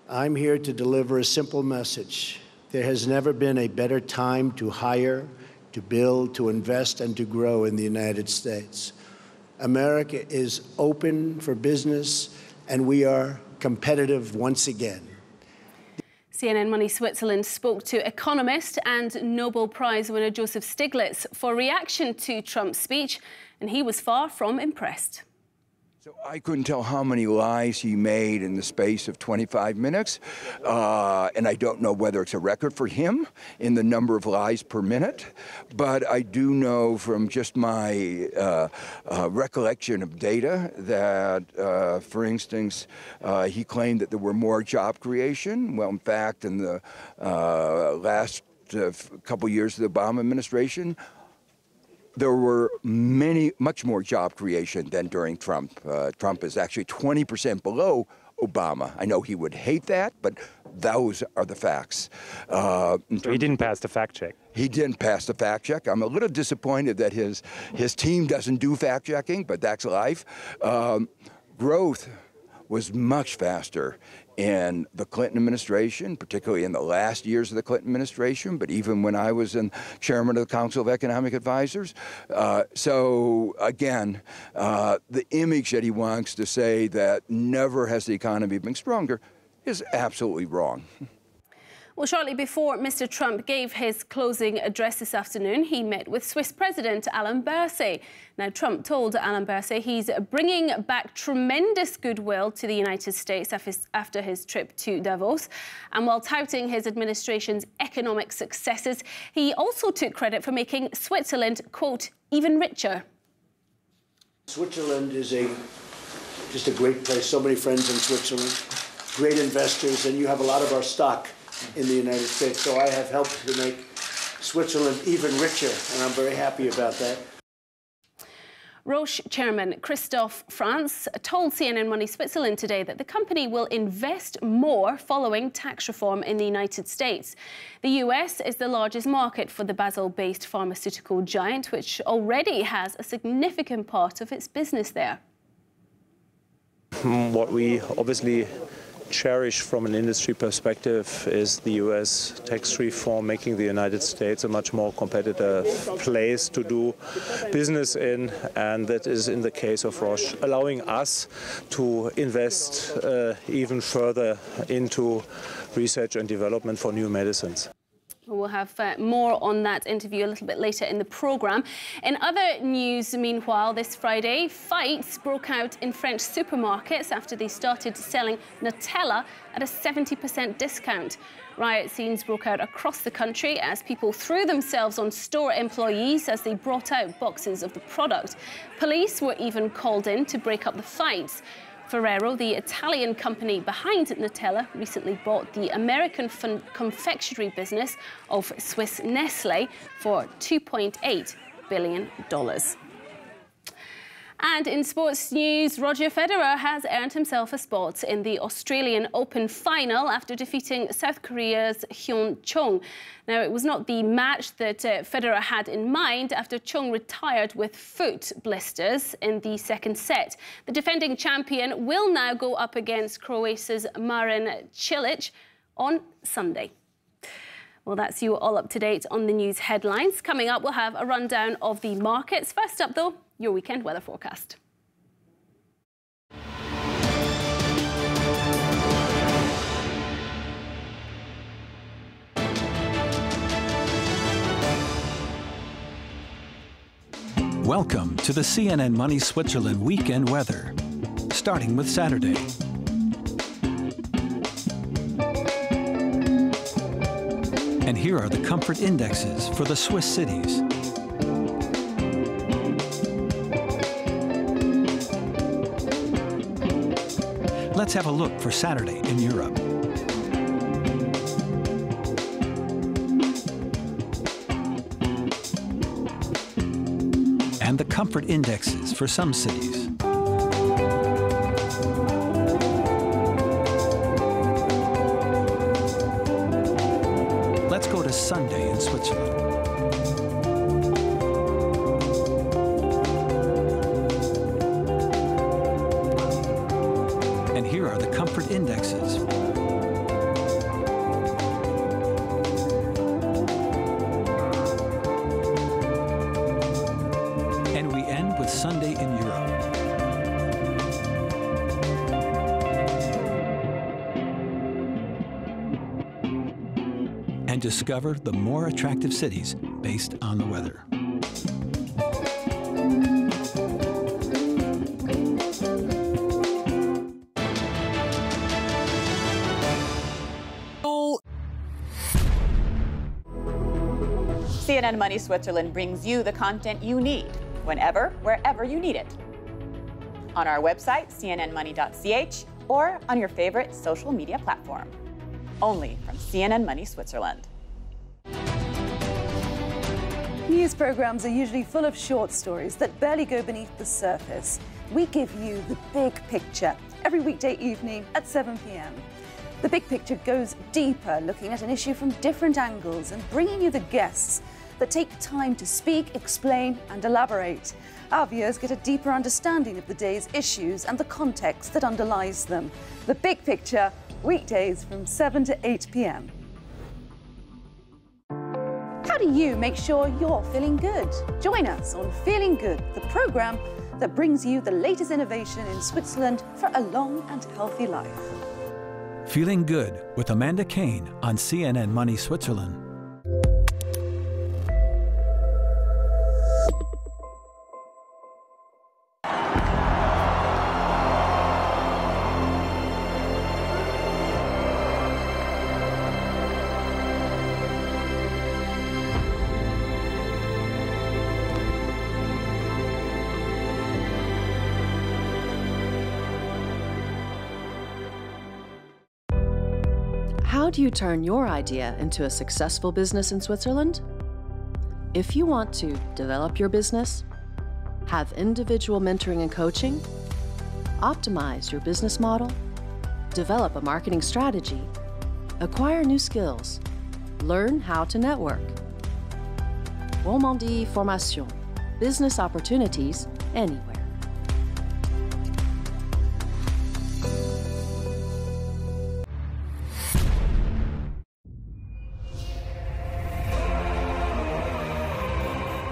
I'm here to deliver a simple message. There has never been a better time to hire, to build, to invest, and to grow in the United States. America is open for business, and we are competitive once again. CNN Money Switzerland spoke to economist and Nobel Prize winner Joseph Stiglitz for reaction to Trump's speech, and he was far from impressed. So I couldn't tell how many lies he made in the space of 25 minutes, and I don't know whether it's a record for him in the number of lies per minute, but I do know from just my recollection of data that, for instance, he claimed that there were more job creation. Well, in fact, in the last couple years of the Obama administration, there were much more job creation than during Trump. Trump is actually 20% below Obama. I know he would hate that, but those are the facts. So he didn't pass the fact check. He didn't pass the fact check. I'm a little disappointed that his team doesn't do fact checking, but that's life. Growth was much faster in the Clinton administration, particularly in the last years of the Clinton administration, but even when I was chairman of the Council of Economic Advisors. So again, the image that he wants to say that never has the economy been stronger is absolutely wrong. Well, shortly before Mr. Trump gave his closing address this afternoon, he met with Swiss President Alain Berset. Now, Trump told Alain Berset he's bringing back tremendous goodwill to the United States after his trip to Davos. And while touting his administration's economic successes, he also took credit for making Switzerland, quote, even richer. Switzerland is just a great place. So many friends in Switzerland, great investors, and you have a lot of our stock in the United States. So I have helped to make Switzerland even richer, and I'm very happy about that. Roche chairman Christophe France told CNN Money Switzerland today that the company will invest more following tax reform in the United States. The US is the largest market for the Basel-based pharmaceutical giant, which already has a significant part of its business there. What we obviously cherish from an industry perspective is the US tax reform, making the United States a much more competitive place to do business in, and that is in the case of Roche, allowing us to invest even further into research and development for new medicines. We'll have more on that interview a little bit later in the programme. In other news, meanwhile, this Friday, fights broke out in French supermarkets after they started selling Nutella at a 70% discount. Riot scenes broke out across the country as people threw themselves on store employees as they brought out boxes of the product. Police were even called in to break up the fights. Ferrero, the Italian company behind Nutella, recently bought the American confectionery business of Swiss Nestlé for $2.8 billion. And in sports news, Roger Federer has earned himself a spot in the Australian Open final after defeating South Korea's Hyun Chung. Now, it was not the match that Federer had in mind after Chung retired with foot blisters in the second set. The defending champion will now go up against Croatia's Marin Cilic on Sunday. Well, that's you all up to date on the news headlines. Coming up, we'll have a rundown of the markets. First up, though, your weekend weather forecast. Welcome to the CNN Money Switzerland weekend weather, starting with Saturday. And here are the comfort indexes for the Swiss cities. Let's have a look for Saturday in Europe. And the comfort indexes for some cities. Let's go to Sunday in Switzerland. And here are the comfort indexes. and discover the more attractive cities based on the weather. CNN Money Switzerland brings you the content you need, whenever, wherever you need it. On our website, cnnmoney.ch, or on your favorite social media platform. Only from CNN Money Switzerland. News programs are usually full of short stories that barely go beneath the surface. We give you the big picture every weekday evening at 7 p.m. The big picture goes deeper, looking at an issue from different angles and bringing you the guests that take time to speak, explain and elaborate. Our viewers get a deeper understanding of the day's issues and the context that underlies them. The big picture, weekdays from 7 to 8 p.m. How do you make sure you're feeling good? Join us on Feeling Good, the programme that brings you the latest innovation in Switzerland for a long and healthy life. Feeling Good with Amanda Kane on CNN Money Switzerland. How do you turn your idea into a successful business in Switzerland? If you want to develop your business, have individual mentoring and coaching, optimize your business model, develop a marketing strategy, acquire new skills, learn how to network. Romandie Formation, business opportunities anywhere.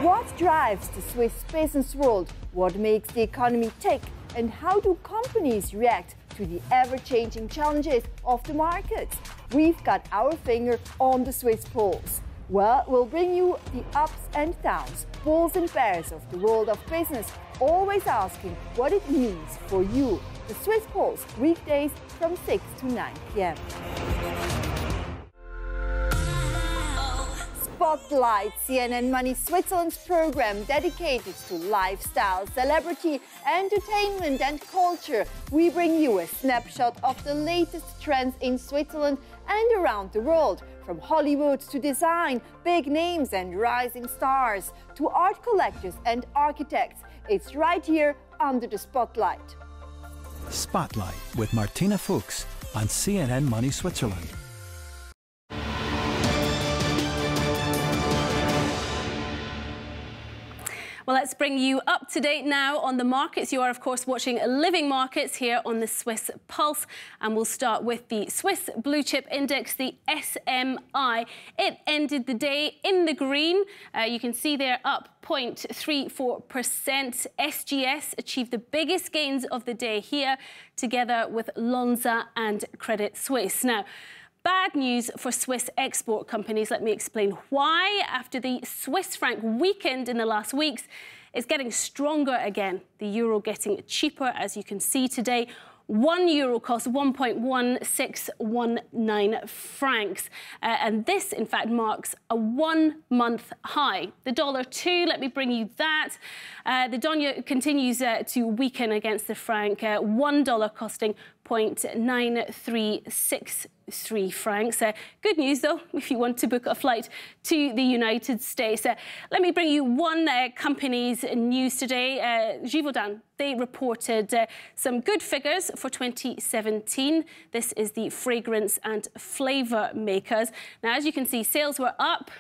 What drives the Swiss business world? What makes the economy tick? And how do companies react to the ever-changing challenges of the markets? We've got our finger on the Swiss pulse. Well, we'll bring you the ups and downs, bulls and bears of the world of business, always asking what it means for you. The Swiss Pulse, weekdays from 6 to 9 p.m. Spotlight, CNN Money Switzerland's program dedicated to lifestyle, celebrity, entertainment and culture. We bring you a snapshot of the latest trends in Switzerland and around the world, from Hollywood to design, big names and rising stars, to art collectors and architects. It's right here under the spotlight. Spotlight with Martina Fuchs on CNN Money Switzerland. Well, let's bring you up to date now on the markets. You are, of course, watching Living Markets here on the Swiss Pulse. And we'll start with the Swiss Blue Chip Index, the SMI. It ended the day in the green. You can see there up 0.34%. SGS achieved the biggest gains of the day here, together with Lonza and Credit Suisse. Now, bad news for Swiss export companies. Let me explain why. After the Swiss franc weakened in the last weeks, it's getting stronger again. The euro getting cheaper, as you can see today. 1 euro costs 1.1619 francs. And this, in fact, marks a one-month high. The dollar too, let me bring you that. The denier continues to weaken against the franc. $1 costing 0.9363 francs. Good news, though, if you want to book a flight to the United States. Let me bring you one company's news today. Givaudan, they reported some good figures for 2017. This is the fragrance and flavour makers. Now, as you can see, sales were up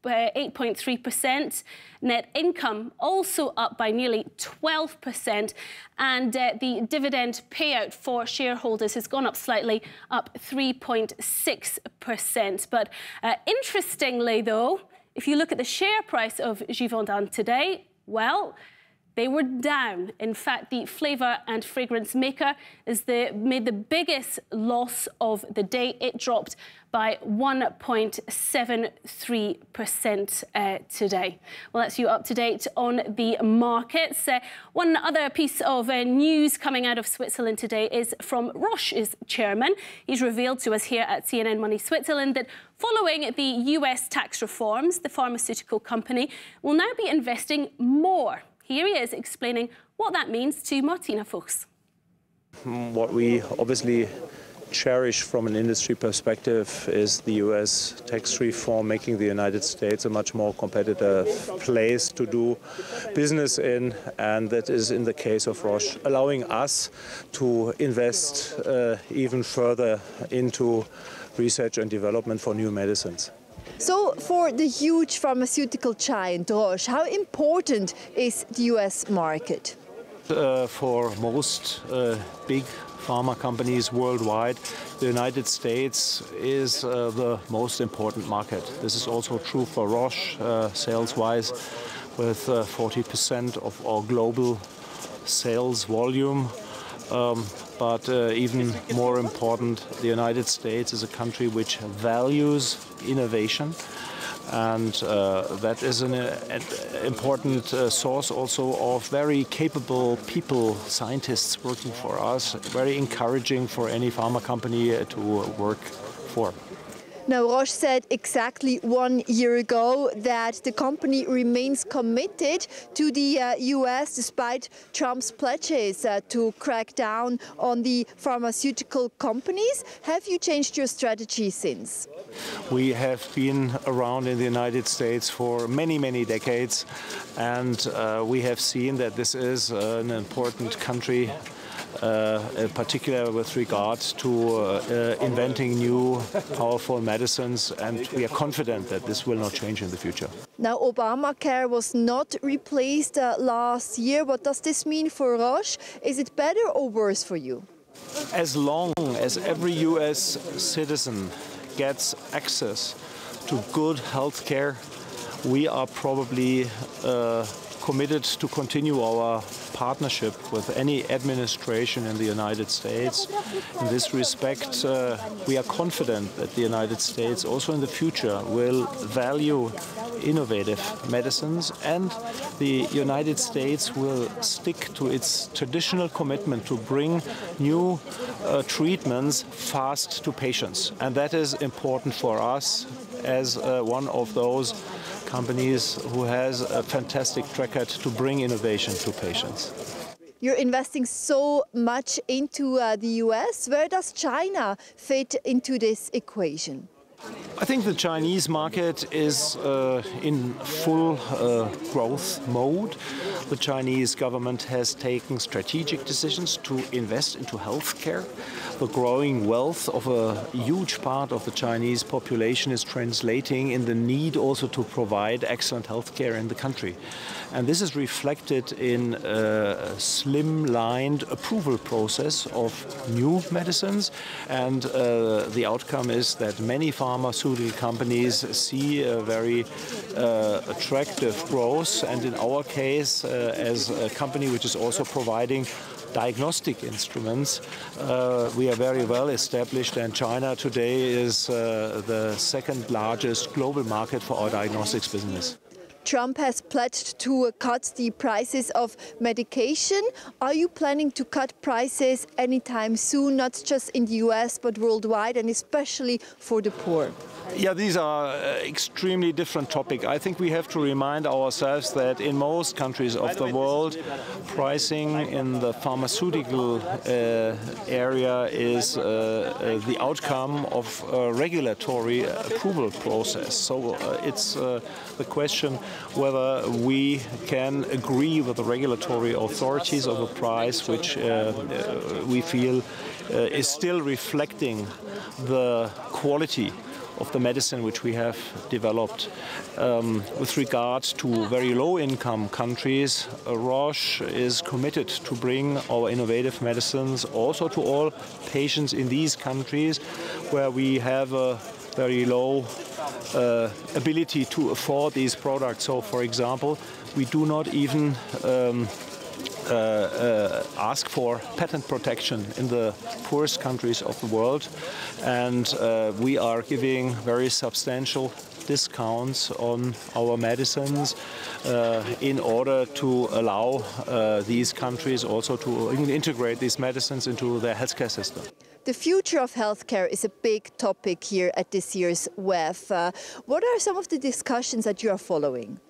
8.3%. Net income also up by nearly 12%. And the dividend payout for shareholders has gone up slightly, up 3.6%. But interestingly, though, if you look at the share price of Givaudan today, well, They were down. In fact, the flavour and fragrance maker made the biggest loss of the day. It dropped by 1.73% today. Well, that's you up to date on the markets. One other piece of news coming out of Switzerland today is from Roche's chairman. He's revealed to us here at CNN Money Switzerland that following the US tax reforms, the pharmaceutical company will now be investing more. Here he is explaining what that means to Martina Fuchs. What we obviously cherish from an industry perspective is the US tax reform, making the United States a much more competitive place to do business in, and that is in the case of Roche, allowing us to invest even further into research and development for new medicines. So for the huge pharmaceutical giant Roche, how important is the US market? For most big pharma companies worldwide, the United States is the most important market. This is also true for Roche, sales-wise, with 40% of our global sales volume. But even more important, the United States is a country which values innovation, and that is an important source also of very capable people, scientists working for us, very encouraging for any pharma company to work for. Now, Roche said exactly 1 year ago that the company remains committed to the US despite Trump's pledges to crack down on the pharmaceutical companies. Have you changed your strategy since? We have been around in the United States for many, many decades, and we have seen that this is an important country, in particular with regard to inventing new powerful medicines, and we are confident that this will not change in the future. Now, Obamacare was not replaced last year. What does this mean for Roche? Is it better or worse for you? As long as every US citizen gets access to good health care, we are probably committed to continue our partnership with any administration in the United States. In this respect, we are confident that the United States also in the future will value innovative medicines, and the United States will stick to its traditional commitment to bring new treatments fast to patients. And that is important for us as one of those companies who has a fantastic track record to bring innovation to patients. You're investing so much into the US. Where does China fit into this equation? I think the Chinese market is in full growth mode. The Chinese government has taken strategic decisions to invest into healthcare. The growing wealth of a huge part of the Chinese population is translating in the need also to provide excellent healthcare in the country. And this is reflected in a slimlined approval process of new medicines. And the outcome is that many pharmaceutical companies see a very attractive growth. And in our case, as a company which is also providing diagnostic instruments, we are very well established, and China today is the second largest global market for our diagnostics business. Trump has pledged to cut the prices of medication. Are you planning to cut prices anytime soon, not just in the US, but worldwide, and especially for the poor? Yeah, these are extremely different topics. I think we have to remind ourselves that in most countries of the world, pricing in the pharmaceutical area is the outcome of a regulatory approval process. So it's the question whether we can agree with the regulatory authorities of a price which we feel is still reflecting the quality of the medicine which we have developed. With regard to very low-income countries, Roche is committed to bring our innovative medicines also to all patients in these countries where we have a very low ability to afford these products. So, for example, we do not even ask for patent protection in the poorest countries of the world, and we are giving very substantial discounts on our medicines in order to allow these countries also to integrate these medicines into their healthcare system. The future of healthcare is a big topic here at this year's WEF. What are some of the discussions that you are following?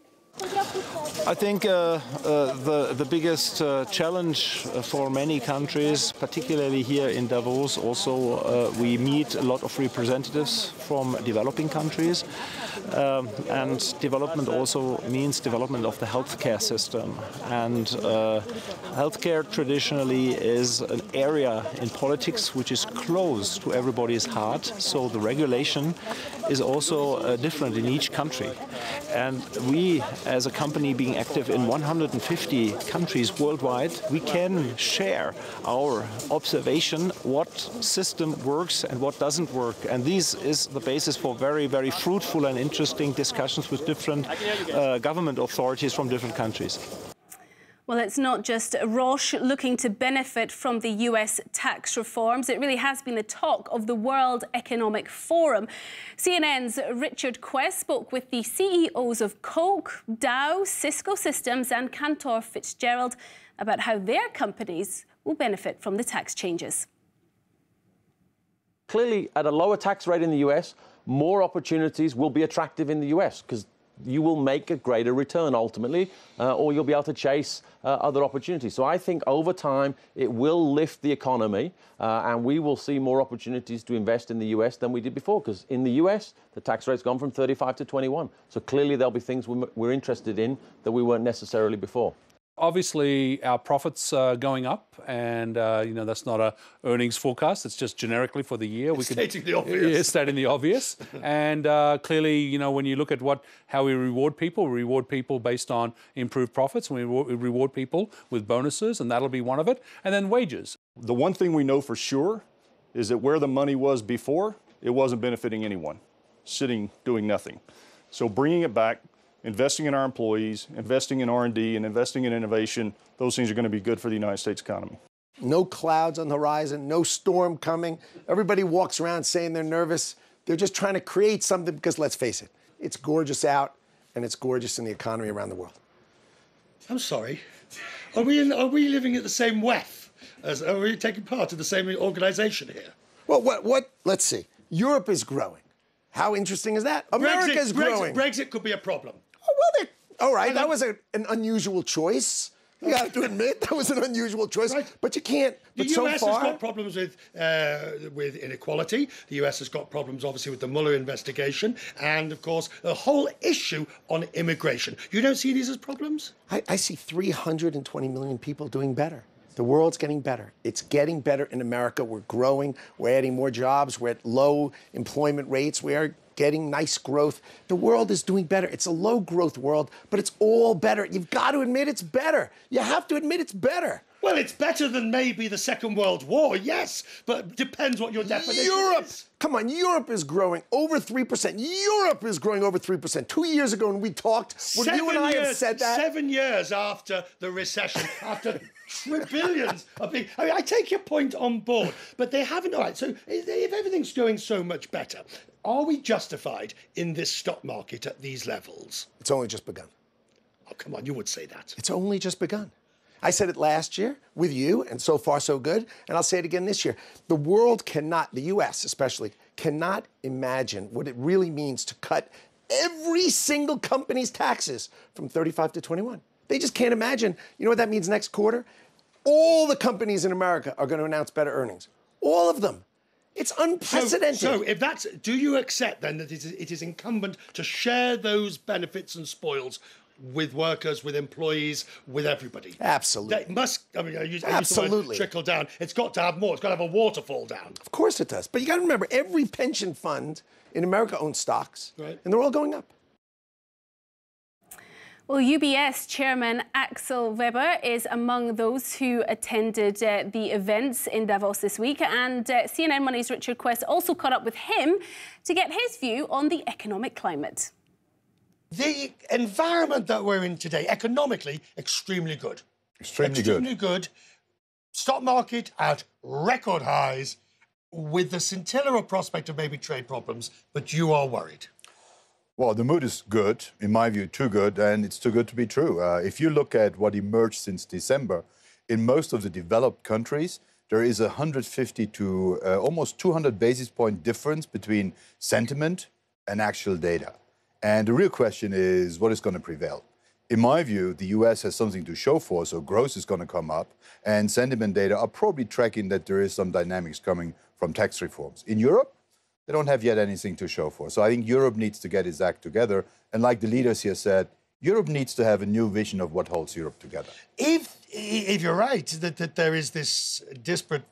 I think the biggest challenge for many countries, particularly here in Davos, also we meet a lot of representatives from developing countries, and development also means development of the healthcare system. And healthcare traditionally is an area in politics which is close to everybody's heart, so the regulation is also different in each country. And we, as a company being active in 150 countries worldwide, we can share our observation, what system works and what doesn't work. And this is the basis for very, very fruitful and interesting discussions with different government authorities from different countries. Well, it's not just Roche looking to benefit from the US tax reforms. It really has been the talk of the World Economic Forum. CNN's Richard Quest spoke with the CEOs of Coke, Dow, Cisco Systems and Cantor Fitzgerald about how their companies will benefit from the tax changes. Clearly, at a lower tax rate in the US, more opportunities will be attractive in the US because you will make a greater return ultimately, or you'll be able to chase other opportunities. So I think over time it will lift the economy, and we will see more opportunities to invest in the US than we did before, because in the US the tax rate's gone from 35 to 21. So clearly there'll be things we're interested in that we weren't necessarily before. Obviously, our profits are going up, and you know, that's not a earnings forecast. It's just generically for the year. Stating the obvious. Yeah, stating the obvious. And clearly, you know, when you look at how we reward people based on improved profits, and we reward people with bonuses, and that'll be one of it. And then wages. The one thing we know for sure is that where the money was before, it wasn't benefiting anyone, sitting doing nothing. So bringing it back, investing in our employees, investing in R&D, and investing in innovation, those things are going to be good for the United States economy. No clouds on the horizon, no storm coming. Everybody walks around saying they're nervous. They're just trying to create something because, let's face it, it's gorgeous out, and it's gorgeous in the economy around the world. I'm sorry. Are we living at the same WEF? Are we taking part in the same organisation here? Well, let's see. Europe is growing. How interesting is that? America is growing. Brexit could be a problem. Oh, well, all right, that was an unusual choice. You got to admit, that was an unusual choice. Right. But you can't. But the US so far, has got problems with inequality. The US has got problems, obviously, with the Mueller investigation. And, of course, the whole issue on immigration. You don't see these as problems? I see 320 million people doing better. The world's getting better. It's getting better in America. We're growing. We're adding more jobs. We're at low employment rates. We are getting nice growth. The world is doing better. It's a low growth world, but it's all better. You've got to admit it's better. You have to admit it's better. Well, it's better than maybe the Second World War, yes, but depends what your definition is. Come on, Europe is growing over 3%. Europe is growing over 3%. 2 years ago when we talked, when you and I have said that. 7 years after the recession, after billions of being... I mean, I take your point on board, but they haven't... All right, so if everything's going so much better, are we justified in this stock market at these levels? It's only just begun. Oh, come on, you would say that. It's only just begun. I said it last year with you, and so far so good, and I'll say it again this year. The world cannot, the US especially, cannot imagine what it really means to cut every single company's taxes from 35 to 21. They just can't imagine. You know what that means next quarter? All the companies in America are going to announce better earnings. All of them. It's unprecedented. So if that's, do you accept then that it is incumbent to share those benefits and spoils with workers, with employees, with everybody? Absolutely. That must, I mean, I use Absolutely. the word trickle down. It's got to have more. It's got to have a waterfall down. Of course it does. But you got to remember, every pension fund in America owns stocks, right, and they're all going up. Well, UBS Chairman Axel Weber is among those who attended the events in Davos this week, and CNN Money's Richard Quest also caught up with him to get his view on the economic climate. The environment that we're in today, economically, extremely good. Extremely good. Stock market at record highs, with the scintilla of prospect of maybe trade problems, but you are worried. Well, the mood is good, in my view, too good, and it's too good to be true. If you look at what emerged since December, in most of the developed countries, there is 150 to almost 200 basis point difference between sentiment and actual data. And the real question is, what is going to prevail? In my view, the US has something to show for, so growth is going to come up, and sentiment data are probably tracking that there is some dynamics coming from tax reforms. In Europe, they don't have yet anything to show for. So I think Europe needs to get its act together. And like the leaders here said, Europe needs to have a new vision of what holds Europe together. If you're right, that there is this disparate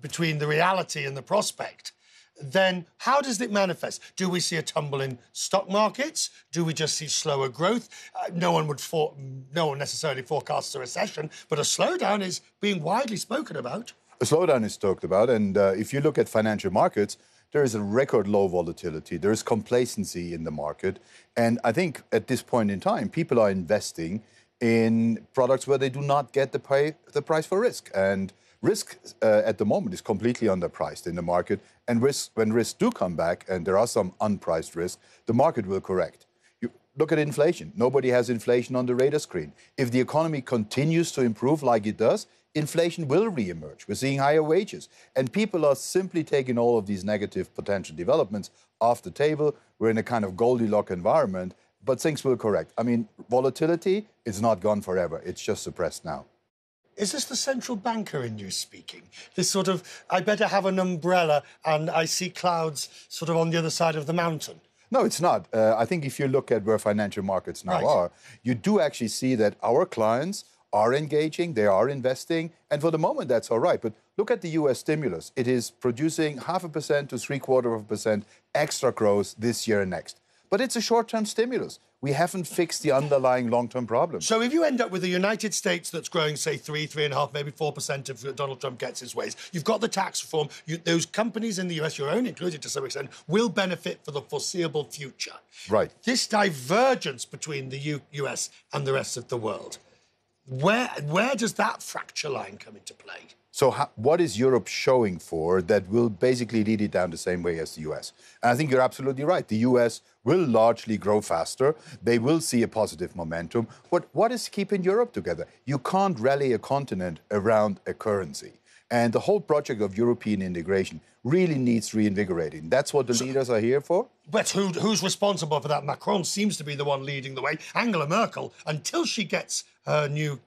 between the reality and the prospect, then how does it manifest? Do we see a tumble in stock markets? Do we just see slower growth? No one necessarily forecasts a recession, but a slowdown is being widely spoken about. A slowdown is talked about. And if you look at financial markets, there is a record low volatility. There is complacency in the market. And I think at this point in time, people are investing in products where they do not get the price for risk. And risk at the moment is completely underpriced in the market. And when risks do come back, and there are some unpriced risks, the market will correct. You look at inflation. Nobody has inflation on the radar screen. If the economy continues to improve like it does, inflation will re-emerge. We're seeing higher wages. And people are simply taking all of these negative potential developments off the table. We're in a kind of Goldilocks environment, but things will correct. I mean, volatility is not gone forever. It's just suppressed now. Is this the central banker in you speaking? This sort of, I better have an umbrella and I see clouds sort of on the other side of the mountain? No, it's not. I think if you look at where financial markets now are, you do actually see that our clients are engaging, they are investing, and for the moment that's all right. But look at the US stimulus. It is producing 0.5% to 0.75% extra growth this year and next. But it's a short-term stimulus. We haven't fixed the underlying long-term problem. So if you end up with a United States that's growing, say, 3.5%, maybe 4% if Donald Trump gets his ways, you've got the tax reform, those companies in the US, your own included to some extent, will benefit for the foreseeable future. Right. This divergence between the US and the rest of the world, where does that fracture line come into play? So what is Europe showing for that will basically lead it down the same way as the US? And I think you're absolutely right. The US will largely grow faster. They will see a positive momentum. But what is keeping Europe together? You can't rally a continent around a currency. And the whole project of European integration really needs reinvigorating. That's what the leaders are here for. But who's responsible for that? Macron seems to be the one leading the way. Angela Merkel, until she gets her new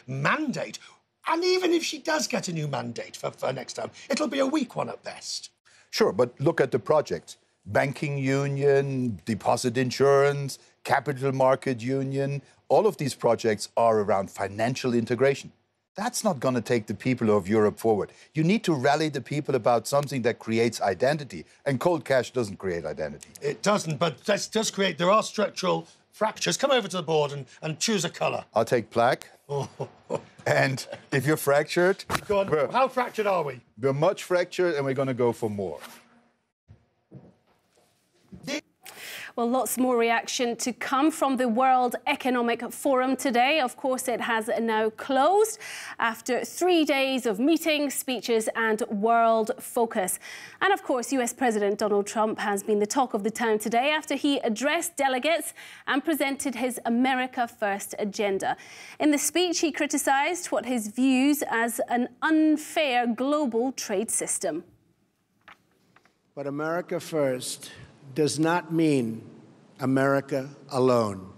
mandate, and even if she does get a new mandate for next time, it'll be a weak one at best. Sure, but look at the project. Banking union, deposit insurance, capital market union, all of these projects are around financial integration. That's not going to take the people of Europe forward. You need to rally the people about something that creates identity. And cold cash doesn't create identity. It doesn't, but that does create, there are structural fractures. Come over to the board and choose a colour. I'll take black. And if you're fractured... Go on, how fractured are we? We're much fractured and we're going to go for more. Well, lots more reaction to come from the World Economic Forum today. Of course, it has now closed after 3 days of meetings, speeches and world focus. And of course, US President Donald Trump has been the talk of the town today after he addressed delegates and presented his America First agenda. In the speech, he criticised what his views as an unfair global trade system. But America First does not mean America alone.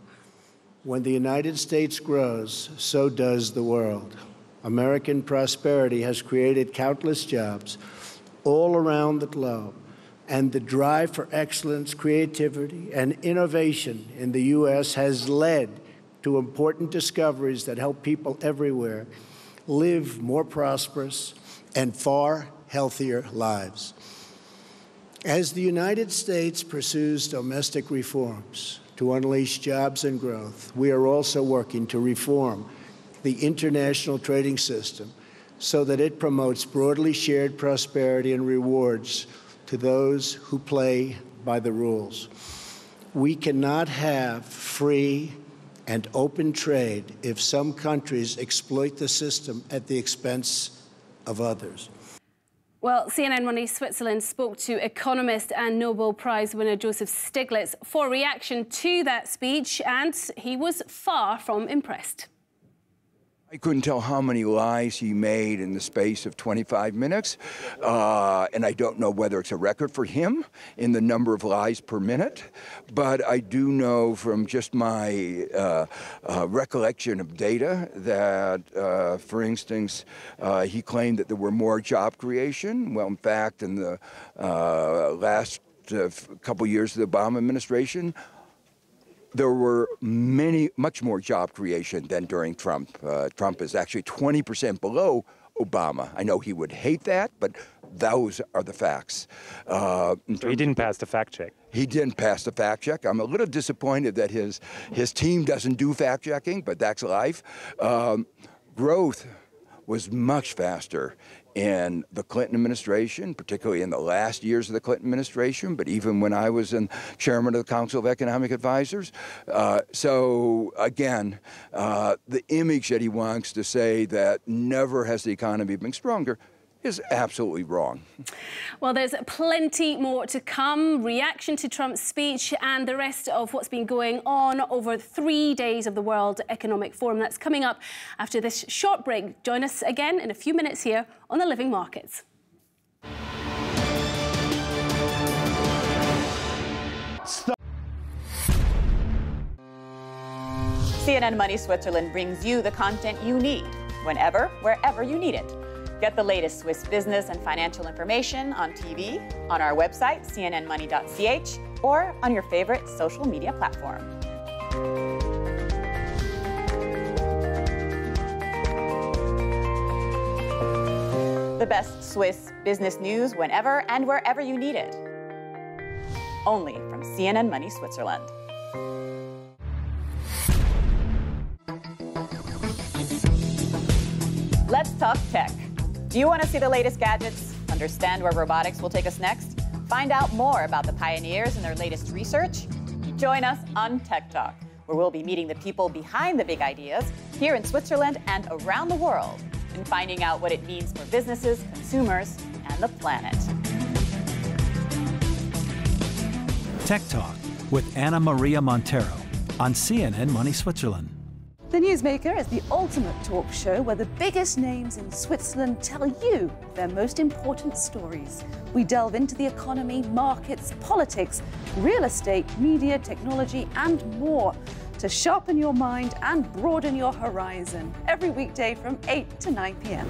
When the United States grows, so does the world. American prosperity has created countless jobs all around the globe, and the drive for excellence, creativity, and innovation in the U.S. has led to important discoveries that help people everywhere live more prosperous and far healthier lives. As the United States pursues domestic reforms, to unleash jobs and growth, we are also working to reform the international trading system so that it promotes broadly shared prosperity and rewards to those who play by the rules. We cannot have free and open trade if some countries exploit the system at the expense of others. Well, CNN Money Switzerland spoke to economist and Nobel Prize winner Joseph Stiglitz for reaction to that speech, and he was far from impressed. I couldn't tell how many lies he made in the space of 25 minutes, and I don't know whether it's a record for him in the number of lies per minute, but I do know from just my recollection of data that, for instance, he claimed that there were more job creation. Well, in fact, in the last couple years of the Obama administration, there were much more job creation than during Trump. Trump is actually 20% below Obama. I know he would hate that, but those are the facts. So he didn't pass the fact check. He didn't pass the fact check. I'm a little disappointed that his team doesn't do fact checking, but that's life. Growth was much faster in the Clinton administration, particularly in the last years of the Clinton administration, but even when I was chairman of the Council of Economic Advisors. So again, the image that he wants to say that never has the economy been stronger is absolutely wrong. Well, there's plenty more to come. Reaction to Trump's speech and the rest of what's been going on over 3 days of the World Economic Forum. That's coming up after this short break. Join us again in a few minutes here on The Living Markets. CNN Money Switzerland brings you the content you need whenever, wherever you need it. Get the latest Swiss business and financial information on TV, on our website, CNNMoney.ch, or on your favorite social media platform. The best Swiss business news whenever and wherever you need it. Only from CNN Money Switzerland. Let's talk tech. Do you want to see the latest gadgets? Understand where robotics will take us next? Find out more about the pioneers and their latest research? Join us on Tech Talk, where we'll be meeting the people behind the big ideas here in Switzerland and around the world, and finding out what it means for businesses, consumers, and the planet. Tech Talk with Anna Maria Montero on CNN Money Switzerland. The Newsmaker is the ultimate talk show where the biggest names in Switzerland tell you their most important stories. We delve into the economy, markets, politics, real estate, media, technology, and more to sharpen your mind and broaden your horizon every weekday from 8 to 9 p.m.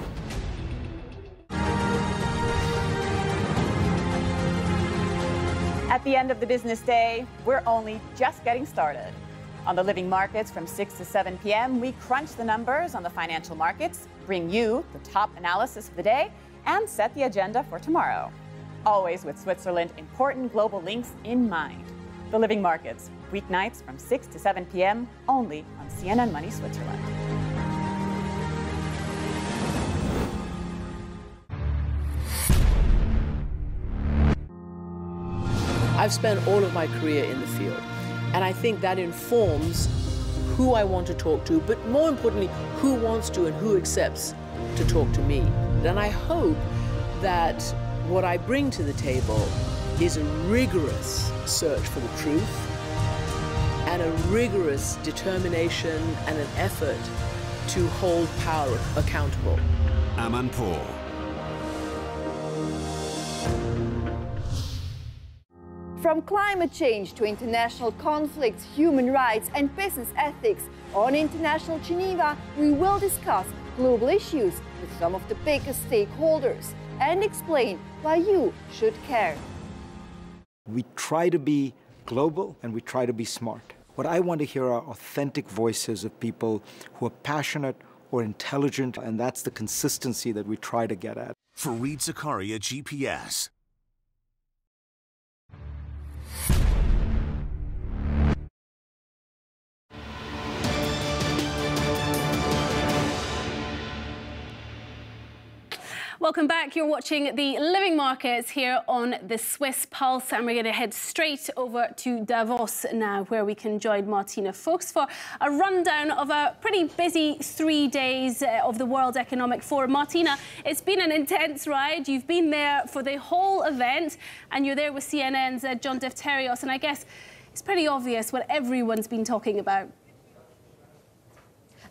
At the end of the business day, we're only just getting started. On The Living Markets from 6 to 7 p.m., we crunch the numbers on the financial markets, bring you the top analysis of the day, and set the agenda for tomorrow. Always with Switzerland important global links in mind. The Living Markets, weeknights from 6 to 7 p.m., only on CNN Money Switzerland. I've spent all of my career in the field. And I think that informs who I want to talk to, but more importantly, who wants to and who accepts to talk to me. And I hope that what I bring to the table is a rigorous search for the truth and a rigorous determination and an effort to hold power accountable. Amanpour. From climate change to international conflicts, human rights and business ethics, on International Geneva, we will discuss global issues with some of the biggest stakeholders and explain why you should care. We try to be global and we try to be smart. What I want to hear are authentic voices of people who are passionate or intelligent, and that's the consistency that we try to get at. Fareed Zakaria, GPS. Welcome back. You're watching the living markets here on the Swiss Pulse, and we're going to head straight over to Davos now, where we can join Martina Fuchs for a rundown of a pretty busy 3 days of the World Economic Forum. Martina, it's been an intense ride. You've been there for the whole event, and you're there with CNN's John Defterios, and I guess it's pretty obvious what everyone's been talking about.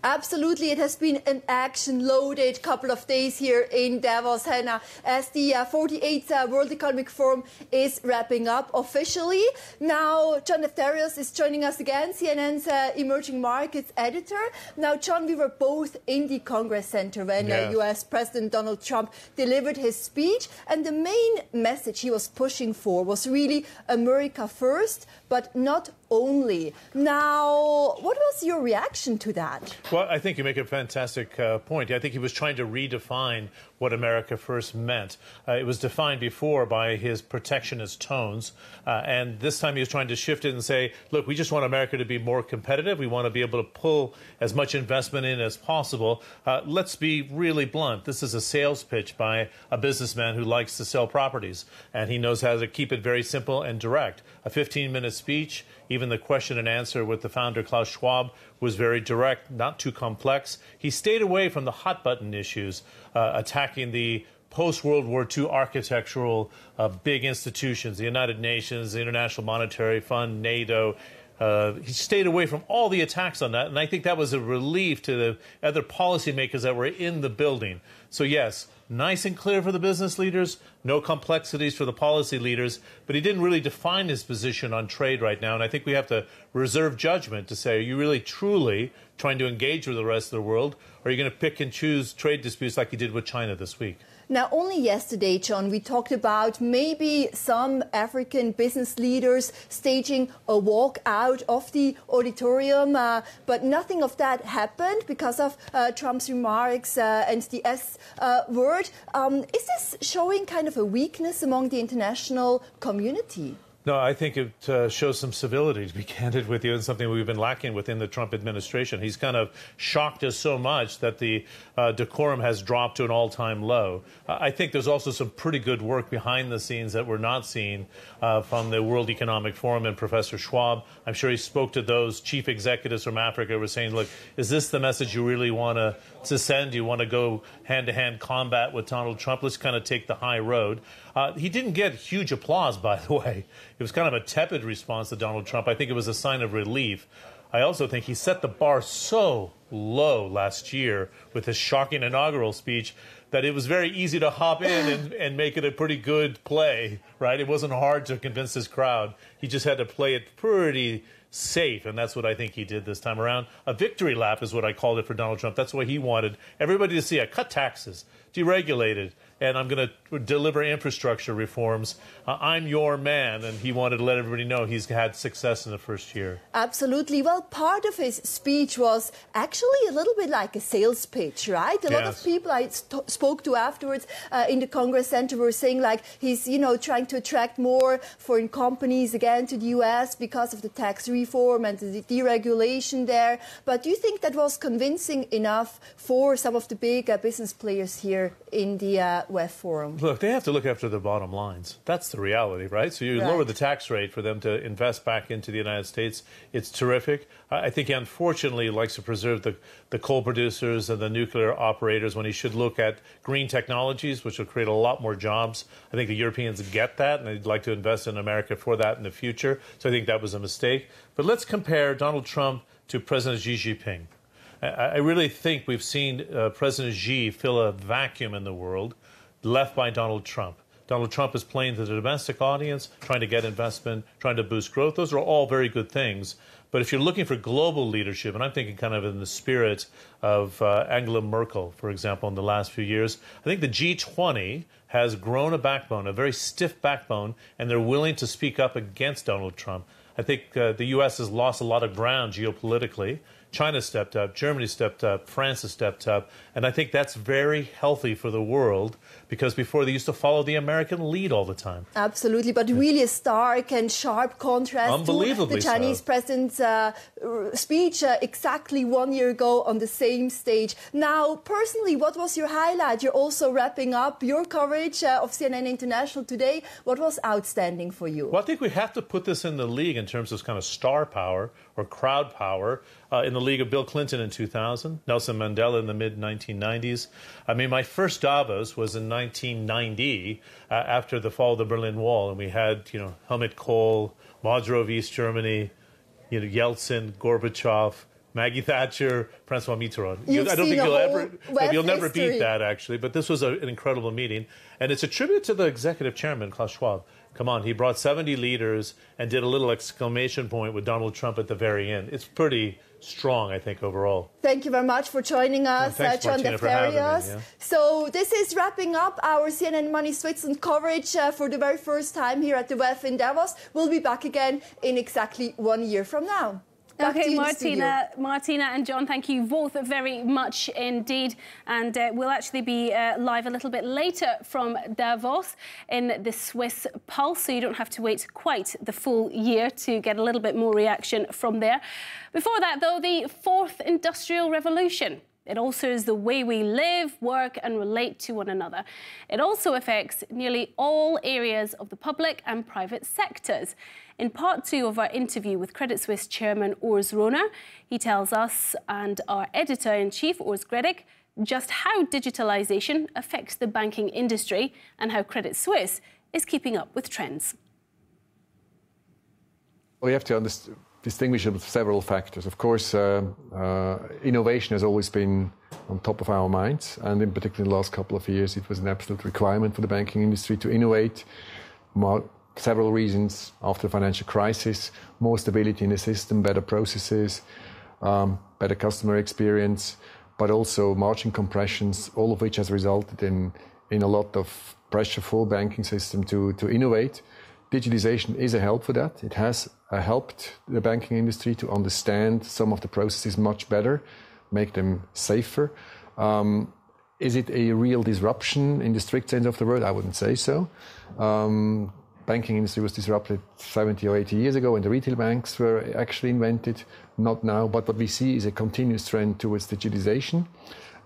Absolutely, it has been an action-loaded couple of days here in Davos, Hannah, as the 48th World Economic Forum is wrapping up officially. Now, John Defterios is joining us again, CNN's Emerging Markets editor. Now, John, we were both in the Congress Center when US President Donald Trump delivered his speech, and the main message he was pushing for was really America first, but not only. Now, what was your reaction to that? Well, I think you make a fantastic point. I think he was trying to redefine what America first meant. It was defined before by his protectionist tones, and this time he was trying to shift it and say, look, we just want America to be more competitive. We want to be able to pull as much investment in as possible. Let's be really blunt. This is a sales pitch by a businessman who likes to sell properties, and he knows how to keep it very simple and direct. A 15-minute speech, even the question and answer with the founder, Klaus Schwab, was very direct, not too complex. He stayed away from the hot-button issues, attacking the post-World War II architectural big institutions, the United Nations, the International Monetary Fund, NATO. He stayed away from all the attacks on that, and I think that was a relief to the other policymakers that were in the building. So, yes, nice and clear for the business leaders, no complexities for the policy leaders, but he didn't really define his position on trade right now, and I think we have to reserve judgment to say, are you really truly trying to engage with the rest of the world, or are you going to pick and choose trade disputes like he did with China this week? Now, only yesterday, John, we talked about maybe some African business leaders staging a walk out of the auditorium, but nothing of that happened because of Trump's remarks and the S word. Is this showing kind of a weakness among the international community? No, I think it shows some civility, to be candid with you, and something we've been lacking within the Trump administration. He's kind of shocked us so much that the decorum has dropped to an all-time low. I think there's also some pretty good work behind the scenes that we're not seeing from the World Economic Forum and Professor Schwab. I'm sure he spoke to those chief executives from Africa who were saying, look, is this the message you really want to send? Do you want to go hand-to-hand combat with Donald Trump? Let's kind of take the high road. He didn't get huge applause, by the way. It was kind of a tepid response to Donald Trump. I think it was a sign of relief. I also think he set the bar so low last year with his shocking inaugural speech that it was very easy to hop in and make it a pretty good play, right? It wasn't hard to convince his crowd. He just had to play it pretty safe, and that's what I think he did this time around. A victory lap is what I called it for Donald Trump. That's what he wanted everybody to see. I cut taxes, deregulated, and I'm going to deliver infrastructure reforms. I'm your man, and he wanted to let everybody know he's had success in the first year. Absolutely. Well, part of his speech was actually a little bit like a sales pitch, right? A lot of people I spoke to afterwards in the Congress Center were saying, like, he's, you know, trying to attract more foreign companies again to the U.S. because of the tax reform and the deregulation there. But do you think that was convincing enough for some of the big business players here in the WEF Forum? Look, they have to look after their bottom lines. That's the reality, right? So you lower the tax rate for them to invest back into the United States. It's terrific. I think he unfortunately likes to preserve the coal producers and the nuclear operators when he should look at green technologies, which will create a lot more jobs. I think the Europeans get that, and they'd like to invest in America for that in the future. So I think that was a mistake. But let's compare Donald Trump to President Xi Jinping. I really think we've seen President Xi fill a vacuum in the world left by Donald Trump. Donald Trump is playing to the domestic audience, trying to get investment, trying to boost growth. Those are all very good things. But if you're looking for global leadership, and I'm thinking kind of in the spirit of Angela Merkel, for example, in the last few years, I think the G20 has grown a backbone, a very stiff backbone, and they're willing to speak up against Donald Trump. I think the U.S. has lost a lot of ground geopolitically. China stepped up, Germany stepped up, France has stepped up, and I think that's very healthy for the world, because before they used to follow the American lead all the time. Absolutely, but really a stark and sharp contrast to the Chinese president's speech exactly 1 year ago on the same stage. Now, personally, what was your highlight? You're also wrapping up your coverage of CNN International today. What was outstanding for you? Well, I think we have to put this in the league in terms of kind of star power or crowd power. In the league of Bill Clinton in 2000, Nelson Mandela in the mid-1990s. I mean, my first Davos was in 1990 after the fall of the Berlin Wall, and we had, Helmut Kohl, Maurer of East Germany, Yeltsin, Gorbachev, Maggie Thatcher, Francois Mitterrand. I don't think you'll never beat that, actually. But this was an incredible meeting, and it's a tribute to the executive chairman, Klaus Schwab. Come on, he brought 70 leaders and did a little exclamation point with Donald Trump at the very end. It's pretty strong, I think, overall. Thank you very much for joining us, John Defterios. Yeah. So this is wrapping up our CNN Money Switzerland coverage for the very first time here at the WEF in Davos. We'll be back again in exactly 1 year from now. Okay, Martina and John, thank you both very much indeed. And we'll actually be live a little bit later from Davos in the Swiss Pulse, so you don't have to wait quite the full year to get a little bit more reaction from there. Before that, though, the fourth industrial revolution. It alters the way we live, work and relate to one another. It also affects nearly all areas of the public and private sectors. In part 2 of our interview with Credit Suisse chairman Urs Rohner, he tells us and our editor-in-chief Urs Gredig just how digitalisation affects the banking industry and how Credit Suisse is keeping up with trends. Well, you have to distinguish several factors. Of course, innovation has always been on top of our minds, and in particular in the last couple of years, it was an absolute requirement for the banking industry to innovate. Several reasons: after the financial crisis, more stability in the system, better processes, better customer experience, but also margin compressions, all of which has resulted in a lot of pressure for the banking system to innovate. Digitalization is a help for that. It has helped the banking industry to understand some of the processes much better, make them safer. Is it a real disruption in the strict sense of the word? I wouldn't say so. Banking industry was disrupted 70 or 80 years ago when the retail banks were actually invented, not now. But what we see is a continuous trend towards digitalization.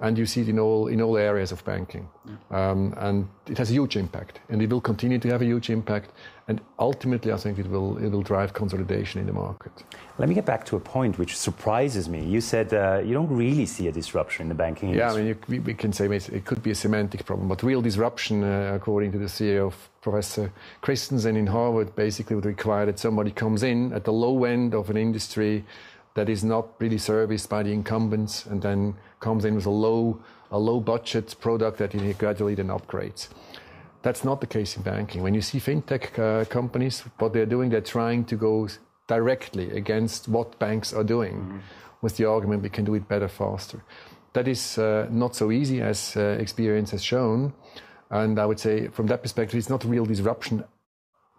And you see it in all areas of banking. And it has a huge impact. And it will continue to have a huge impact. And ultimately, I think it will drive consolidation in the market. Let me get back to a point which surprises me. You said you don't really see a disruption in the banking industry. Yeah, I mean, we can say it could be a semantic problem. But real disruption, according to the CEO of Professor Christensen in Harvard, basically would require that somebody comes in at the low end of an industry that is not really serviced by the incumbents, and then comes in with a low budget product that he gradually then upgrades. That's not the case in banking. When you see fintech companies, what they're doing, they're trying to go directly against what banks are doing, with the argument we can do it better, faster. That is not so easy, as experience has shown. And I would say from that perspective, it's not a real disruption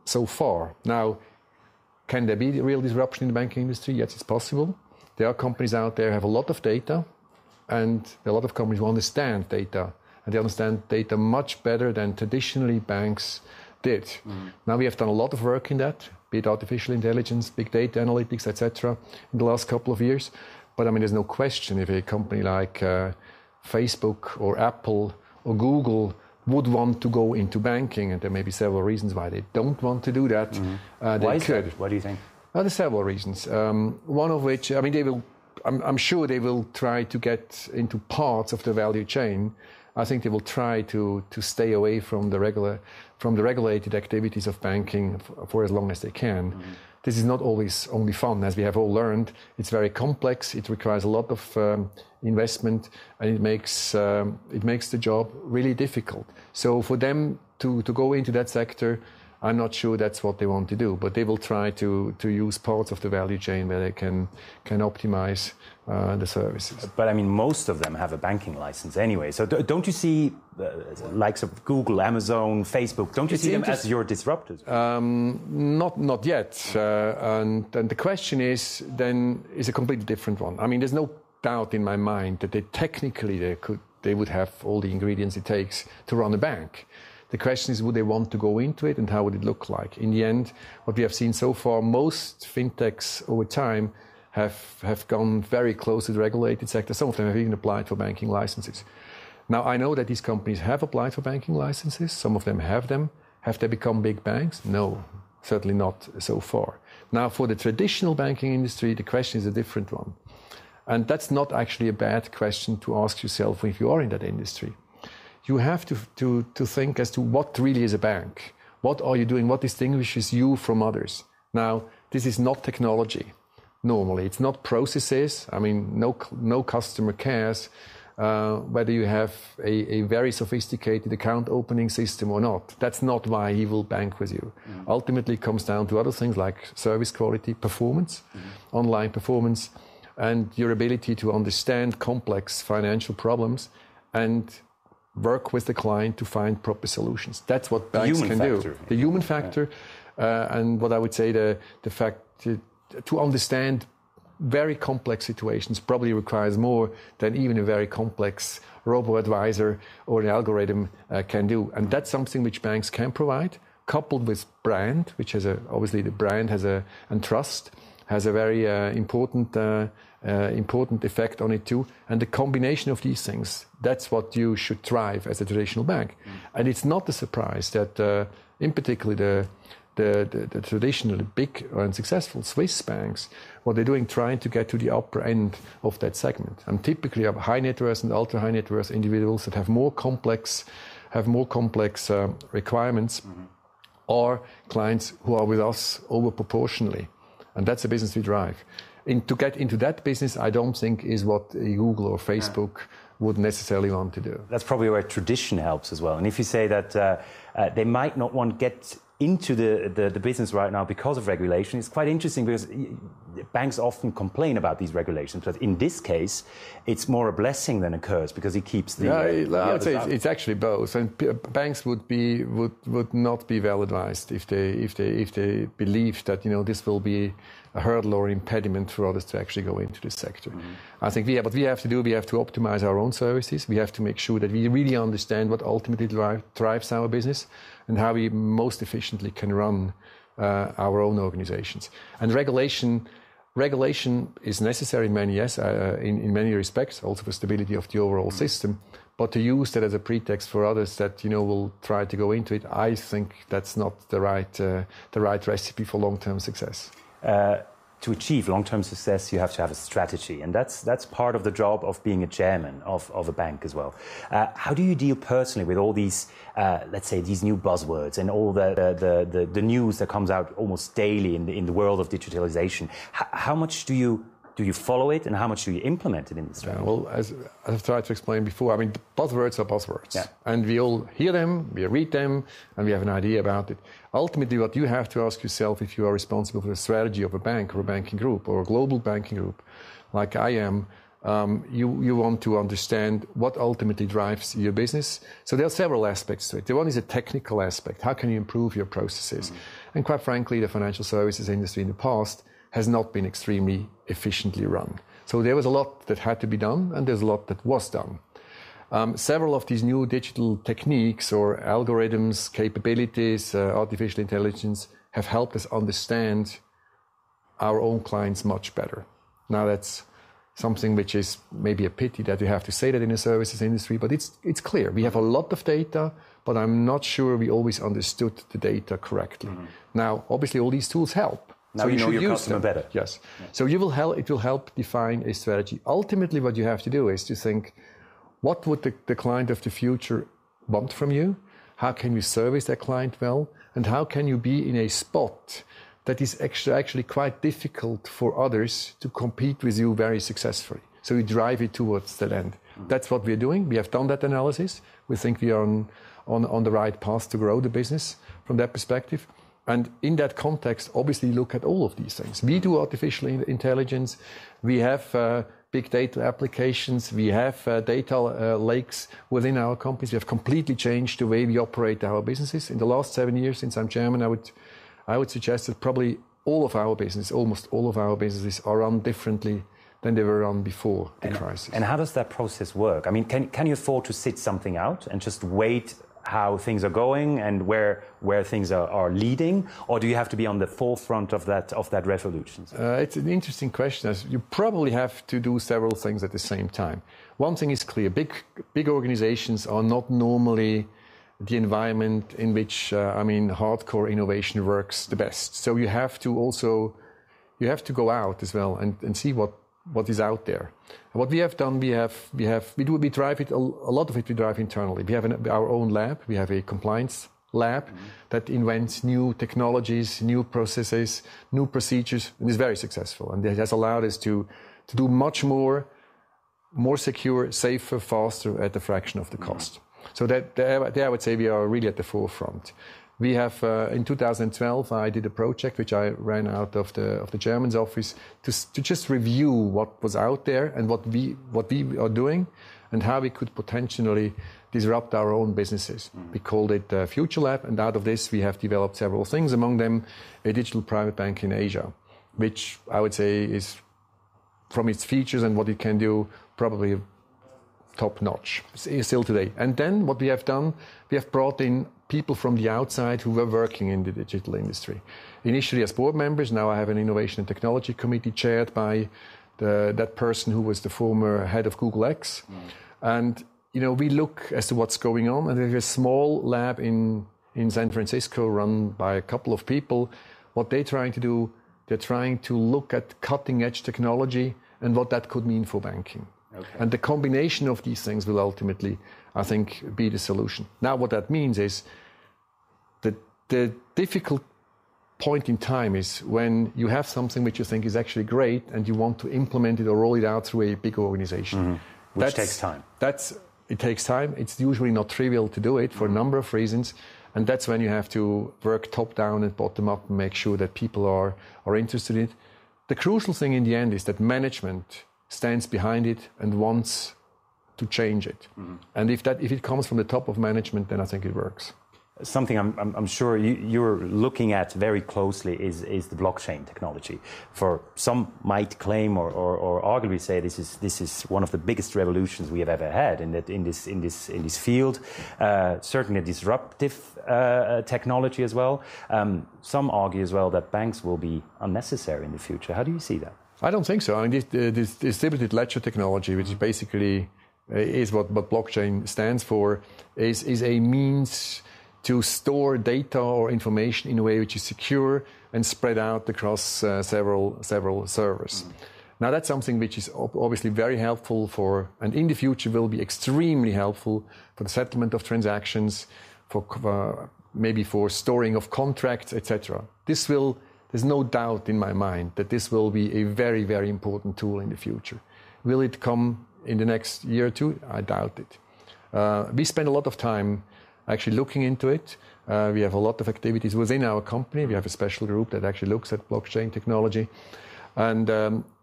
so far. Now, can there be real disruption in the banking industry? Yes, it's possible. There are companies out there who have a lot of data, and there are a lot of companies who understand data, and they understand data much better than traditionally banks did. Now we have done a lot of work in that, be it artificial intelligence, big data analytics, etc., in the last couple of years. But I mean, there's no question if a company like Facebook or Apple or Google would want to go into banking, and there may be several reasons why they don't want to do that. Why is that? What do you think? Well, there's several reasons. One of which, I mean, I'm sure they will try to get into parts of the value chain. I think they will try to stay away from the regulated activities of banking for as long as they can. This is not always only fun, as we have all learned. It's very complex. It requires a lot of investment, and it makes the job really difficult. So for them to go into that sector, I'm not sure that's what they want to do, but they will try to use parts of the value chain where they can optimize the services. But I mean, most of them have a banking license anyway. So don't you see likes of Google, Amazon, Facebook? Don't you see them as your disruptors? Not yet. And the question is a completely different one. I mean, there's no doubt in my mind that they would have all the ingredients it takes to run a bank. The question is, would they want to go into it, and how would it look like? In the end, what we have seen so far, most fintechs over time have gone very close to the regulated sector. Some of them have even applied for banking licenses. Now, I know that these companies have applied for banking licenses. Some of them have them. Have they become big banks? No, certainly not so far. Now, for the traditional banking industry, the question is a different one. And that's not actually a bad question to ask yourself if you are in that industry. You have to think as to what really is a bank. What are you doing? What distinguishes you from others? Now, this is not technology. Normally, it's not processes. I mean, no customer cares whether you have a very sophisticated account opening system or not. That's not why he will bank with you. Ultimately, it comes down to other things like service quality, performance, online performance, and your ability to understand complex financial problems and work with the client to find proper solutions. That's what banks can do. The human factor, and what I would say the fact to understand very complex situations probably requires more than even a very complex robo-advisor or an algorithm can do. And that's something which banks can provide, coupled with brand, which has obviously the brand and trust has a very important effect on it too. And the combination of these things, that's what you should drive as a traditional bank. And it's not a surprise that, in particular, the traditional big and successful Swiss banks, what they're doing, trying to get to the upper end of that segment. And typically have high net worth and ultra high net worth individuals that have more complex requirements, or clients who are with us over proportionally. And that's the business we drive. To get into that business, I don't think is what Google or Facebook would necessarily want to do. That's probably where tradition helps as well. And if you say that they might not want to get into the business right now because of regulation, it's quite interesting because banks often complain about these regulations. But in this case, it's more a blessing than a curse because it keeps the... I would say it's actually both. And banks would not be well advised if they believed that this will be a hurdle or impediment for others to actually go into this sector. I think we have to optimize our own services. We have to make sure that we really understand what ultimately drives our business and how we most efficiently can run our own organizations. And regulation is necessary in many respects, also for stability of the overall system. But to use that as a pretext for others that will try to go into it, I think that's not the right recipe for long-term success. To achieve long-term success, you have to have a strategy, and that's part of the job of being a chairman of a bank as well. How do you deal personally with all these, let's say, these new buzzwords and all the news that comes out almost daily in the world of digitalization? How much do you follow it, and how much do you implement it in the strategy? Well, as I've tried to explain before, I mean, buzzwords are buzzwords. And we all hear them, we read them, and we have an idea about it. Ultimately, what you have to ask yourself if you are responsible for the strategy of a bank or a banking group or a global banking group, like I am, you want to understand what ultimately drives your business. So there are several aspects to it. The one is a technical aspect. How can you improve your processes? And quite frankly, the financial services industry in the past has not been extremely efficiently run. So there was a lot that had to be done, and there's a lot that was done. Several of these new digital techniques or algorithms, capabilities, artificial intelligence have helped us understand our own clients much better. Now that's something which is maybe a pity that you have to say that in the services industry, but it's clear. We have a lot of data, but I'm not sure we always understood the data correctly. Now, obviously, all these tools help. Now you know your customer better. Yes. So it will help define a strategy. Ultimately, what you have to do is to think, what would the client of the future want from you? How can you service that client well? And how can you be in a spot that is actually quite difficult for others to compete with you very successfully? So you drive it towards that end. That's what we're doing. We have done that analysis. We think we are on the right path to grow the business from that perspective. And in that context, obviously look at all of these things. We do artificial intelligence. We have big data applications. We have data lakes within our companies. We have completely changed the way we operate our businesses. In the last 7 years since I'm chairman, I would suggest that probably all of our businesses, almost all of our businesses, are run differently than they were run before the crisis. And how does that process work? I mean, can you afford to sit something out and just wait how things are going and where things are leading, or do you have to be on the forefront of that revolution? It's an interesting question. As you probably have to do several things at the same time. One thing is clear: big organizations are not normally the environment in which hardcore innovation works the best. So you have to go out as well and see what is out there. And what we have done, we drive it a lot of it. We drive internally. We have our own lab. We have a compliance lab that invents new technologies, new processes, new procedures, and is very successful. And it has allowed us to do much more secure, safer, faster at a fraction of the cost. So there I would say we are really at the forefront. We have, in 2012, I did a project which I ran out of the chairman's office to just review what was out there and what we are doing and how we could potentially disrupt our own businesses. We called it Future Lab, and out of this we have developed several things, among them a digital private bank in Asia, which I would say is, from its features and what it can do, probably top notch still today. And then what we have done, we have brought in people from the outside who were working in the digital industry. Initially as board members, now I have an innovation and technology committee chaired by that person who was the former head of Google X. And we look as to what's going on, and there's a small lab in San Francisco run by a couple of people. What they're trying to do, they're trying to look at cutting edge technology and what that could mean for banking. Okay. And the combination of these things will ultimately, I think, be the solution. Now, what that means is that the difficult point in time is when you have something which you think is actually great and you want to implement it or roll it out through a big organization. Which takes time. It takes time. It's usually not trivial to do it for a number of reasons. And that's when you have to work top down and bottom up and make sure that people are interested in it. The crucial thing in the end is that management stands behind it and wants to change it. And if it comes from the top of management, then I think it works. Something I'm sure you're looking at very closely is the blockchain technology. For some might claim or arguably say this is one of the biggest revolutions we have ever had in this field. Certainly a disruptive technology as well. Some argue as well that banks will be unnecessary in the future. How do you see that? I don't think so. I mean, this distributed ledger technology, which basically is what blockchain stands for, is a means to store data or information in a way which is secure and spread out across several servers. Now, that's something which is obviously very helpful and in the future will be extremely helpful for the settlement of transactions, maybe for storing of contracts, etc. There's no doubt in my mind that this will be a very, very important tool in the future. Will it come in the next year or two? I doubt it. We spend a lot of time actually looking into it. We have a lot of activities within our company. We have a special group that actually looks at blockchain technology. And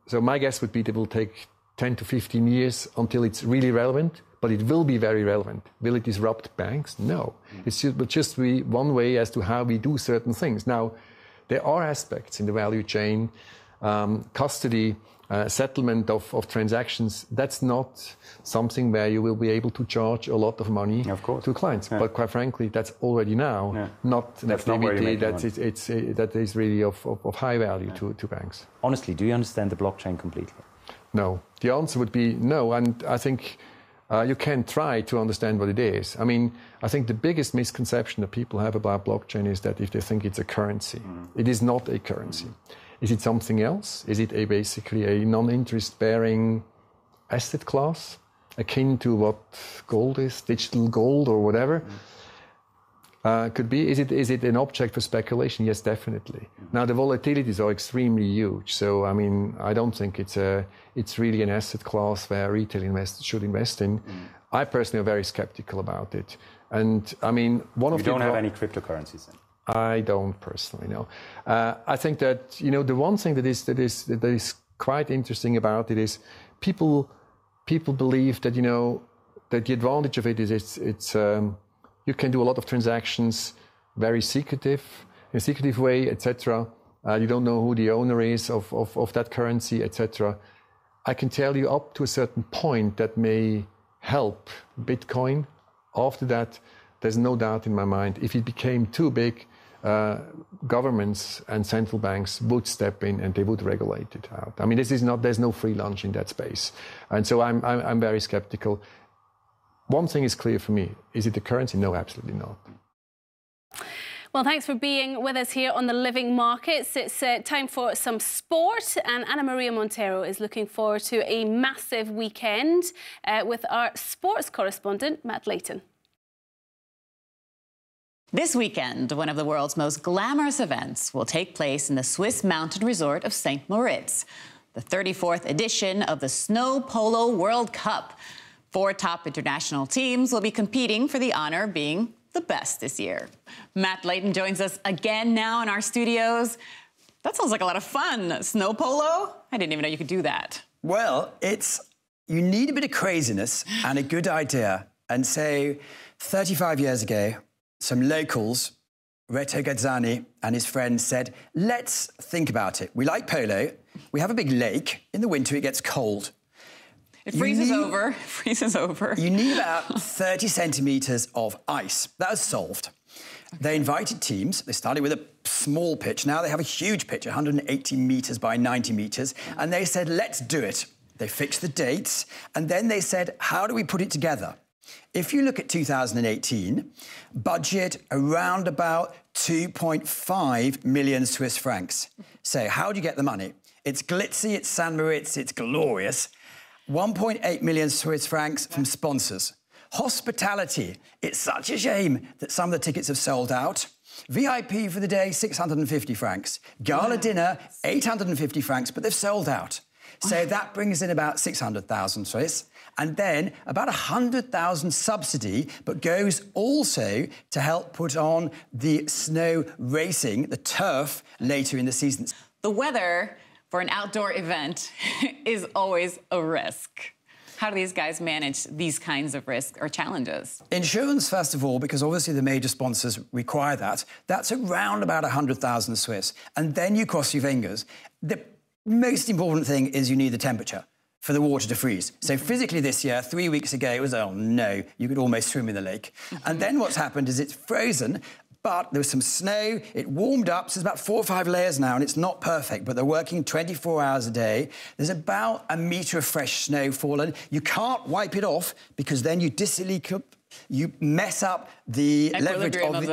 so my guess would be that it will take 10 to 15 years until it's really relevant, but it will be very relevant. Will it disrupt banks? No. It will just be one way as to how we do certain things. Now, there are aspects in the value chain, custody, settlement of transactions. That's not something where you will be able to charge a lot of money to clients. Yeah. But quite frankly, that's already now not an activity that is really of high value to banks. Honestly, do you understand the blockchain completely? No. The answer would be no. And I think you can try to understand what it is. I mean, I think the biggest misconception that people have about blockchain is that if they think it's a currency. It is not a currency. Is it something else? Is it basically a non-interest-bearing asset class, akin to what gold is, digital gold or whatever? Could be. Is it an object for speculation? Yes, definitely. Now, the volatilities are extremely huge. So, I mean, I don't think it's really an asset class where retail investors should invest in. I personally am very skeptical about it. And, I mean, You don't have any cryptocurrencies then? I don't personally know. I think that the one thing that is quite interesting about it is people believe that that the advantage of it is it's you can do a lot of transactions very secretive, in a secretive way, etc. You don't know who the owner is of that currency, etc. I can tell you up to a certain point that may help Bitcoin. After that, there's no doubt in my mind, if it became too big, governments and central banks would step in and they would regulate it out. I mean, there's no free lunch in that space. And so I'm very skeptical. One thing is clear for me. Is it a currency? No, absolutely not. Well, thanks for being with us here on the Living Markets. It's time for some sport, and Ana Maria Montero is looking forward to a massive weekend with our sports correspondent, Matt Layton. This weekend, one of the world's most glamorous events will take place in the Swiss mountain resort of St. Moritz, the 34th edition of the Snow Polo World Cup. 4 top international teams will be competing for the honor of being the best this year. Matt Layton joins us again now in our studios. That sounds like a lot of fun. Snow polo? I didn't even know you could do that. Well, you need a bit of craziness and a good idea. And so 35 years ago, some locals, Reto Gazzani and his friends said, let's think about it. We like polo. We have a big lake. In the winter, it gets cold. It freezes over. Freezes over. You need about 30 centimetres of ice. That was solved. Okay. They invited teams. They started with a small pitch. Now they have a huge pitch, 180 metres by 90 metres. And they said, let's do it. They fixed the dates. And then they said, how do we put it together? If you look at 2018, budget around about 2.5 million Swiss francs. So how do you get the money? It's glitzy, it's St. Moritz, it's glorious. 1.8 million Swiss francs from sponsors. Hospitality. It's such a shame that some of the tickets have sold out. VIP for the day, 650 francs. Gala dinner, 850 francs, but they've sold out. So that brings in about 600,000 Swiss. And then about 100,000 subsidy, but goes also to help put on the snow racing, the turf, later in the season. The weather for an outdoor event is always a risk. How do these guys manage these kinds of risks or challenges? Insurance, first of all, because obviously the major sponsors require that. That's around about 100,000 Swiss. And then you cross your fingers. The most important thing is you need the temperature for the water to freeze. So physically this year, 3 weeks ago, it was, oh no, you could almost swim in the lake. And then what's happened is it's frozen, but there was some snow, it warmed up, so there's about 4 or 5 layers now, and it's not perfect, but they're working 24 hours a day. There's about a metre of fresh snow fallen. You can't wipe it off, because then you you mess up the leverage of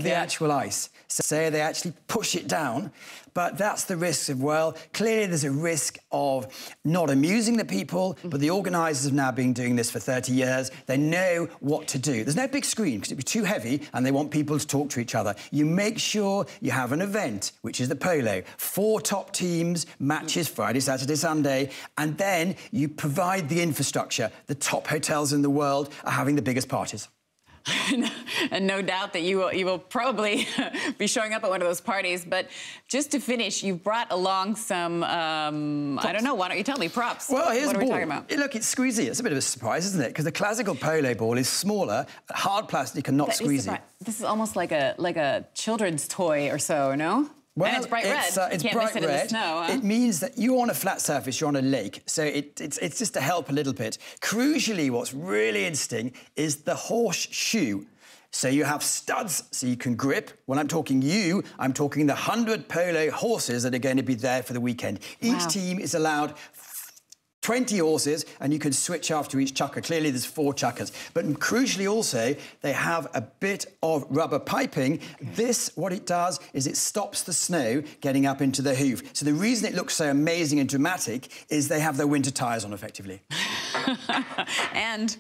the actual ice. So they actually push it down. But that's the risk of, well, clearly there's a risk of not amusing the people, but the organisers have now been doing this for 30 years. They know what to do. There's no big screen because it'd be too heavy and they want people to talk to each other. You make sure you have an event, which is the polo. 4 top teams, matches Friday, Saturday, Sunday, and then you provide the infrastructure. The top hotels in the world are having the biggest parties. And no doubt that you will probably be showing up at one of those parties. But just to finish, you've brought along some, I don't know, why don't you tell me, props? Well, here's what the are we ball. talking about? Look, it's squeezy. It's a bit of a surprise, isn't it? Because the classical polo ball is smaller, hard plastic and not squeezy. This is almost like a children's toy or so, no? Well, and it's bright red. It's you can't bright mix it red. in the snow. Huh? It means that you're on a flat surface, you're on a lake, so it's just to help a little bit. Crucially, what's really interesting is the horseshoe. So you have studs, so you can grip. When I'm talking I'm talking the 100 polo horses that are going to be there for the weekend. Each team is allowed 20 horses, and you can switch after each chukker. Clearly, there's 4 chukkers. But crucially also, they have a bit of rubber piping. Okay. This, what it does, is it stops the snow getting up into the hoof. So the reason it looks so amazing and dramatic is they have their winter tyres on, effectively. And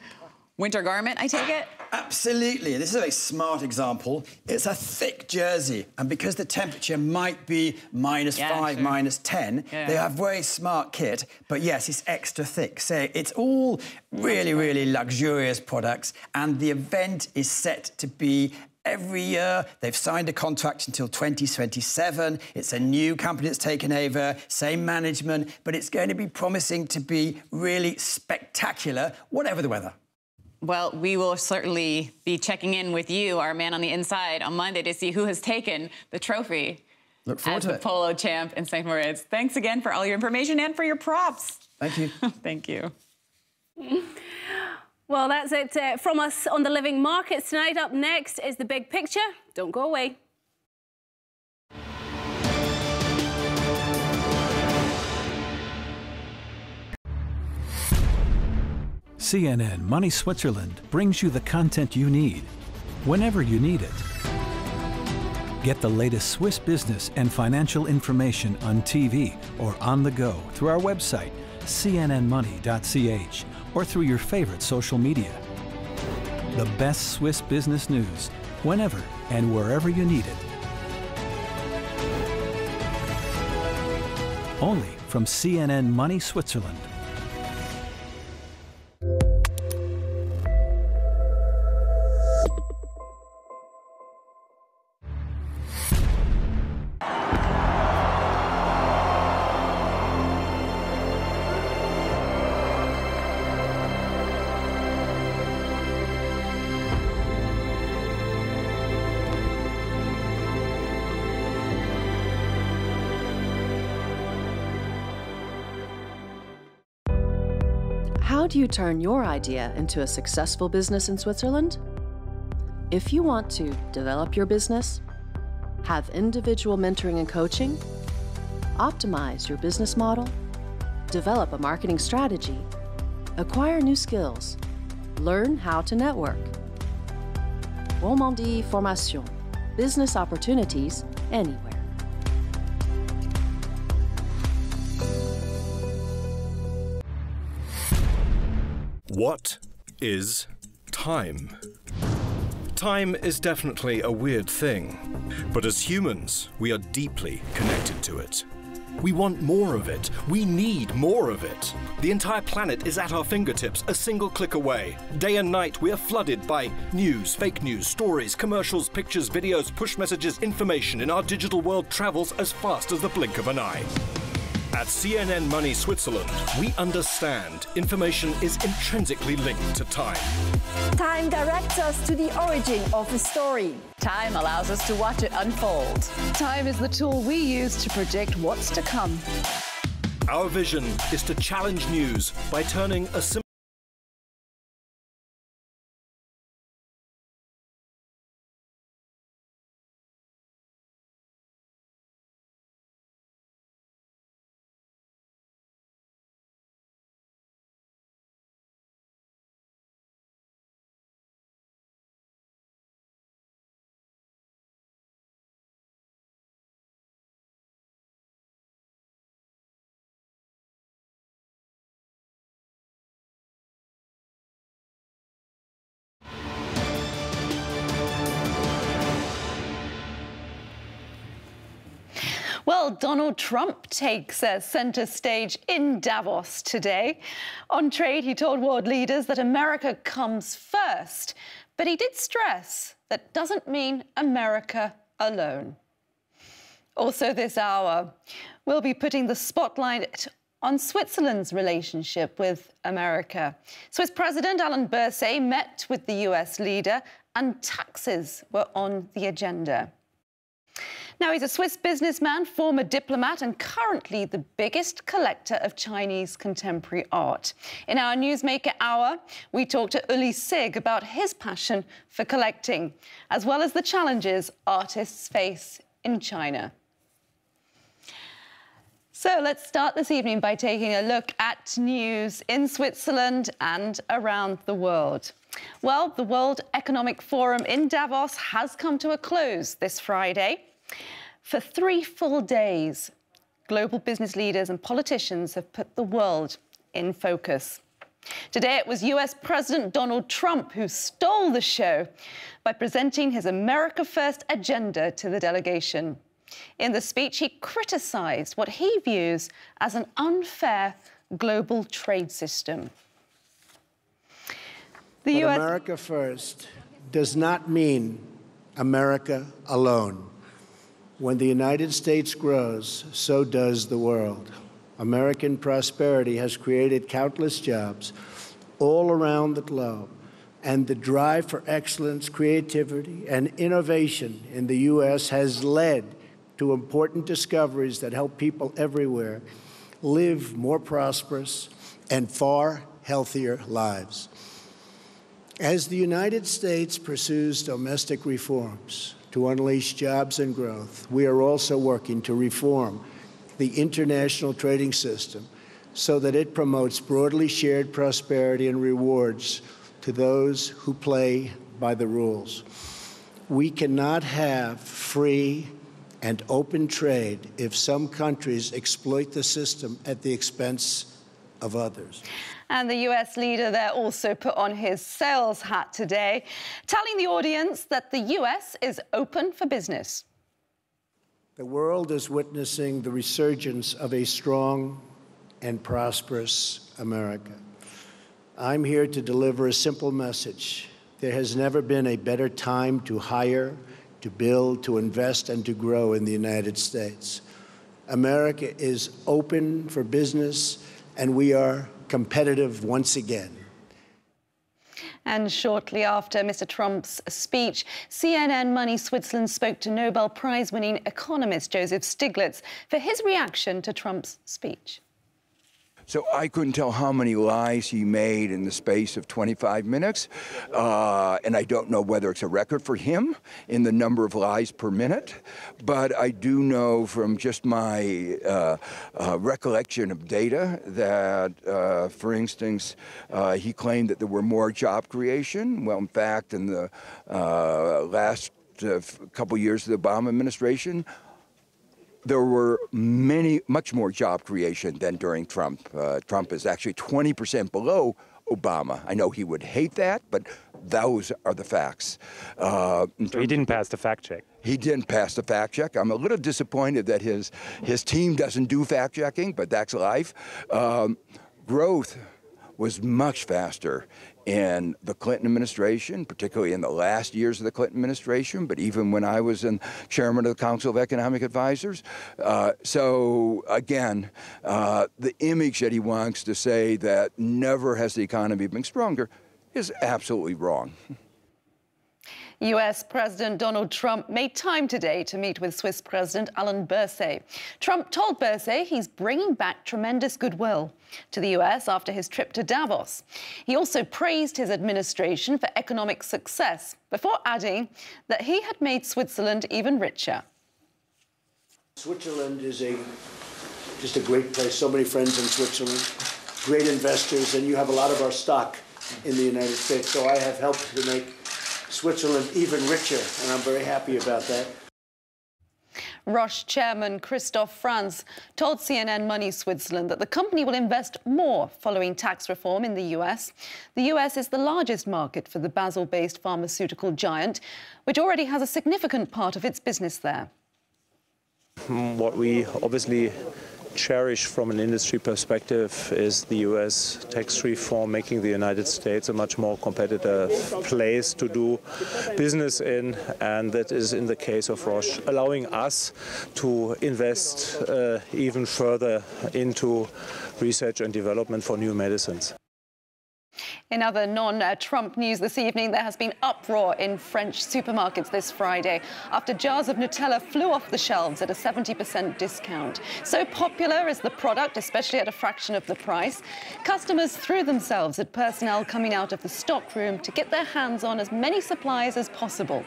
winter garment, I take it? Absolutely. This is a very smart example. It's a thick jersey, and because the temperature might be -5, -10, they have very smart kit, but yes, it's extra thick. So it's all really, really luxurious products, and the event is set to be every year. They've signed a contract until 2027. It's a new company that's taken over, same management, but it's going to be promising to be really spectacular, whatever the weather. Well, we will certainly be checking in with you, our man on the inside, on Monday to see who has taken the trophy. Look forward as to the it. polo champ in St. Moritz. Thanks again for all your information and for your props. Thank you. Thank you. Well, that's it from us on the Living Markets tonight. Up next is The Big Picture. Don't go away. CNN Money Switzerland brings you the content you need, whenever you need it. Get the latest Swiss business and financial information on TV or on the go through our website, cnnmoney.ch, or through your favorite social media. The best Swiss business news, whenever and wherever you need it. Only from CNN Money Switzerland. How do you turn your idea into a successful business in Switzerland? If you want to develop your business, have individual mentoring and coaching, optimize your business model, develop a marketing strategy, acquire new skills, learn how to network. Romandie Formation, business opportunities anywhere. What is time? Time is definitely a weird thing, but as humans, we are deeply connected to it. We want more of it. We need more of it. The entire planet is at our fingertips, a single click away. Day and night, we are flooded by news, fake news, stories, commercials, pictures, videos, push messages, information in our digital world travels as fast as the blink of an eye. At CNN Money Switzerland, we understand information is intrinsically linked to time. Time directs us to the origin of a story. Time allows us to watch it unfold. Time is the tool we use to predict what's to come. Our vision is to challenge news by turning a simple Well, Donald Trump takes center stage in Davos today. On trade, he told world leaders that America comes first, but he did stress that doesn't mean America alone. Also this hour, we'll be putting the spotlight on Switzerland's relationship with America. Swiss President Alain Berset met with the US leader, and taxes were on the agenda. Now, he's a Swiss businessman, former diplomat, and currently the biggest collector of Chinese contemporary art. In our Newsmaker Hour, we talked to Uli Sig about his passion for collecting, as well as the challenges artists face in China. So let's start this evening by taking a look at news in Switzerland and around the world. Well, the World Economic Forum in Davos has come to a close this Friday. For 3 full days, global business leaders and politicians have put the world in focus. Today, it was US President Donald Trump who stole the show by presenting his America First agenda to the delegation. In the speech, he criticized what he views as an unfair global trade system. America First does not mean America alone. When the United States grows, so does the world. American prosperity has created countless jobs all around the globe, and the drive for excellence, creativity, and innovation in the U.S. has led to important discoveries that help people everywhere live more prosperous and far healthier lives. As the United States pursues domestic reforms to unleash jobs and growth, we are also working to reform the international trading system so that it promotes broadly shared prosperity and rewards to those who play by the rules. We cannot have free and open trade if some countries exploit the system at the expense of others. And the US leader there also put on his sales hat today, telling the audience that the US is open for business. The world is witnessing the resurgence of a strong and prosperous America. I'm here to deliver a simple message. There has never been a better time to hire, to build, to invest, and to grow in the United States. America is open for business, and we are competitive once again. And shortly after Mr. Trump's speech, CNN Money Switzerland spoke to Nobel Prize-winning economist Joseph Stiglitz for his reaction to Trump's speech. So I couldn't tell how many lies he made in the space of 25 minutes. And I don't know whether it's a record for him in the number of lies per minute. But I do know from just my recollection of data that, for instance, he claimed that there were more job creation. Well, in fact, in the last couple years of the Obama administration, there were much more job creation than during Trump. Trump is actually 20% below Obama. I know he would hate that, but those are the facts. He didn't pass the fact check. He didn't pass the fact check. I'm a little disappointed that his team doesn't do fact checking, but that's life. Growth was much faster in the Clinton administration, particularly in the last years of the Clinton administration, but even when I was chairman of the Council of Economic Advisors. So again, the image that he wants to say that never has the economy been stronger is absolutely wrong. US President Donald Trump made time today to meet with Swiss President Alain Berset. Trump told Berset he's bringing back tremendous goodwill to the US after his trip to Davos. He also praised his administration for economic success, before adding that he had made Switzerland even richer. Switzerland is just a great place. So many friends in Switzerland, great investors, and you have a lot of our stock in the United States. So I have helped to make Switzerland even richer, and I'm very happy about that. Roche chairman Christophe France told CNN Money Switzerland that the company will invest more following tax reform in the US. The US is the largest market for the Basel-based pharmaceutical giant, which already has a significant part of its business there. What we obviously cherish from an industry perspective is the US tax reform, making the United States a much more competitive place to do business in, and that is in the case of Roche, allowing us to invest even further into research and development for new medicines. In other non-Trump news this evening, there has been uproar in French supermarkets this Friday after jars of Nutella flew off the shelves at a 70% discount. So popular is the product, especially at a fraction of the price, customers threw themselves at personnel coming out of the stockroom to get their hands on as many supplies as possible.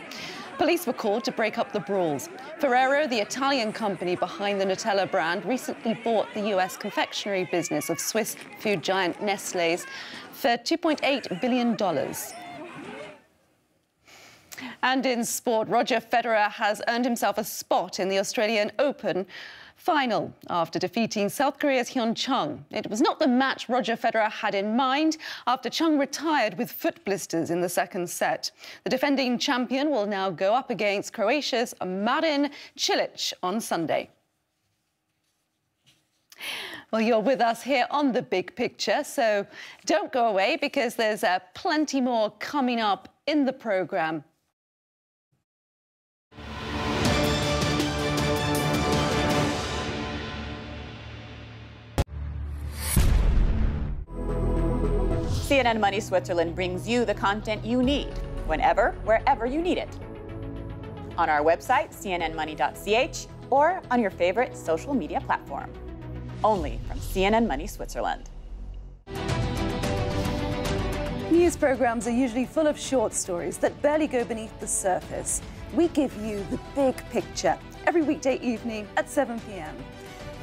Police were called to break up the brawls. Ferrero, the Italian company behind the Nutella brand, recently bought the US confectionery business of Swiss food giant Nestlé's for $2.8 billion. And in sport, Roger Federer has earned himself a spot in the Australian Open final after defeating South Korea's Hyun Chung. It was not the match Roger Federer had in mind after Chung retired with foot blisters in the second set. The defending champion will now go up against Croatia's Marin Cilic on Sunday. Well, you're with us here on The Big Picture, so don't go away because there's plenty more coming up in the programme. CNN Money Switzerland brings you the content you need, whenever, wherever you need it. On our website, CNNMoney.ch, or on your favorite social media platform. Only from CNN Money Switzerland. News programs are usually full of short stories that barely go beneath the surface. We give you the big picture every weekday evening at 7 p.m.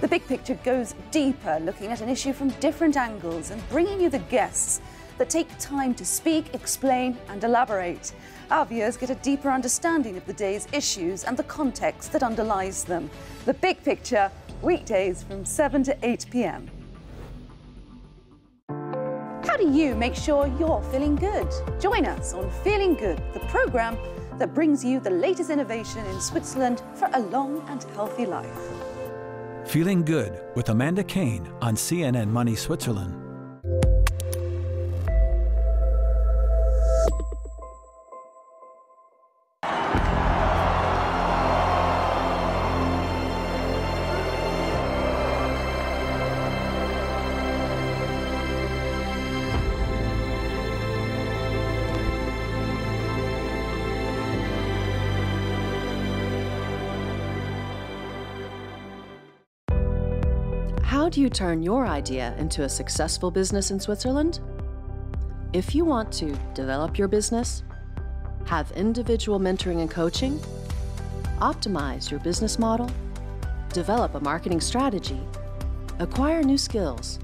The big picture goes deeper, looking at an issue from different angles and bringing you the guests that take time to speak, explain and elaborate. Our viewers get a deeper understanding of the day's issues and the context that underlies them. The big picture, weekdays from 7 to 8 p.m. How do you make sure you're feeling good? Join us on Feeling Good, the program that brings you the latest innovation in Switzerland for a long and healthy life. Feeling Good with Amanda Kane on CNN Money Switzerland. How do you turn your idea into a successful business in Switzerland? If you want to develop your business, have individual mentoring and coaching, optimize your business model, develop a marketing strategy, acquire new skills,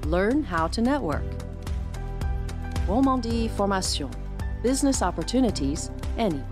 learn how to network. Romandie Formation, business opportunities anywhere.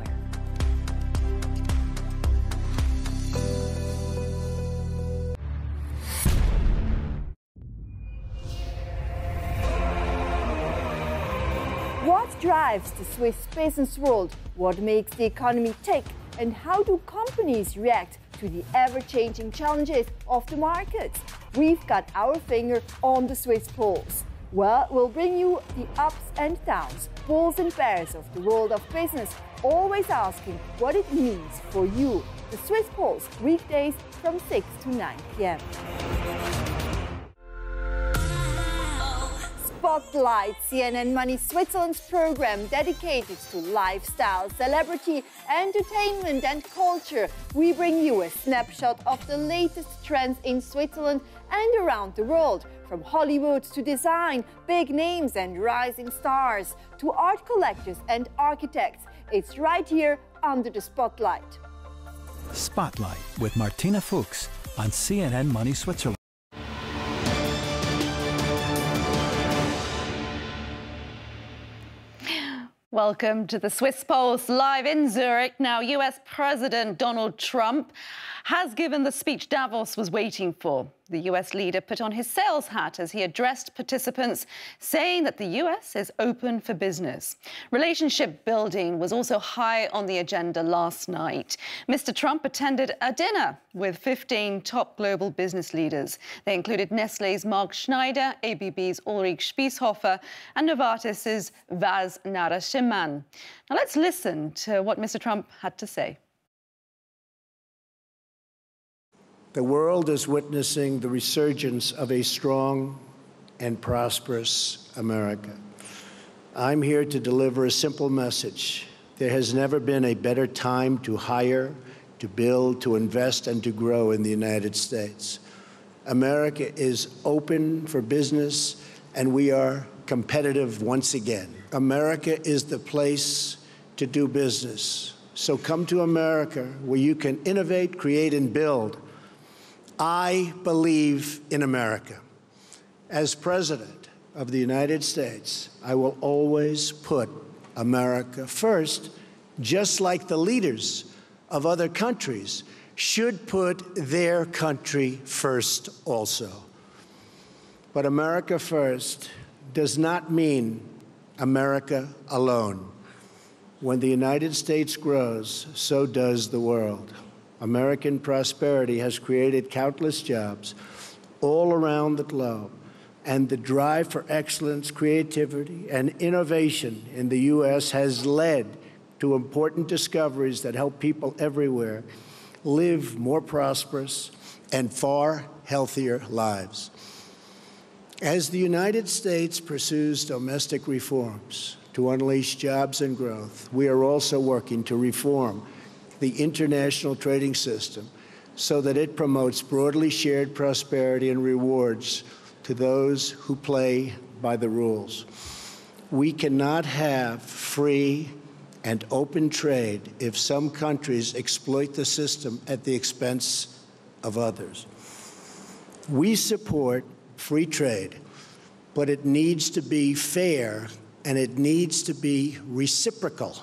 What drives the Swiss business world? What makes the economy tick? And how do companies react to the ever-changing challenges of the markets? We've got our finger on the Swiss pulse. Well, we'll bring you the ups and downs, bulls and bears of the world of business, always asking what it means for you. The Swiss Pulse, weekdays from 6 to 9 p.m. Spotlight, CNN Money Switzerland's program dedicated to lifestyle, celebrity, entertainment and culture. We bring you a snapshot of the latest trends in Switzerland and around the world, from Hollywood to design, big names and rising stars, to art collectors and architects. It's right here under the spotlight. Spotlight with Martina Fuchs on CNN Money Switzerland. Welcome to the Swiss Pulse, live in Zurich. Now, US President Donald Trump has given the speech Davos was waiting for. The US leader put on his sales hat as he addressed participants, saying that the US is open for business. Relationship building was also high on the agenda last night. Mr. Trump attended a dinner with 15 top global business leaders. They included Nestlé's Mark Schneider, ABB's Ulrich Spiesshofer, and Novartis's Vaz Narasimhan. Now let's listen to what Mr. Trump had to say. The world is witnessing the resurgence of a strong and prosperous America. I'm here to deliver a simple message. There has never been a better time to hire, to build, to invest, and to grow in the United States. America is open for business, and we are competitive once again. America is the place to do business. So come to America, where you can innovate, create, and build. I believe in America. As President of the United States, I will always put America first, just like the leaders of other countries should put their country first also. But America first does not mean America alone. When the United States grows, so does the world. American prosperity has created countless jobs all around the globe, and the drive for excellence, creativity, and innovation in the U.S. has led to important discoveries that help people everywhere live more prosperous and far healthier lives. As the United States pursues domestic reforms to unleash jobs and growth, we are also working to reform the international trading system so that it promotes broadly shared prosperity and rewards to those who play by the rules. We cannot have free and open trade if some countries exploit the system at the expense of others. We support free trade, but it needs to be fair and it needs to be reciprocal,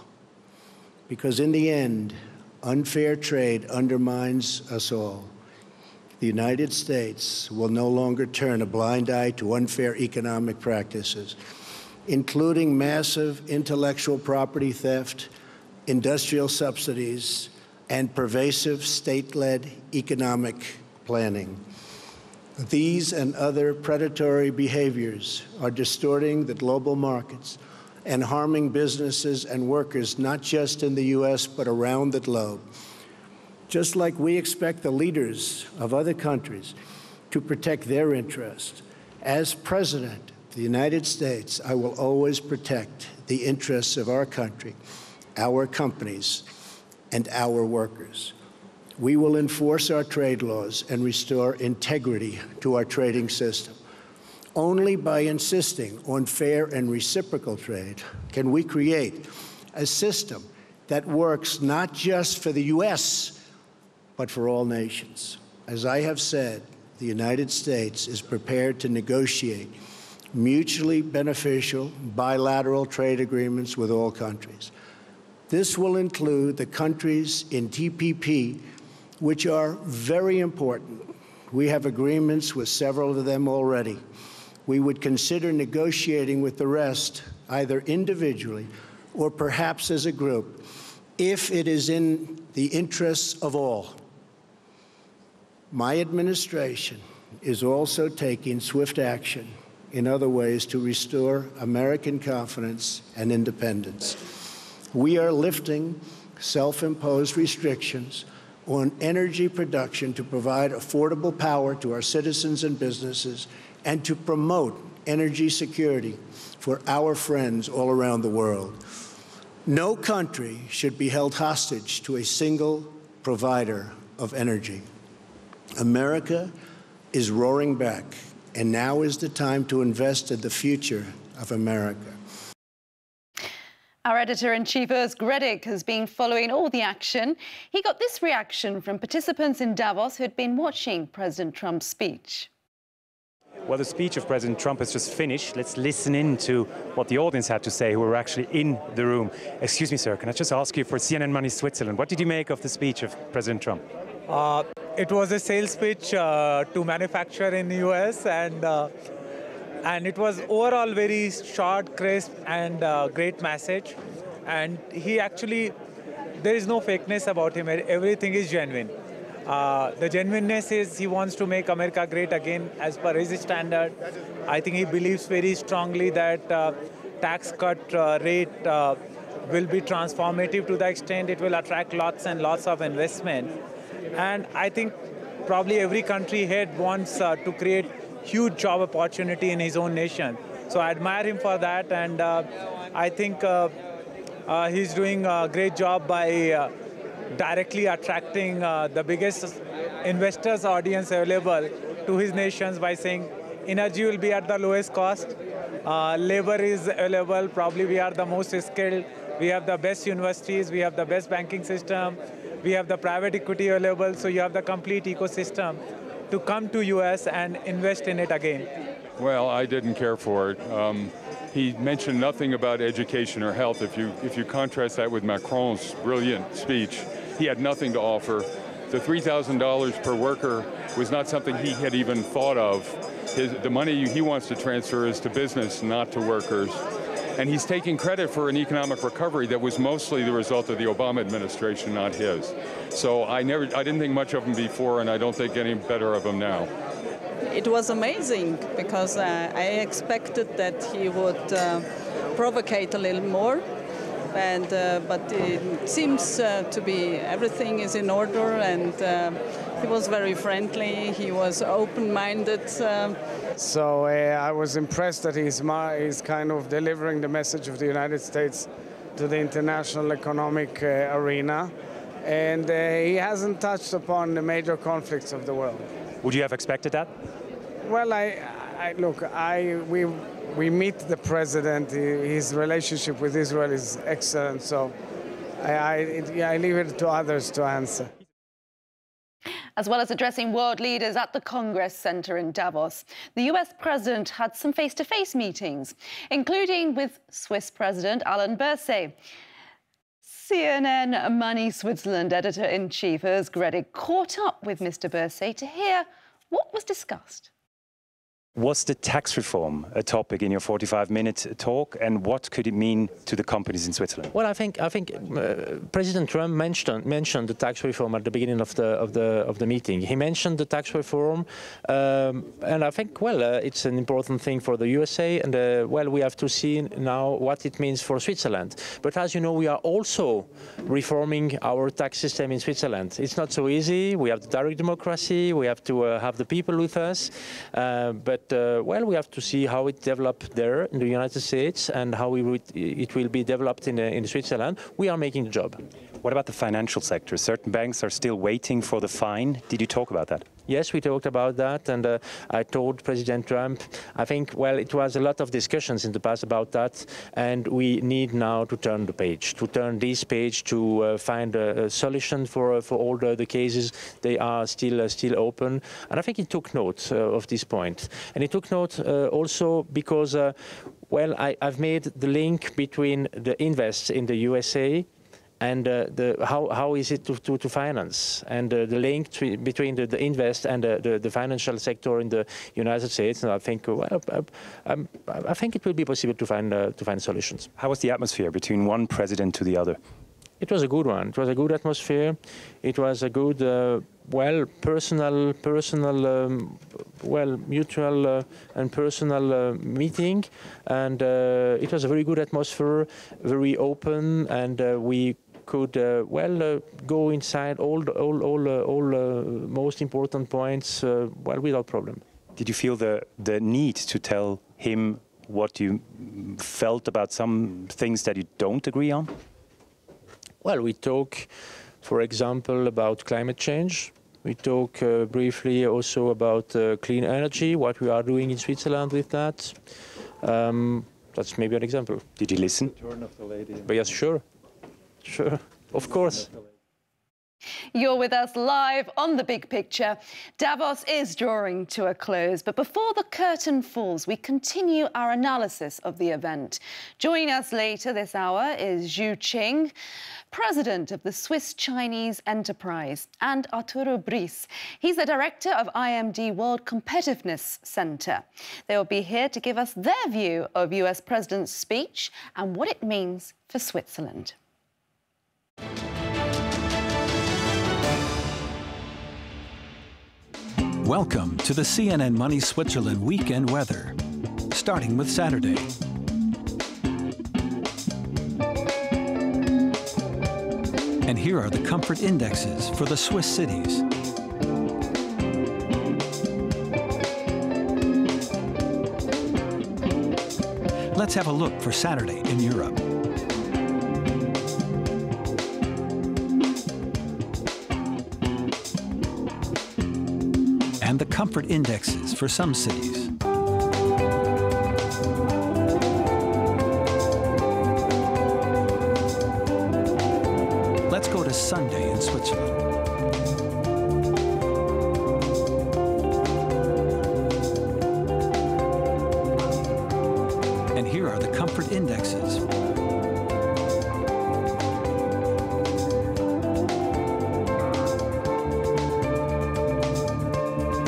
because in the end, unfair trade undermines us all. The United States will no longer turn a blind eye to unfair economic practices, including massive intellectual property theft, industrial subsidies, and pervasive state-led economic planning. These and other predatory behaviors are distorting the global markets and harming businesses and workers, not just in the U.S., but around the globe. Just like we expect the leaders of other countries to protect their interests, as President of the United States, I will always protect the interests of our country, our companies, and our workers. We will enforce our trade laws and restore integrity to our trading system. Only by insisting on fair and reciprocal trade can we create a system that works not just for the U.S., but for all nations. As I have said, the United States is prepared to negotiate mutually beneficial bilateral trade agreements with all countries. This will include the countries in TPP, which are very important. We have agreements with several of them already. We would consider negotiating with the rest, either individually or perhaps as a group, if it is in the interests of all. My administration is also taking swift action in other ways to restore American confidence and independence. We are lifting self-imposed restrictions on energy production to provide affordable power to our citizens and businesses and to promote energy security for our friends all around the world. No country should be held hostage to a single provider of energy. America is roaring back, and now is the time to invest in the future of America. Our editor-in-chief, Urs Gredig, has been following all the action. He got this reaction from participants in Davos who had been watching President Trump's speech. Well, the speech of President Trump has just finished. Let's listen in to what the audience had to say, who were actually in the room. Excuse me, sir, can I just ask you, for CNN Money Switzerland, what did you make of the speech of President Trump? It was a sales pitch to manufacture in the US, and it was overall very short, crisp, and great message. And he actually, there is no fakeness about him. Everything is genuine. The genuineness is he wants to make America great again as per his standard. I think he believes very strongly that tax cut rate will be transformative to the extent it will attract lots and lots of investment. And I think probably every country head wants to create huge job opportunity in his own nation. So I admire him for that, and I think he's doing a great job by directly attracting the biggest investors audience available to his nations by saying energy will be at the lowest cost, labor is available, probably we are the most skilled, we have the best universities, we have the best banking system, we have the private equity available, so you have the complete ecosystem to come to US and invest in it again. Well, I didn't care for it. He mentioned nothing about education or health. If you contrast that with Macron's brilliant speech, he had nothing to offer. The $3,000 per worker was not something he had even thought of. The money he wants to transfer is to business, not to workers. And he's taking credit for an economic recovery that was mostly the result of the Obama administration, not his. So I didn't think much of him before, and I don't think any better of him now. It was amazing because I expected that he would provocate a little more, but it seems to be everything is in order, and He was very friendly. He was open-minded. So I was impressed that he's kind of delivering the message of the United States to the international economic arena. And he hasn't touched upon the major conflicts of the world. Would you have expected that? Well, we meet the president. His relationship with Israel is excellent. So I leave it to others to answer. As well as addressing world leaders at the Congress Center in Davos, the US president had some face-to-face meetings, including with Swiss President Alain Berset. CNN Money Switzerland editor-in-chief Urs Gredig caught up with Mr. Berset to hear what was discussed. Was the tax reform a topic in your 45-minute talk, and what could it mean to the companies in Switzerland? Well, I think President Trump mentioned the tax reform at the beginning of the meeting. He mentioned the tax reform, and I think it's an important thing for the USA, and we have to see now what it means for Switzerland. But as you know, we are also reforming our tax system in Switzerland. It's not so easy. We have the direct democracy. We have to have the people with us, but we have to see how it developed there in the United States and how it will be developed in Switzerland. We are making the job. What about the financial sector? Certain banks are still waiting for the fine. Did you talk about that? Yes, we talked about that, and I told President Trump, I think, it was a lot of discussions in the past about that, and we need now to turn the page, to find a solution for all the cases. They are still open, and I think he took note of this point. And he took note also because, I've made the link between the invest in the USA and how is it to finance, and the link between the invest and the financial sector in the United States. And I think I think it will be possible to find solutions. How was the atmosphere between one president to the other? It was a good one. It was a good atmosphere. It was a good, personal, mutual and personal meeting, and it was a very good atmosphere, very open, and we could go inside all most important points without problem. Did you feel the need to tell him what you felt about some things that you don't agree on? Well, we talk, for example, about climate change. We talk briefly also about clean energy, what we are doing in Switzerland with that. That's maybe an example. Did you listen? But yes, sure. Sure, of course. You're with us live on The Big Picture. Davos is drawing to a close, but before the curtain falls, we continue our analysis of the event. Joining us later this hour is Zhu Qing, president of the Swiss-Chinese Enterprise, and Arturo Briz. He's the director of IMD World Competitiveness Center. They will be here to give us their view of US President's speech and what it means for Switzerland. Welcome to the CNN Money Switzerland weekend weather, starting with Saturday. And here are the comfort indexes for the Swiss cities. Let's have a look for Saturday in Europe. And the comfort indexes for some cities. Let's go to Sunday in Switzerland. And here are the comfort indexes.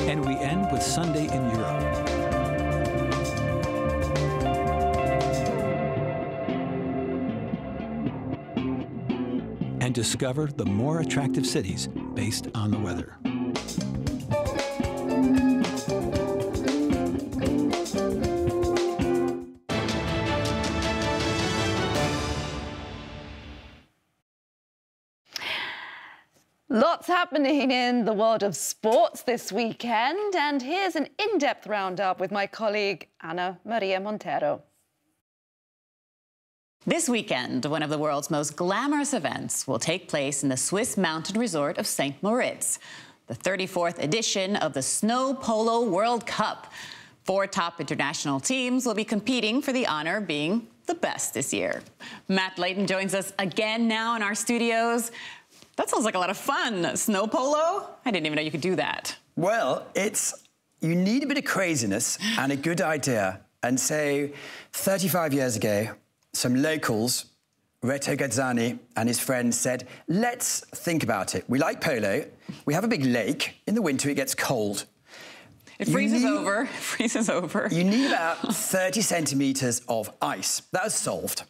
And we end with Sunday in Europe. And discover the more attractive cities based on the weather. Lots what's happening in the world of sports this weekend. And here's an in-depth roundup with my colleague, Ana Maria Montero. This weekend, one of the world's most glamorous events will take place in the Swiss mountain resort of St. Moritz, the 34th edition of the Snow Polo World Cup. 4 top international teams will be competing for the honor of being the best this year. Matt Layton joins us again now in our studios. That sounds like a lot of fun. Snow polo? I didn't even know you could do that. Well, you need a bit of craziness and a good idea. And so 35 years ago, some locals, Reto Gazzani and his friends said, let's think about it. We like polo. We have a big lake. In the winter, it gets cold. It freezes over. It freezes over. You need about 30 centimetres of ice. That was solved.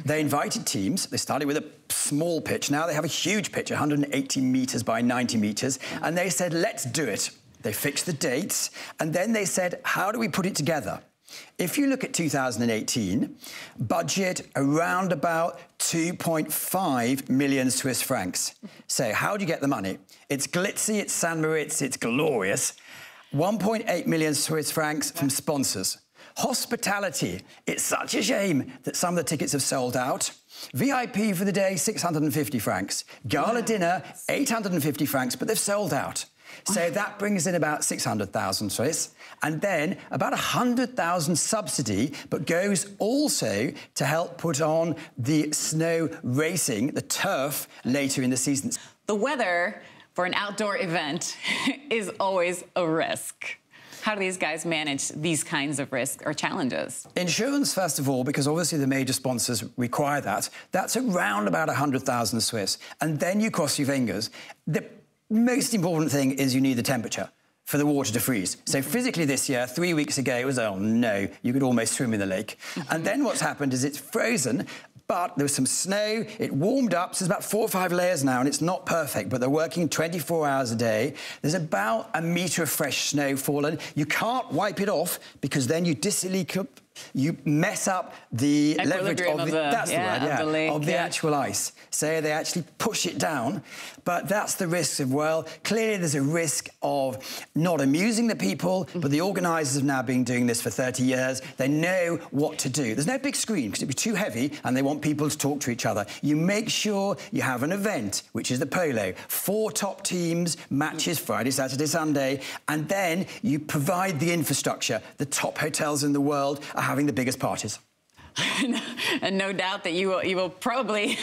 They invited teams. They started with a small pitch. Now they have a huge pitch, 180 metres by 90 metres. And they said, let's do it. They fixed the dates. And then they said, how do we put it together? If you look at 2018, budget around about 2.5 million Swiss francs. So how do you get the money? It's glitzy, it's St. Moritz, it's glorious. 1.8 million Swiss francs from sponsors. Hospitality. It's such a shame that some of the tickets have sold out. VIP for the day, 650 francs. Gala dinner, 850 francs, but they've sold out. So that brings in about 600,000 Swiss. And then about 100,000 subsidy, but goes also to help put on the snow racing, the turf, later in the season. The weather for an outdoor event is always a risk. How do these guys manage these kinds of risks or challenges? Insurance, first of all, because obviously the major sponsors require that. That's around about 100,000 Swiss. And then you cross your fingers. The most important thing is you need the temperature for the water to freeze. So physically this year, 3 weeks ago, it was, oh no, you could almost swim in the lake. And then what's happened is it's frozen, but there was some snow, it warmed up, so there's about 4 or 5 layers now, and it's not perfect, but they're working 24 hours a day. There's about a metre of fresh snow fallen. You can't wipe it off, because then you you mess up the leverage of the actual ice. So they actually push it down. But that's the risk of, well, clearly there's a risk of not amusing the people, but the organisers have now been doing this for 30 years. They know what to do. There's no big screen, because it'd be too heavy, and they want people to talk to each other. You make sure you have an event, which is the polo. 4 top teams, matches Friday, Saturday, Sunday, and then you provide the infrastructure. The top hotels in the world are having the biggest parties. And no doubt that you will probably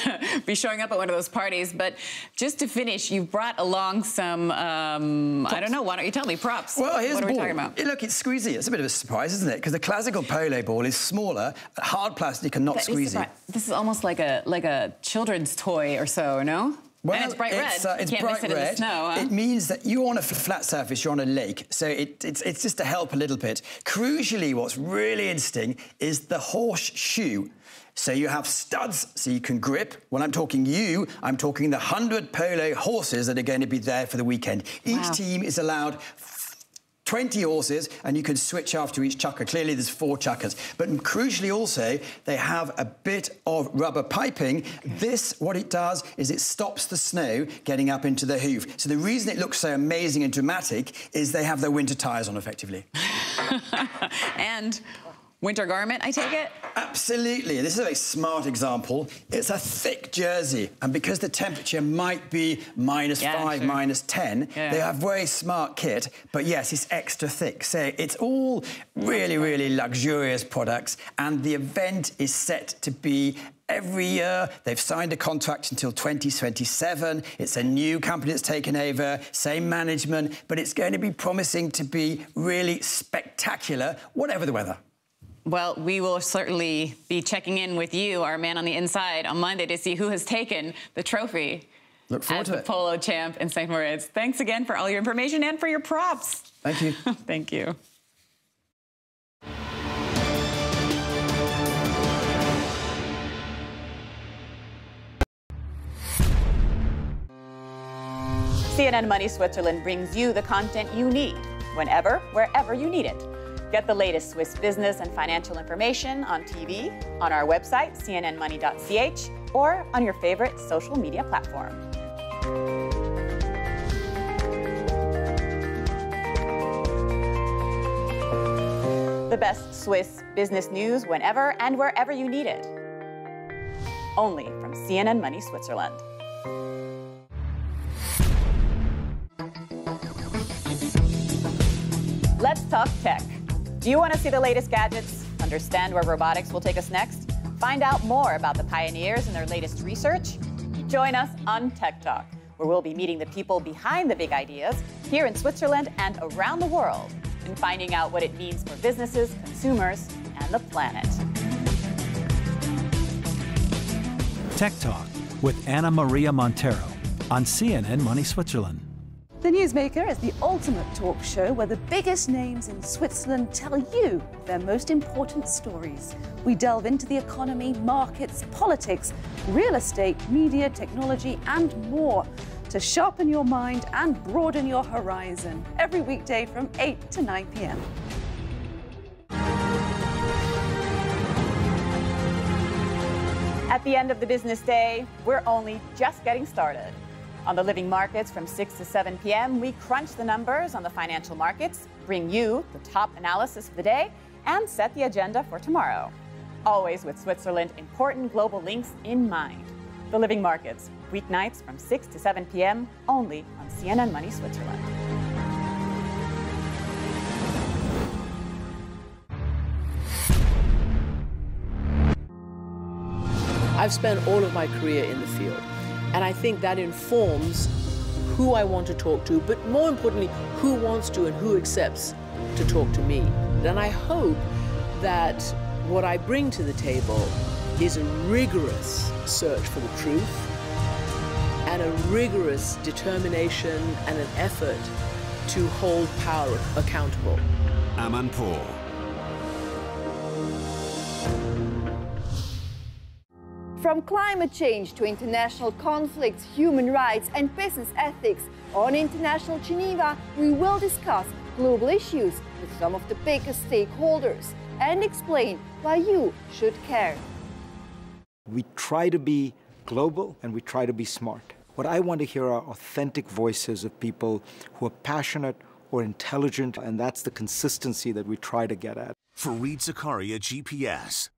be showing up at one of those parties. But just to finish, you brought along some, I don't know, why don't you tell me, props? Well, here's what the are we ball. talking about? Look, it's squeezy. It's a bit of a surprise, isn't it? Because the classical polo ball is smaller, hard plastic and not squeezy. This is almost like a children's toy or so, no? Well, and it's bright red. It's you can't bright miss it red. in the snow, huh? It means that you're on a flat surface, you're on a lake, so it's just to help a little bit. Crucially, what's really interesting is the horseshoe. So you have studs, so you can grip. When I'm talking I'm talking the 100 polo horses that are going to be there for the weekend. Each team is allowed 20 horses, and you can switch after each chucker. Clearly, there's 4 chuckers. But crucially also, they have a bit of rubber piping. This, what it does, is it stops the snow getting up into the hoof. So the reason it looks so amazing and dramatic is they have their winter tyres on, effectively. And winter garment, I take it? Absolutely. This is a very smart example. It's a thick jersey, and because the temperature might be -5, -10, they have very smart kit, but yes, it's extra thick. So it's all really, really luxurious products, and the event is set to be every year. They've signed a contract until 2027. It's a new company that's taken over, same management, but it's going to be promising to be really spectacular, whatever the weather. Well, we will certainly be checking in with you, our man on the inside, on Monday to see who has taken the trophy Look forward as to the it. polo champ in St. Moritz. Thanks again for all your information and for your props. Thank you. Thank you. CNN Money Switzerland brings you the content you need, whenever, wherever you need it. Get the latest Swiss business and financial information on TV, on our website, cnnmoney.ch, or on your favorite social media platform. The best Swiss business news whenever and wherever you need it. Only from CNN Money Switzerland. Let's talk tech. Do you want to see the latest gadgets? Understand where robotics will take us next? Find out more about the pioneers and their latest research? Join us on Tech Talk, where we'll be meeting the people behind the big ideas here in Switzerland and around the world, and finding out what it means for businesses, consumers, and the planet. Tech Talk with Anna Maria Montero on CNN Money Switzerland. The Newsmaker is the ultimate talk show where the biggest names in Switzerland tell you their most important stories. We delve into the economy, markets, politics, real estate, media, technology, and more to sharpen your mind and broaden your horizon every weekday from 8 to 9 p.m. At the end of the business day, we're only just getting started. On the living markets from 6 to 7 p.m., we crunch the numbers on the financial markets, bring you the top analysis of the day, and set the agenda for tomorrow. Always with Switzerland important global links in mind. The living markets, weeknights from 6 to 7 p.m., only on CNN Money Switzerland. I've spent all of my career in the field, and I think that informs who I want to talk to, but more importantly, who wants to and who accepts to talk to me. And I hope that what I bring to the table is a rigorous search for the truth and a rigorous determination and an effort to hold power accountable. Amanpour. From climate change to international conflicts, human rights and business ethics, on International Geneva, we will discuss global issues with some of the biggest stakeholders and explain why you should care. We try to be global and we try to be smart. What I want to hear are authentic voices of people who are passionate or intelligent, and that's the consistency that we try to get at. Fareed Zakaria, GPS.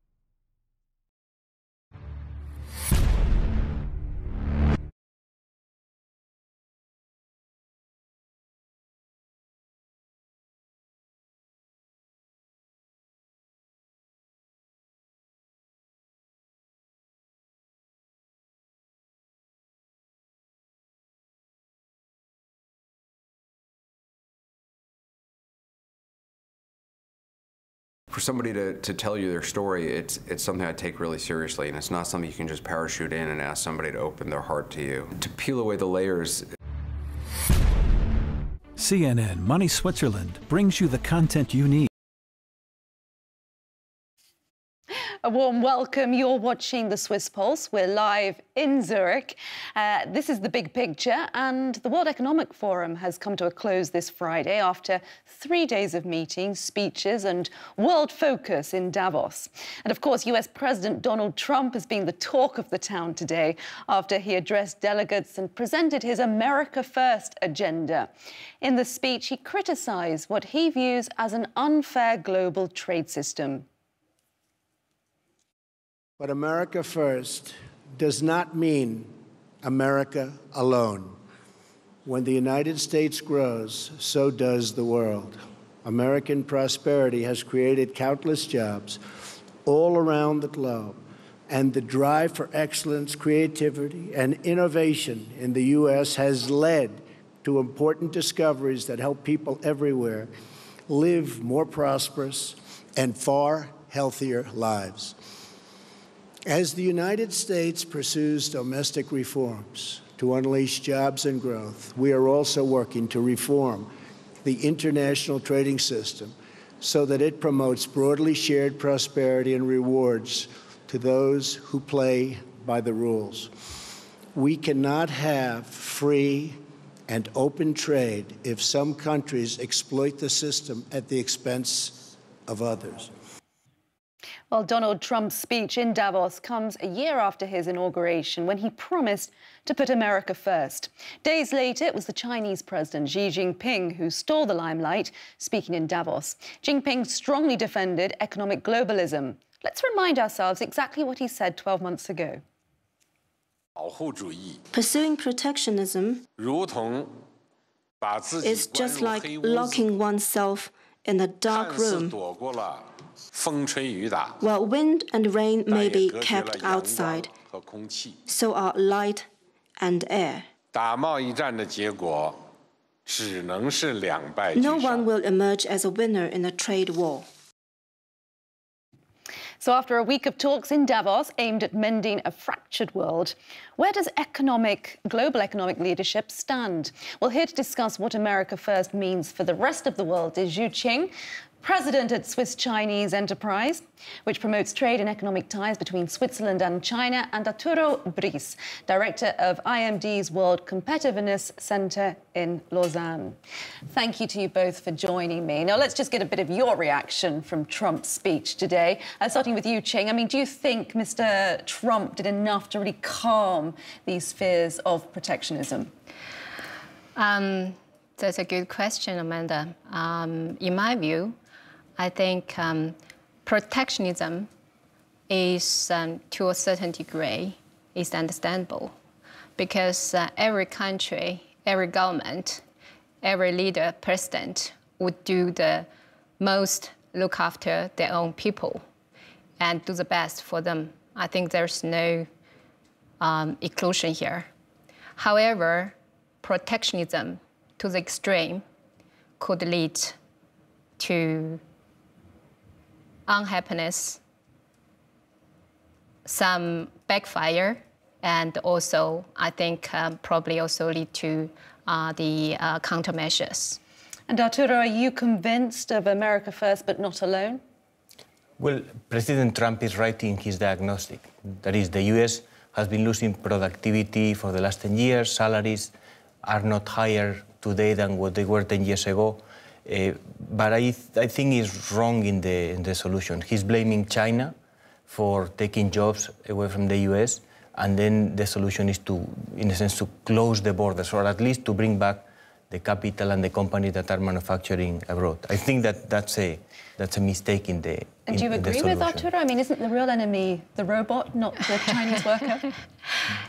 For somebody to tell you their story, it's something I take really seriously, and it's not something you can just parachute in and ask somebody to open their heart to you. To peel away the layers. CNN Money Switzerland brings you the content you need. A warm welcome. You're watching the Swiss Pulse. We're live in Zurich. This is the big picture, and the World Economic Forum has come to a close this Friday after 3 days of meetings, speeches, and world focus in Davos. And of course, US President Donald Trump has been the talk of the town today after he addressed delegates and presented his America First agenda. In the speech, he criticized what he views as an unfair global trade system. But America First does not mean America alone. When the United States grows, so does the world. American prosperity has created countless jobs all around the globe, and the drive for excellence, creativity, and innovation in the U.S. has led to important discoveries that help people everywhere live more prosperous and far healthier lives. As the United States pursues domestic reforms to unleash jobs and growth, we are also working to reform the international trading system so that it promotes broadly shared prosperity and rewards to those who play by the rules. We cannot have free and open trade if some countries exploit the system at the expense of others. Well, Donald Trump's speech in Davos comes a year after his inauguration, when he promised to put America first. Days later, it was the Chinese president, Xi Jinping, who stole the limelight, speaking in Davos. Jinping strongly defended economic globalism. Let's remind ourselves exactly what he said 12 months ago. Pursuing protectionism is just like locking oneself in a dark room. While wind and rain may be kept outside, so are light and air. No one will emerge as a winner in a trade war. So after a week of talks in Davos aimed at mending a fractured world, where does global economic leadership stand? Well, here to discuss what America First means for the rest of the world is Zhu Qing, president at Swiss-Chinese Enterprise, which promotes trade and economic ties between Switzerland and China, and Arturo Bris, director of IMD's World Competitiveness Center in Lausanne. Thank you to you both for joining me. Now, let's just get a bit of your reaction from Trump's speech today. Starting with you, Qing. I mean, do you think Mr. Trump did enough to really calm these fears of protectionism? That's a good question, Amanda. In my view, I think protectionism is, to a certain degree, is understandable because every country, every government, every leader, president would do the most, look after their own people and do the best for them. I think there's no exclusion here. However, protectionism to the extreme could lead to unhappiness, some backfire, and also, I think, probably also lead to the countermeasures. And Arturo, are you convinced of America First, but not alone? Well, President Trump is right in his diagnostic. That is, the U.S. has been losing productivity for the last 10 years. Salaries are not higher today than what they were 10 years ago. But I think he's wrong in the solution. He's blaming China for taking jobs away from the U.S., and then the solution is to, in a sense, to close the borders, or at least to bring back the capital and the companies that are manufacturing abroad. I think that's a mistake in the And do you agree with Arturo? I mean, isn't the real enemy the robot, not the Chinese worker?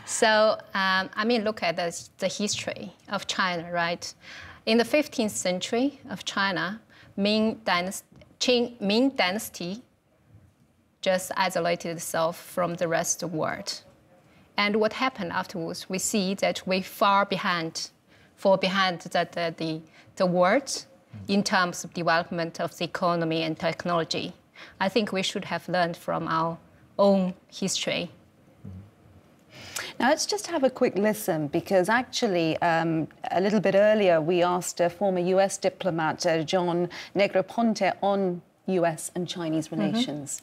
So, I mean, look at the history of China, right? In the 15th century of China, Ming Dynasty just isolated itself from the rest of the world. And what happened afterwards, we see that we fall behind the world in terms of development of the economy and technology. I think we should have learned from our own history. Now, let's just have a quick listen, because actually, a little bit earlier, we asked a former US diplomat, John Negroponte, on US and Chinese relations.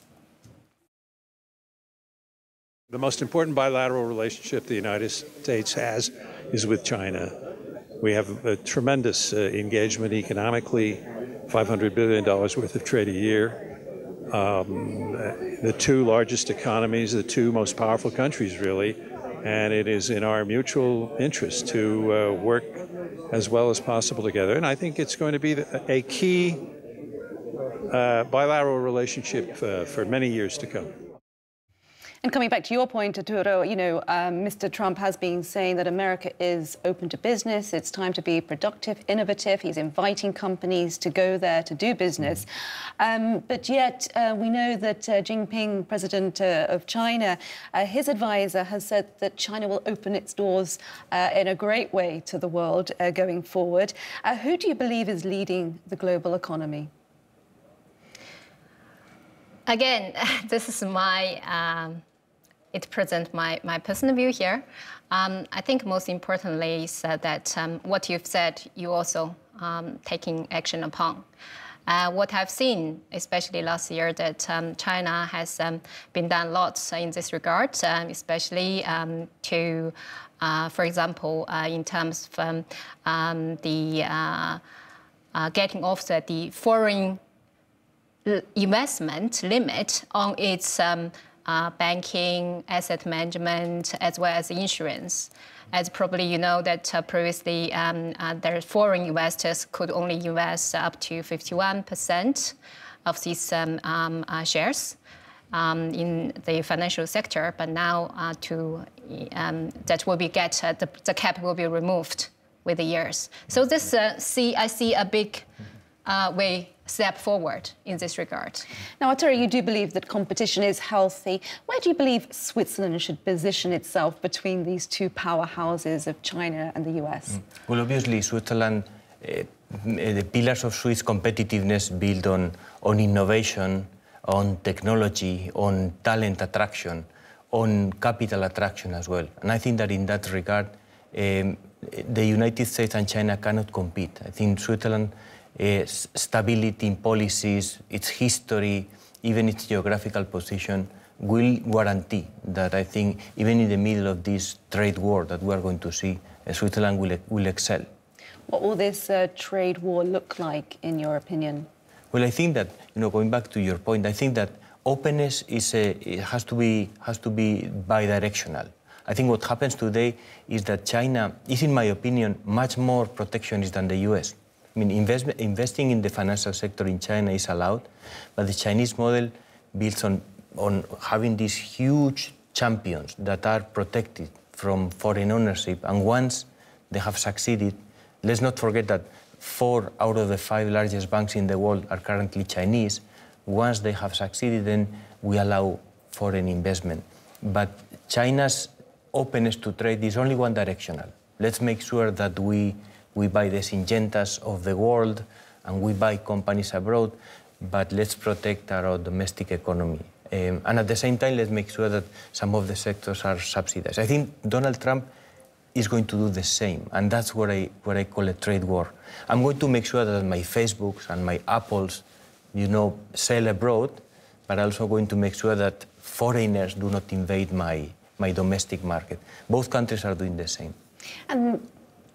The most important bilateral relationship the United States has is with China. We have a tremendous engagement economically, $500 billion worth of trade a year. The two largest economies, the two most powerful countries, really, and it is in our mutual interest to work as well as possible together. And I think it's going to be a key bilateral relationship for many years to come. And coming back to your point, Arturo, you know, Mr. Trump has been saying that America is open to business. It's time to be productive, innovative. He's inviting companies to go there to do business. But yet, we know that Jinping, president of China, his advisor has said that China will open its doors in a great way to the world going forward. Who do you believe is leading the global economy? Again, this is it presents my personal view here. I think most importantly is that what you've said, you also taking action upon. What I've seen, especially last year, that China has been done lots in this regard, especially to, for example, in terms of getting off the foreign investment limit on its banking, asset management, as well as insurance. As probably you know that previously the foreign investors could only invest up to 51% of these shares in the financial sector, but now that will be the cap will be removed with the years. So this I see a big step forward in this regard. Now, Arturo, you do believe that competition is healthy. Where do you believe Switzerland should position itself between these two powerhouses of China and the US? Well, obviously, Switzerland, the pillars of Swiss competitiveness build on innovation, on technology, on talent attraction, on capital attraction as well. And I think that in that regard, the United States and China cannot compete. I think Switzerland stability in policies, its history, even its geographical position will guarantee that I think even in the middle of this trade war that we are going to see, Switzerland will excel. What will this trade war look like, in your opinion? Well, I think that, going back to your point, I think that openness has to be bidirectional. I think what happens today is that China is, in my opinion, much more protectionist than the US. I mean, investing in the financial sector in China is allowed, but the Chinese model builds on having these huge champions that are protected from foreign ownership. And once they have succeeded, let's not forget that 4 out of the 5 largest banks in the world are currently Chinese. Once they have succeeded, then we allow foreign investment. But China's openness to trade is only one directional. Let's make sure that we buy the Syngentas of the world and we buy companies abroad, but let's protect our domestic economy. And at the same time, let's make sure that some of the sectors are subsidized. I think Donald Trump is going to do the same, and that's what I call a trade war. I'm going to make sure that my Facebooks and my Apples, sell abroad, but I'm also going to make sure that foreigners do not invade my domestic market. Both countries are doing the same. And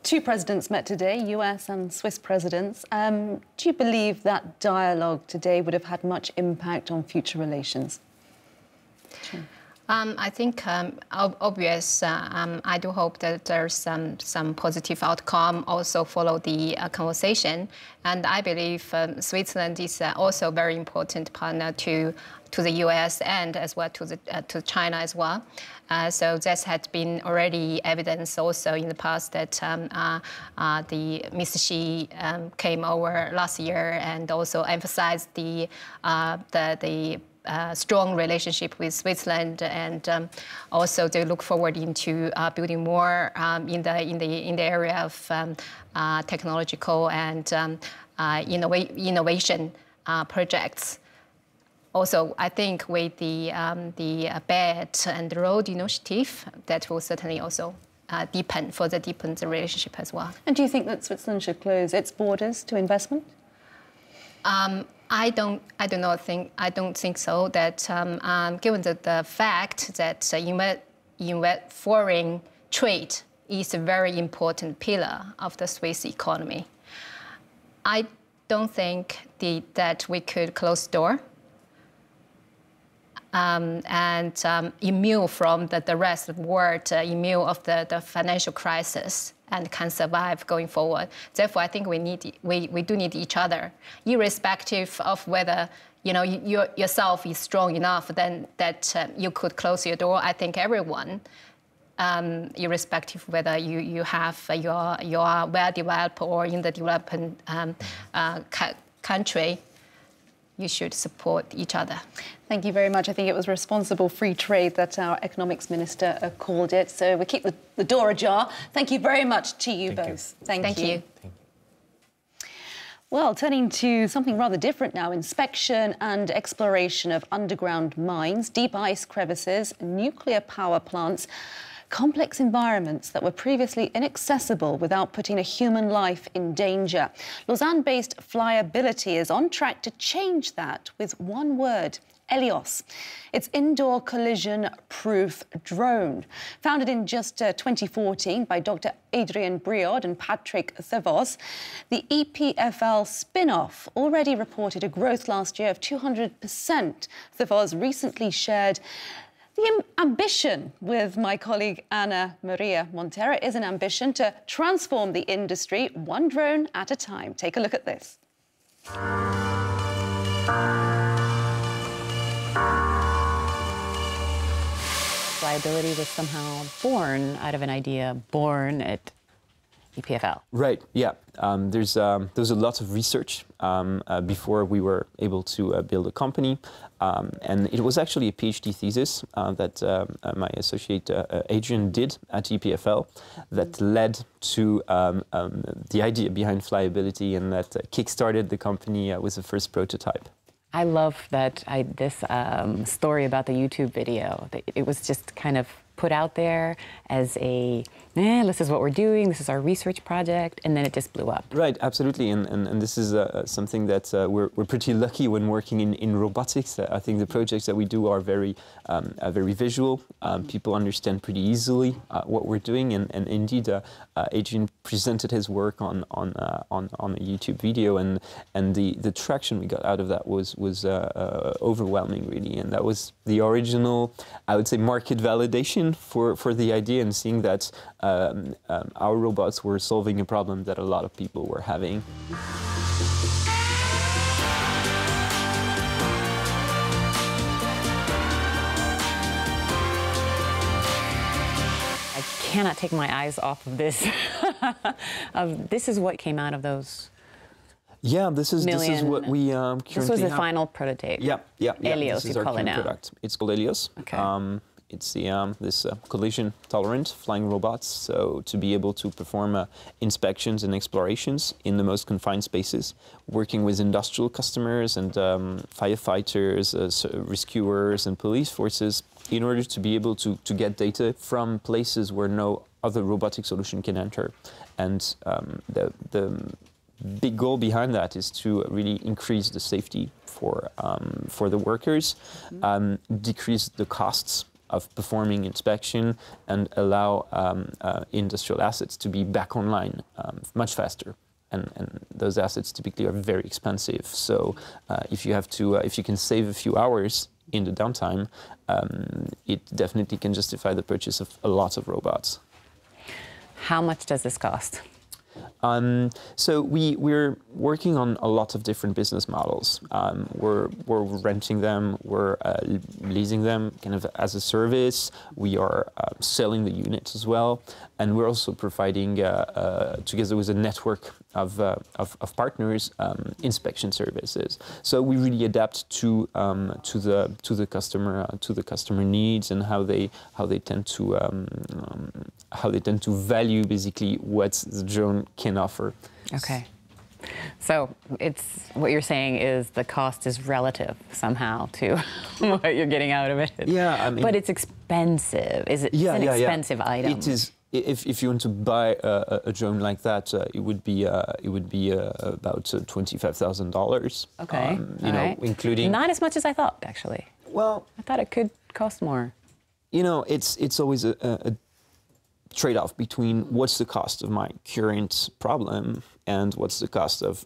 2 presidents met today, US and Swiss presidents. Do you believe that dialogue today would have had much impact on future relations? I think obvious. I do hope that there's some positive outcome also follow the conversation, and I believe Switzerland is also a very important partner to the U.S. and as well to China as well. So this had been already evidence also in the past that the Mr. Xi came over last year and also emphasized the strong relationship with Switzerland, and also they look forward into building more in the area of technological and innovation projects. Also, I think with the Belt and Road Initiative, that will certainly also deepen the relationship as well. And do you think that Switzerland should close its borders to investment? I don't think so. That given the fact that foreign trade is a very important pillar of the Swiss economy, I don't think that we could close the door and immune from the rest of the world, immune of the financial crisis, and can survive going forward. Therefore, I think we do need each other, irrespective of whether you yourself is strong enough then that you could close your door. I think everyone, irrespective of whether you are well developed or in the developing country, you should support each other. Thank you very much. I think it was responsible free trade that our economics minister called it. So we keep the door ajar. Thank you very much to you both. Thank you. Well, turning to something rather different now, inspection and exploration of underground mines, deep ice crevices, nuclear power plants, complex environments that were previously inaccessible without putting a human life in danger. Lausanne-based Flyability is on track to change that with one word: Helios. It's indoor collision-proof drone. Founded in just 2014 by Dr. Adrian Briod and Patrick Sevos, the EPFL spin-off already reported a growth last year of 200%. Sevos recently shared the ambition with my colleague Ana Maria Montero is an ambition to transform the industry one drone at a time. Take a look at this. Liability was somehow born out of an idea born at EPFL. Right, yeah. There's a lot of research before we were able to build a company. And it was actually a PhD thesis that my associate Adrian did at EPFL that led to the idea behind flyability and that kickstarted the company with the first prototype. I love that this story about the YouTube video. It was just kind of put out there as a, this is what we're doing, this is our research project, and then it just blew up. Right, absolutely, and this is something that we're pretty lucky when working in robotics. I think the projects that we do are very visual. People understand pretty easily what we're doing, and indeed, Adrian presented his work on a YouTube video, and the traction we got out of that was overwhelming, really, and that was the original, I would say, market validation for the idea, and seeing that our robots were solving a problem that a lot of people were having. I cannot take my eyes off of this. This is what came out of those. Yeah, this is what we currently This was the have. Final prototype. Yeah. Helios, this is you our call it current now. product. It's called Helios. Okay. It's this collision-tolerant flying robots, so to be able to perform inspections and explorations in the most confined spaces, working with industrial customers and firefighters, rescuers and police forces, in order to be able to get data from places where no other robotic solution can enter. And the big goal behind that is to really increase the safety for the workers, decrease the costs of performing inspection, and allow industrial assets to be back online much faster. And those assets typically are very expensive. So if you can save a few hours in the downtime, it definitely can justify the purchase of a lot of robots. How much does this cost? So we're working on a lot of different business models. We're renting them, we're leasing them kind of as a service. We are selling the units as well, and we're also providing, together with a network of partners, inspection services. So we really adapt to the customer needs and how they tend to value basically what the drone can offer. Okay. So it's what you're saying is the cost is relative somehow to what you're getting out of it. Yeah, I mean, but it's expensive. It's an expensive item. It is. If you want to buy a drone like that, it would be about $25,000. Okay. You know, including not as much as I thought, actually. Well, I thought it could cost more. You know, it's always a trade-off between what's the cost of my current problem and what's the cost of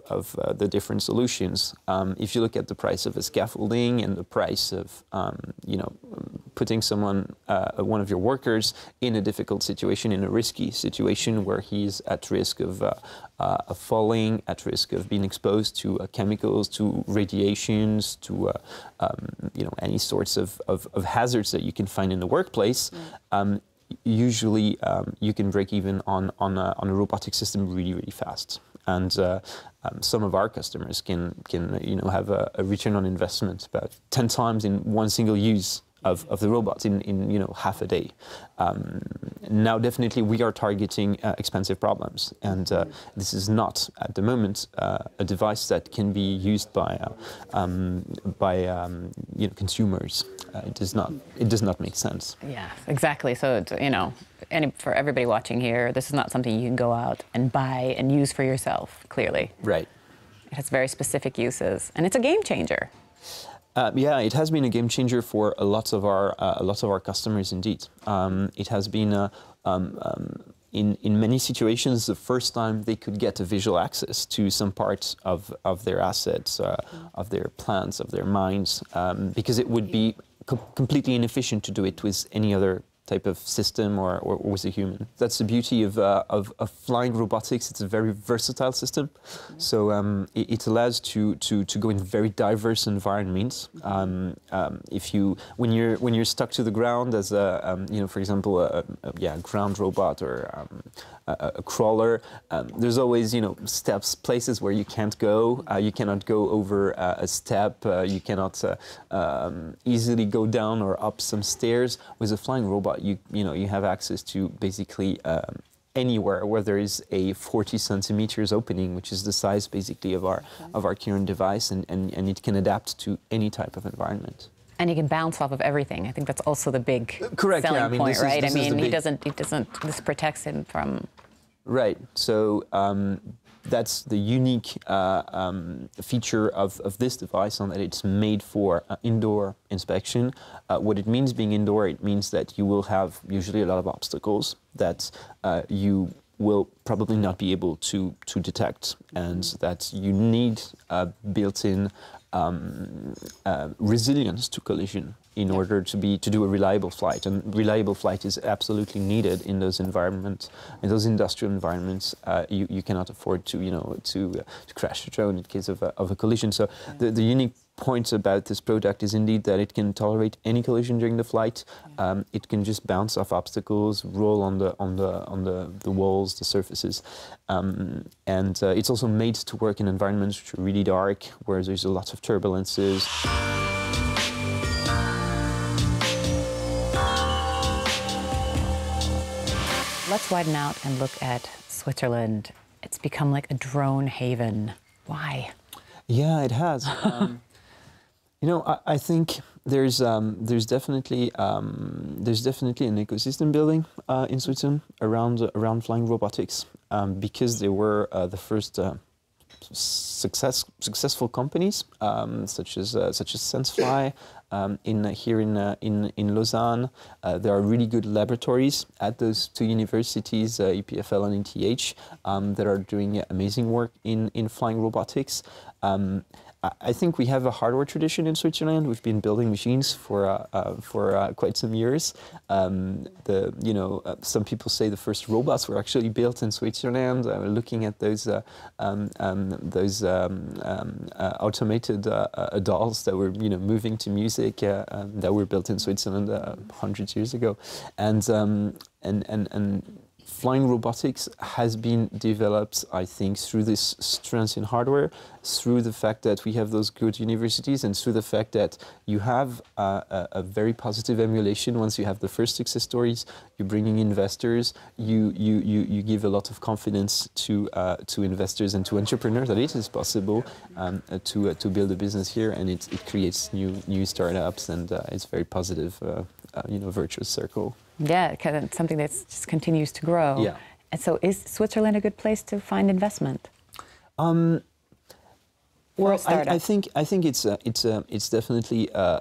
the different solutions. If you look at the price of a scaffolding and the price of, putting one of your workers in a difficult situation, in a risky situation where he's at risk of falling, at risk of being exposed to chemicals, to radiations, to any sorts of hazards that you can find in the workplace. Usually, you can break even on a robotic system really, really fast. And some of our customers can have a return on investment about 10 times in one single use of the robots in half a day. Now, definitely, we are targeting expensive problems, and this is not at the moment a device that can be used by consumers. It does not make sense. Yeah, exactly. So and for everybody watching here, this is not something you can go out and buy and use for yourself. Clearly, right. It has very specific uses, and it's a game changer. Yeah, it has been a game changer for a lot of our customers indeed. It has been in many situations the first time they could get a visual access to some parts of their assets, of their plants, of their mines, because it would be completely inefficient to do it with any other type of system or with a human. That's the beauty of flying robotics. It's a very versatile system, so it allows to go in very diverse environments. When you're stuck to the ground as a for example a ground robot or a crawler, there's always steps, places where you can't go. You cannot go over a step. You cannot easily go down or up some stairs. With a flying robot, you have access to basically anywhere where there is a 40 centimeters opening, which is the size basically of our current device, and it can adapt to any type of environment. And he can bounce off of everything. I think that's also the big Correct, selling point, right? He doesn't. This protects him from. Right. So that's the unique feature of this device, on that it's made for indoor inspection. What it means being indoor, it means that you will have usually a lot of obstacles that you will probably not be able to detect, and that you need built-in resilience to collision in order to do a reliable flight. And reliable flight is absolutely needed in those environments, in those industrial environments. You cannot afford to crash a drone in case of a collision. So the unique point about this product is indeed that it can tolerate any collision during the flight. It can just bounce off obstacles, roll on the walls, the surfaces, and it's also made to work in environments which are really dark, where there's a lot of turbulences. Let's widen out and look at Switzerland. It's become like a drone haven. Why? Yeah, it has. I think there's definitely an ecosystem building in Switzerland around flying robotics, because they were the first successful companies, such as SenseFly here in Lausanne. There are really good laboratories at those two universities, EPFL and ETH, that are doing amazing work in flying robotics. I think we have a hardware tradition in Switzerland. We've been building machines for quite some years. Some people say the first robots were actually built in Switzerland. Looking at those automated dolls that were moving to music that were built in Switzerland 100 years ago, and flying robotics has been developed, I think, through this strength in hardware, through the fact that we have those good universities, and through the fact that you have a very positive emulation. Once you have the first success stories, you're bringing investors, you give a lot of confidence to investors and to entrepreneurs that it is possible to build a business here, and it creates new startups, and it's very positive, virtuous circle. Yeah, it's something that just continues to grow. Yeah. And so, is Switzerland a good place to find investment? Well, I think it's definitely a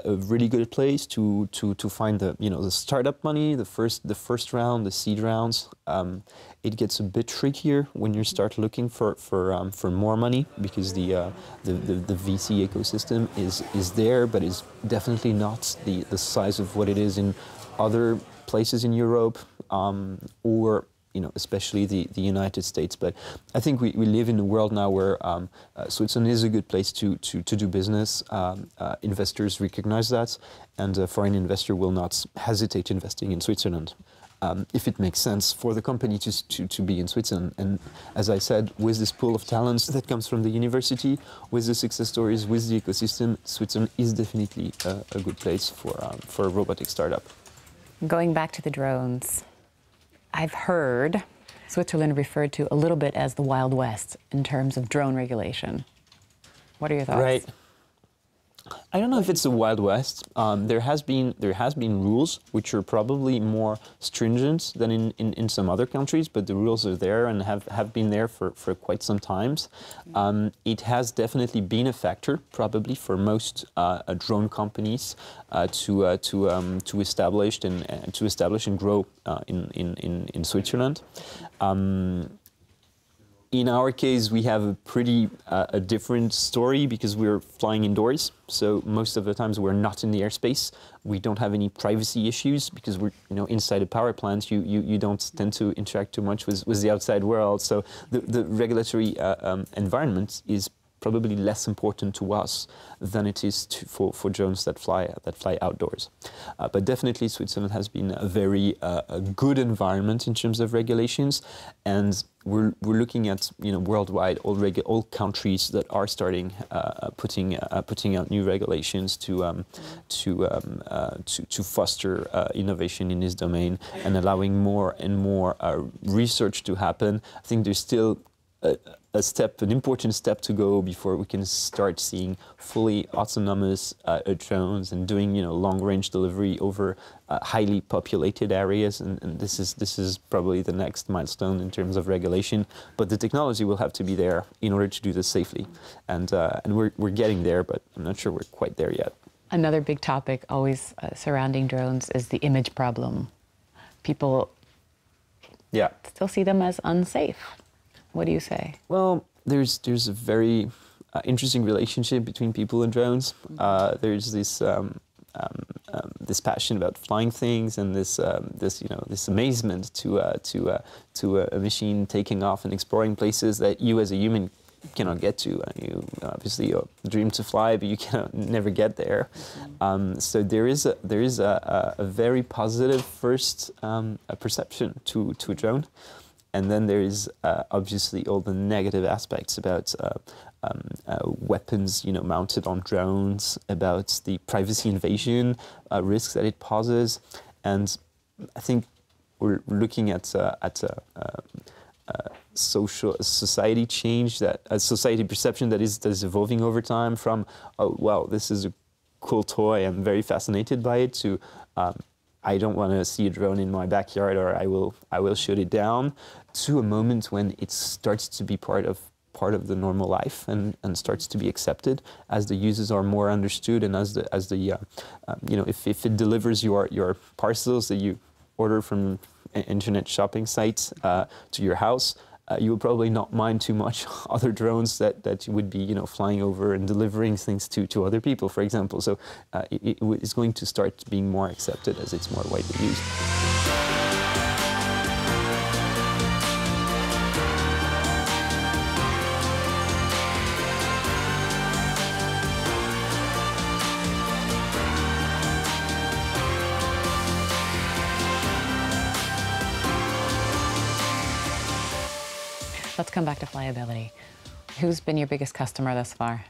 really good place to find the startup money, the first round, the seed rounds. It gets a bit trickier when you start looking for more money, because the VC ecosystem is there, but is definitely not the size of what it is in other places in Europe, or especially the United States. But I think we live in a world now where Switzerland is a good place to do business. Investors recognize that, and a foreign investor will not hesitate investing in Switzerland if it makes sense for the company to be in Switzerland. And as I said, with this pool of talents that comes from the university, with the success stories, with the ecosystem, Switzerland is definitely a good place for a robotic startup. Going back to the drones, I've heard Switzerland referred to a little bit as the Wild West in terms of drone regulation. What are your thoughts? Right. I don't know if it's the Wild West. There has been rules which are probably more stringent than in some other countries, but the rules are there and have been there for quite some times. It has definitely been a factor, probably for most drone companies, to establish and grow in Switzerland. In our case, we have a pretty a different story because we're flying indoors. So most of the times we're not in the airspace. We don't have any privacy issues because we're inside a power plant. You don't tend to interact too much with the outside world. So the regulatory environment is probably less important to us than it is for drones that fly outdoors. But definitely Switzerland has been a very good environment in terms of regulations, and we're looking at worldwide all countries that are starting putting out new regulations to foster innovation in this domain and allowing more and more research to happen. I think there's still an important step to go before we can start seeing fully autonomous drones and doing long-range delivery over highly populated areas, and this is probably the next milestone in terms of regulation. But the technology will have to be there in order to do this safely, and we're getting there, but I'm not sure we're quite there yet. Another big topic always surrounding drones is the image problem. People still see them as unsafe. What do you say? Well, there's a very interesting relationship between people and drones. There's this this passion about flying things and this amazement to a machine taking off and exploring places that you as a human cannot get to. You obviously dream to fly, but you never get there. So there is a very positive first perception to a drone. And then there is obviously all the negative aspects about weapons, mounted on drones, about the privacy invasion risks that it poses, and I think we're looking at society change, a society perception that is evolving over time from, oh well, this is a cool toy, I'm very fascinated by it, to I don't want to see a drone in my backyard, or I will shoot it down, to a moment when it starts to be part of the normal life and starts to be accepted as the uses are more understood, and as the if it delivers your parcels that you order from internet shopping sites to your house, you will probably not mind too much other drones that you would be flying over and delivering things to other people, for example. So it is going to start being more accepted as it's more widely used. Let's come back to flyability. Who's been your biggest customer thus far?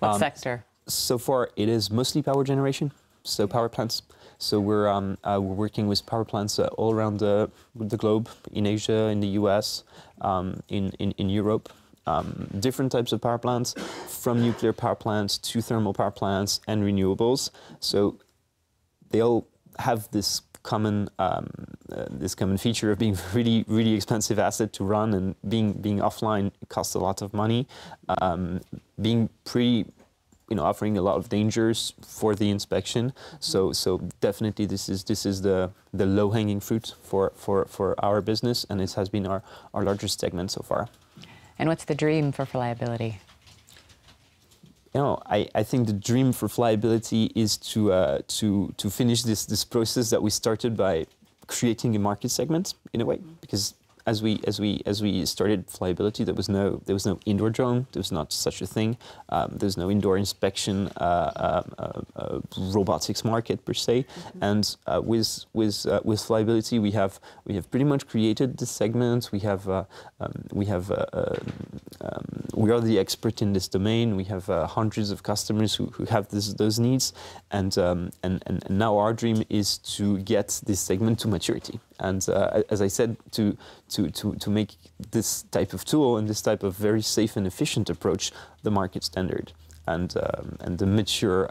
What sector? So far, it is mostly power generation, so power plants. So we're working with power plants all around the globe, in Asia, in the US, in Europe. Different types of power plants, from nuclear power plants to thermal power plants and renewables. So they all have this common feature of being really, really expensive asset to run, and being offline costs a lot of money. Being pretty, offering a lot of dangers for the inspection. So definitely this is the low-hanging fruit for our business, and it has been our largest segment so far. And what's the dream for flyability? I think the dream for flyability is to finish this process that we started by creating a market segment, in a way, because as we started flyability, there was no indoor drone. There was not such a thing. There's no indoor inspection robotics market per se. And with flyability, we have pretty much created this segment. We are the expert in this domain. We have hundreds of customers who have those needs, and now our dream is to get this segment to maturity. And as I said, to make this type of tool and this type of very safe and efficient approach the market standard. and a mature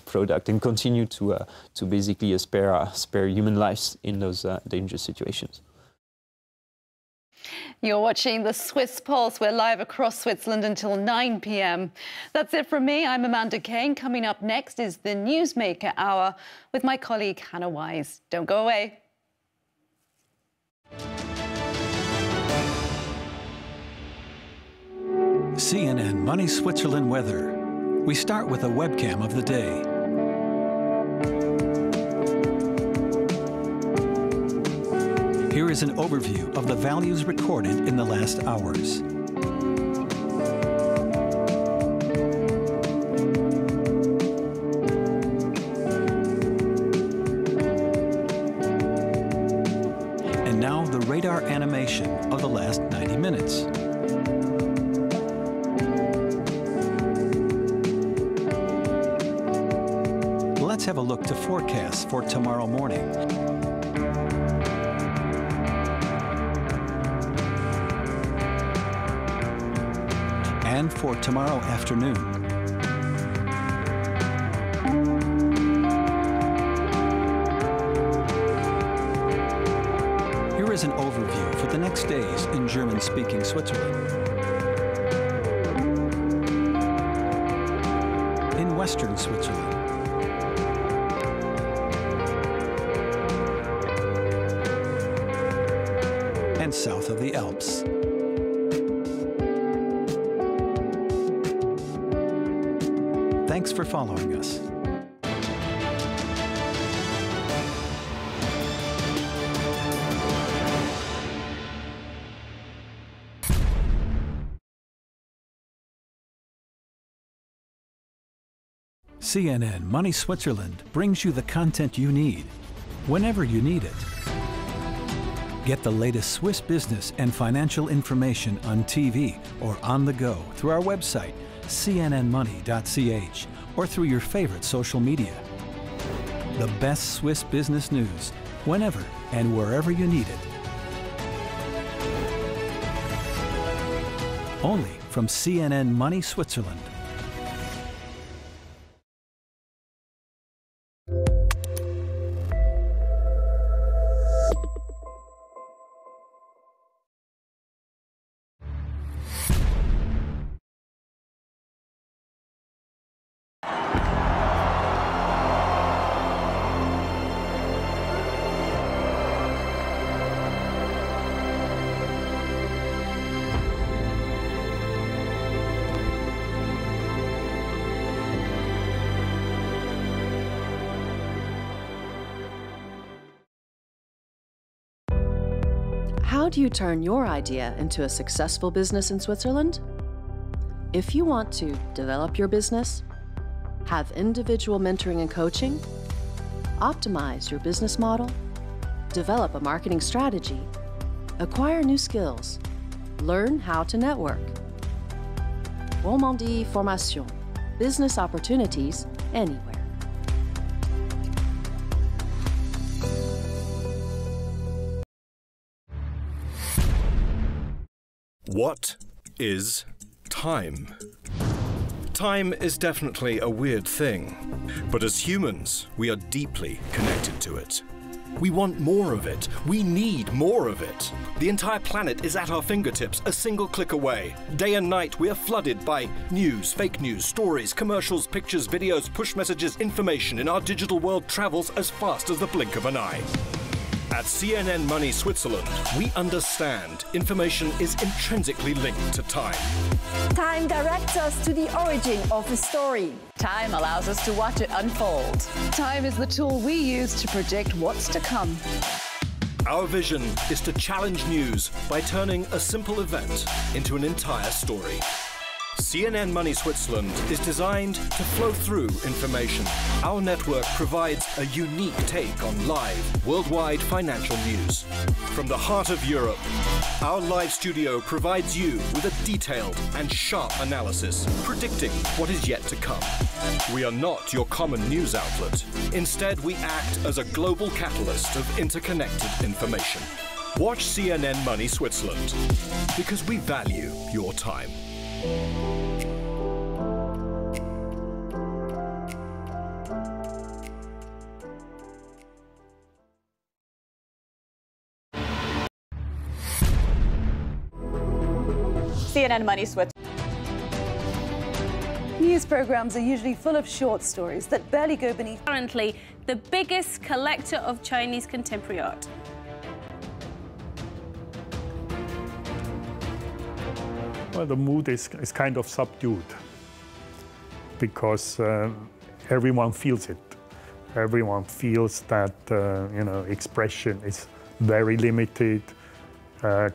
product, and continue to basically spare human lives in those dangerous situations. You're watching the Swiss Pulse. We're live across Switzerland until 9 p.m. That's it from me. I'm Amanda Kane. Coming up next is the Newsmaker Hour with my colleague Hannah Wise. Don't go away. CNN Money Switzerland weather. We start with a webcam of the day. Here is an overview of the values recorded in the last hours. And now the radar animation of the last 90 minutes. Let's have a look to forecasts for tomorrow morning. And for tomorrow afternoon. Here is an overview for the next days in German-speaking Switzerland. In Western Switzerland. And south of the Alps. Thanks for following us. CNN Money Switzerland brings you the content you need, whenever you need it. Get the latest Swiss business and financial information on TV or on the go through our website, CNNMoney.ch, or through your favorite social media. The best Swiss business news, whenever and wherever you need it. Only from CNN Money Switzerland. How do you turn your idea into a successful business in Switzerland? If you want to develop your business, have individual mentoring and coaching, optimize your business model, develop a marketing strategy, acquire new skills, learn how to network. Romandie Formation, business opportunities anywhere. What is time? Time is definitely a weird thing, but as humans, we are deeply connected to it. We want more of it. We need more of it. The entire planet is at our fingertips, a single click away. Day and night, we are flooded by news, fake news, stories, commercials, pictures, videos, push messages, information in our digital world travels as fast as the blink of an eye. At CNN Money Switzerland, we understand information is intrinsically linked to time. Time directs us to the origin of a story. Time allows us to watch it unfold. Time is the tool we use to predict what's to come. Our vision is to challenge news by turning a simple event into an entire story. CNN Money Switzerland is designed to flow through information. Our network provides a unique take on live, worldwide financial news. From the heart of Europe, our live studio provides you with a detailed and sharp analysis, predicting what is yet to come. We are not your common news outlet. Instead, we act as a global catalyst of interconnected information. Watch CNN Money Switzerland, because we value your time. CNN Money Switzerland. News programs are usually full of short stories that barely go beneath. Currently, the biggest collector of Chinese contemporary art. Well, the mood is kind of subdued because everyone feels it. Everyone feels that expression is very limited,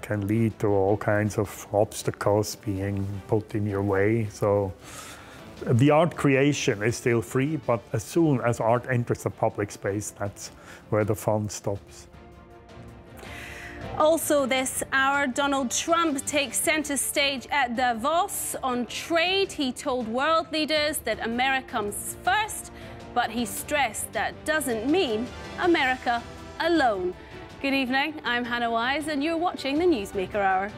can lead to all kinds of obstacles being put in your way. So the art creation is still free, but as soon as art enters the public space, that's where the fun stops. Also this hour, Donald Trump takes center stage at Davos on trade. He told world leaders that America comes first, but he stressed that doesn't mean America alone. Good evening, I'm Hannah Wise, and you're watching the Newsmaker Hour.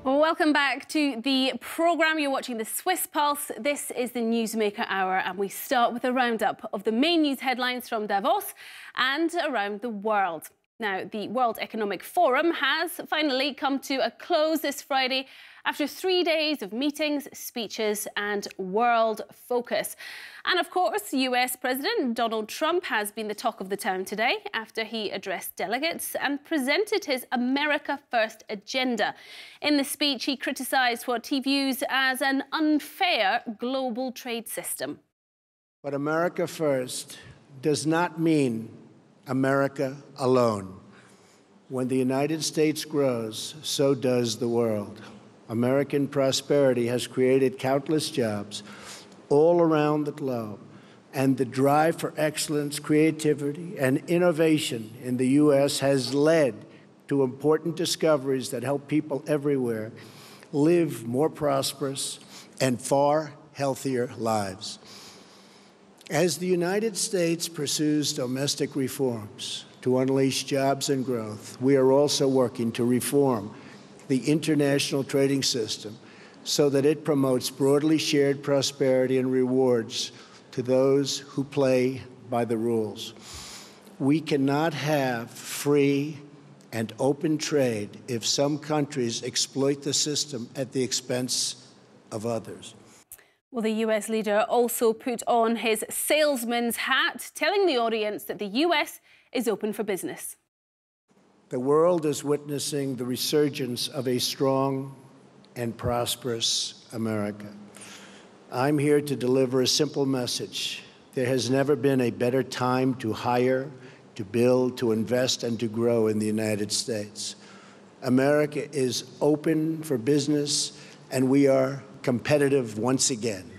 Welcome back to the programme. You're watching the Swiss Pulse. This is the Newsmaker Hour, and we start with a roundup of the main news headlines from Davos and around the world. Now, the World Economic Forum has finally come to a close this Friday after 3 days of meetings, speeches and world focus. And of course, US President Donald Trump has been the talk of the town today after he addressed delegates and presented his America First agenda. In the speech, he criticised what he views as an unfair global trade system. But America First does not mean America alone. When the United States grows, so does the world. American prosperity has created countless jobs all around the globe, and the drive for excellence, creativity, and innovation in the U.S. has led to important discoveries that help people everywhere live more prosperous and far healthier lives. As the United States pursues domestic reforms to unleash jobs and growth, we are also working to reform the international trading system so that it promotes broadly shared prosperity and rewards to those who play by the rules. We cannot have free and open trade if some countries exploit the system at the expense of others. Well, the US leader also put on his salesman's hat, telling the audience that the US is open for business. The world is witnessing the resurgence of a strong and prosperous America. I'm here to deliver a simple message. There has never been a better time to hire, to build, to invest, and to grow in the United States. America is open for business, and we are competitive once again.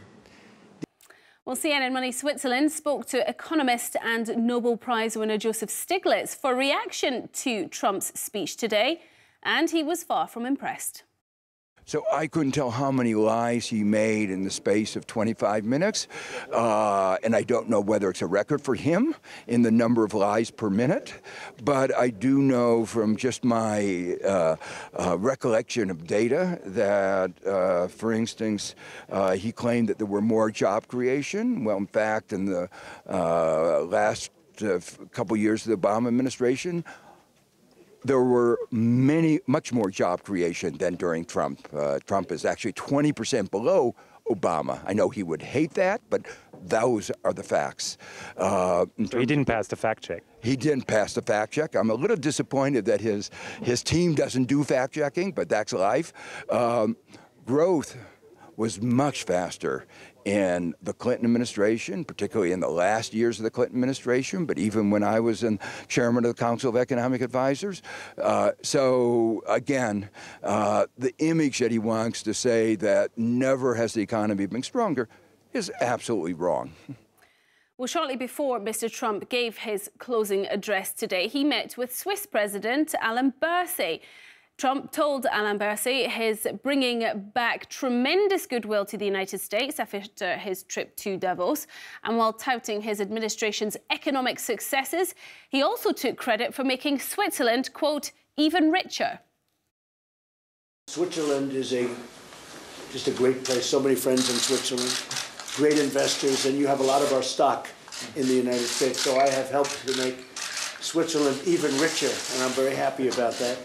Well, CNN Money Switzerland spoke to economist and Nobel Prize winner Joseph Stiglitz for reaction to Trump's speech today, and he was far from impressed. So I couldn't tell how many lies he made in the space of 25 minutes, and I don't know whether it's a record for him in the number of lies per minute, but I do know from just my recollection of data that, for instance, he claimed that there were more job creation. Well, in fact, in the last couple years of the Obama administration, there were much more job creation than during Trump. Trump is actually 20% below Obama. I know he would hate that, but those are the facts. So he didn't pass the fact check. He didn't pass the fact check. I'm a little disappointed that his team doesn't do fact checking, but that's life. Growth was much faster in the Clinton administration, particularly in the last years of the Clinton administration, but even when I was chairman of the Council of Economic Advisors. So again, the image that he wants to say that never has the economy been stronger is absolutely wrong. Well, shortly before Mr. Trump gave his closing address today, he met with Swiss President Alain Berset. Trump told Alain Berset he's bringing back tremendous goodwill to the United States after his trip to Davos. And while touting his administration's economic successes, he also took credit for making Switzerland, quote, even richer. Switzerland is just a great place. So many friends in Switzerland, great investors, and you have a lot of our stock in the United States. So I have helped to make Switzerland even richer, and I'm very happy about that.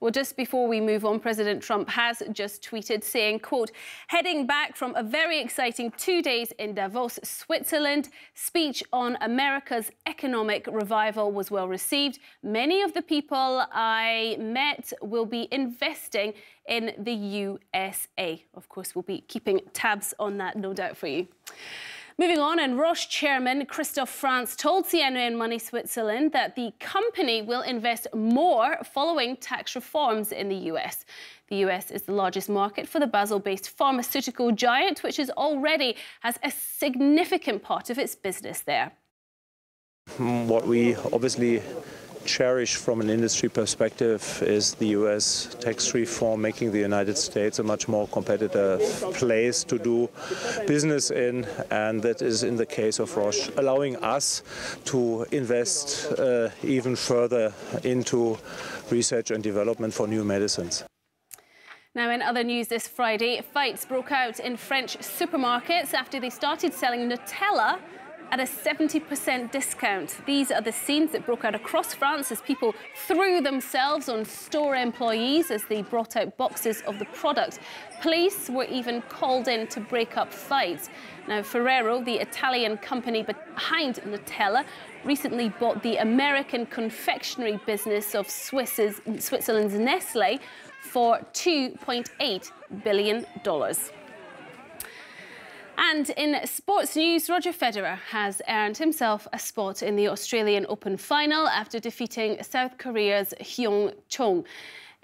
Well, just before we move on, President Trump has just tweeted saying, quote, heading back from a very exciting 2 days in Davos, Switzerland, speech on America's economic revival was well received. Many of the people I met will be investing in the USA. Of course, we'll be keeping tabs on that, no doubt, for you. Moving on, and Roche chairman Christophe France told CNN Money Switzerland that the company will invest more following tax reforms in the US. The US is the largest market for the Basel-based pharmaceutical giant, which already has a significant part of its business there. What we obviously cherish from an industry perspective is the US tax reform, making the United States a much more competitive place to do business in, and that is in the case of Roche, allowing us to invest even further into research and development for new medicines. Now, in other news this Friday, fights broke out in French supermarkets after they started selling Nutella at a 70% discount. These are the scenes that broke out across France as people threw themselves on store employees as they brought out boxes of the product. Police were even called in to break up fights. Now, Ferrero, the Italian company behind Nutella, recently bought the American confectionery business of Switzerland's Nestlé for $2.8 billion. And in sports news, Roger Federer has earned himself a spot in the Australian Open final after defeating South Korea's Hyun Chung.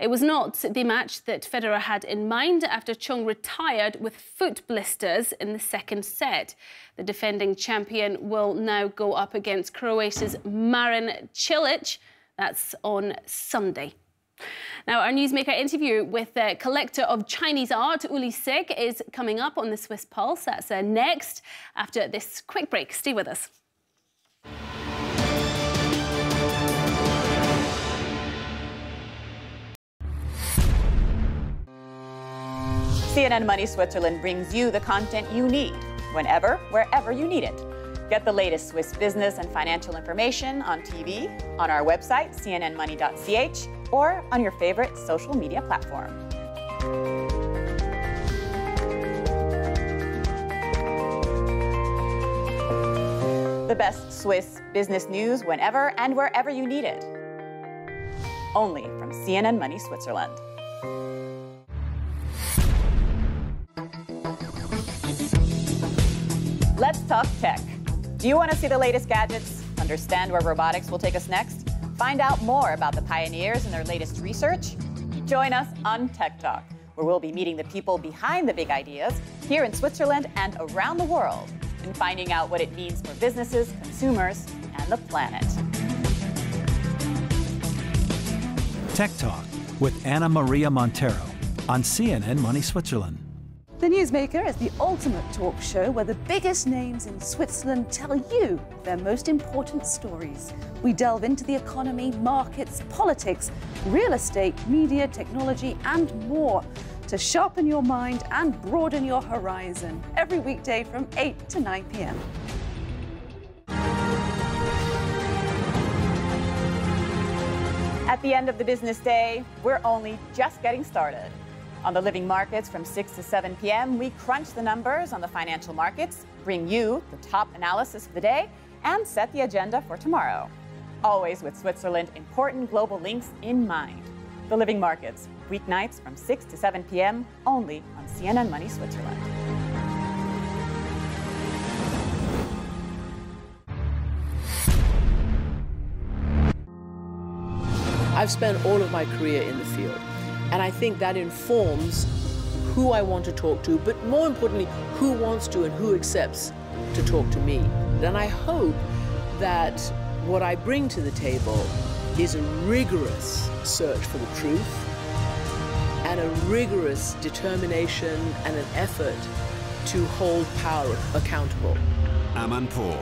It was not the match that Federer had in mind after Chung retired with foot blisters in the second set. The defending champion will now go up against Croatia's Marin Cilic. That's on Sunday. Now, our newsmaker interview with the collector of Chinese art, Uli Sig, is coming up on the Swiss Pulse. That's next after this quick break. Stay with us. CNN Money Switzerland brings you the content you need, whenever, wherever you need it. Get the latest Swiss business and financial information on TV, on our website, cnnmoney.ch, or on your favorite social media platform. The best Swiss business news whenever and wherever you need it. Only from CNN Money Switzerland. Let's talk tech. Do you want to see the latest gadgets? Understand where robotics will take us next? Find out more about the pioneers and their latest research? Join us on Tech Talk, where we'll be meeting the people behind the big ideas here in Switzerland and around the world, and finding out what it means for businesses, consumers, and the planet. Tech Talk with Ana Maria Montero on CNN Money Switzerland. The Newsmaker is the ultimate talk show where the biggest names in Switzerland tell you their most important stories. We delve into the economy, markets, politics, real estate, media, technology, and more to sharpen your mind and broaden your horizon every weekday from 8 to 9 p.m. At the end of the business day, we're only just getting started. On the living markets from 6 to 7 p.m., we crunch the numbers on the financial markets, bring you the top analysis of the day, and set the agenda for tomorrow. Always with Switzerland important global links in mind. The living markets, weeknights from 6 to 7 p.m., only on CNN Money Switzerland. I've spent all of my career in the field. And I think that informs who I want to talk to, but more importantly, who wants to and who accepts to talk to me. And I hope that what I bring to the table is a rigorous search for the truth and a rigorous determination and an effort to hold power accountable. Amanpour.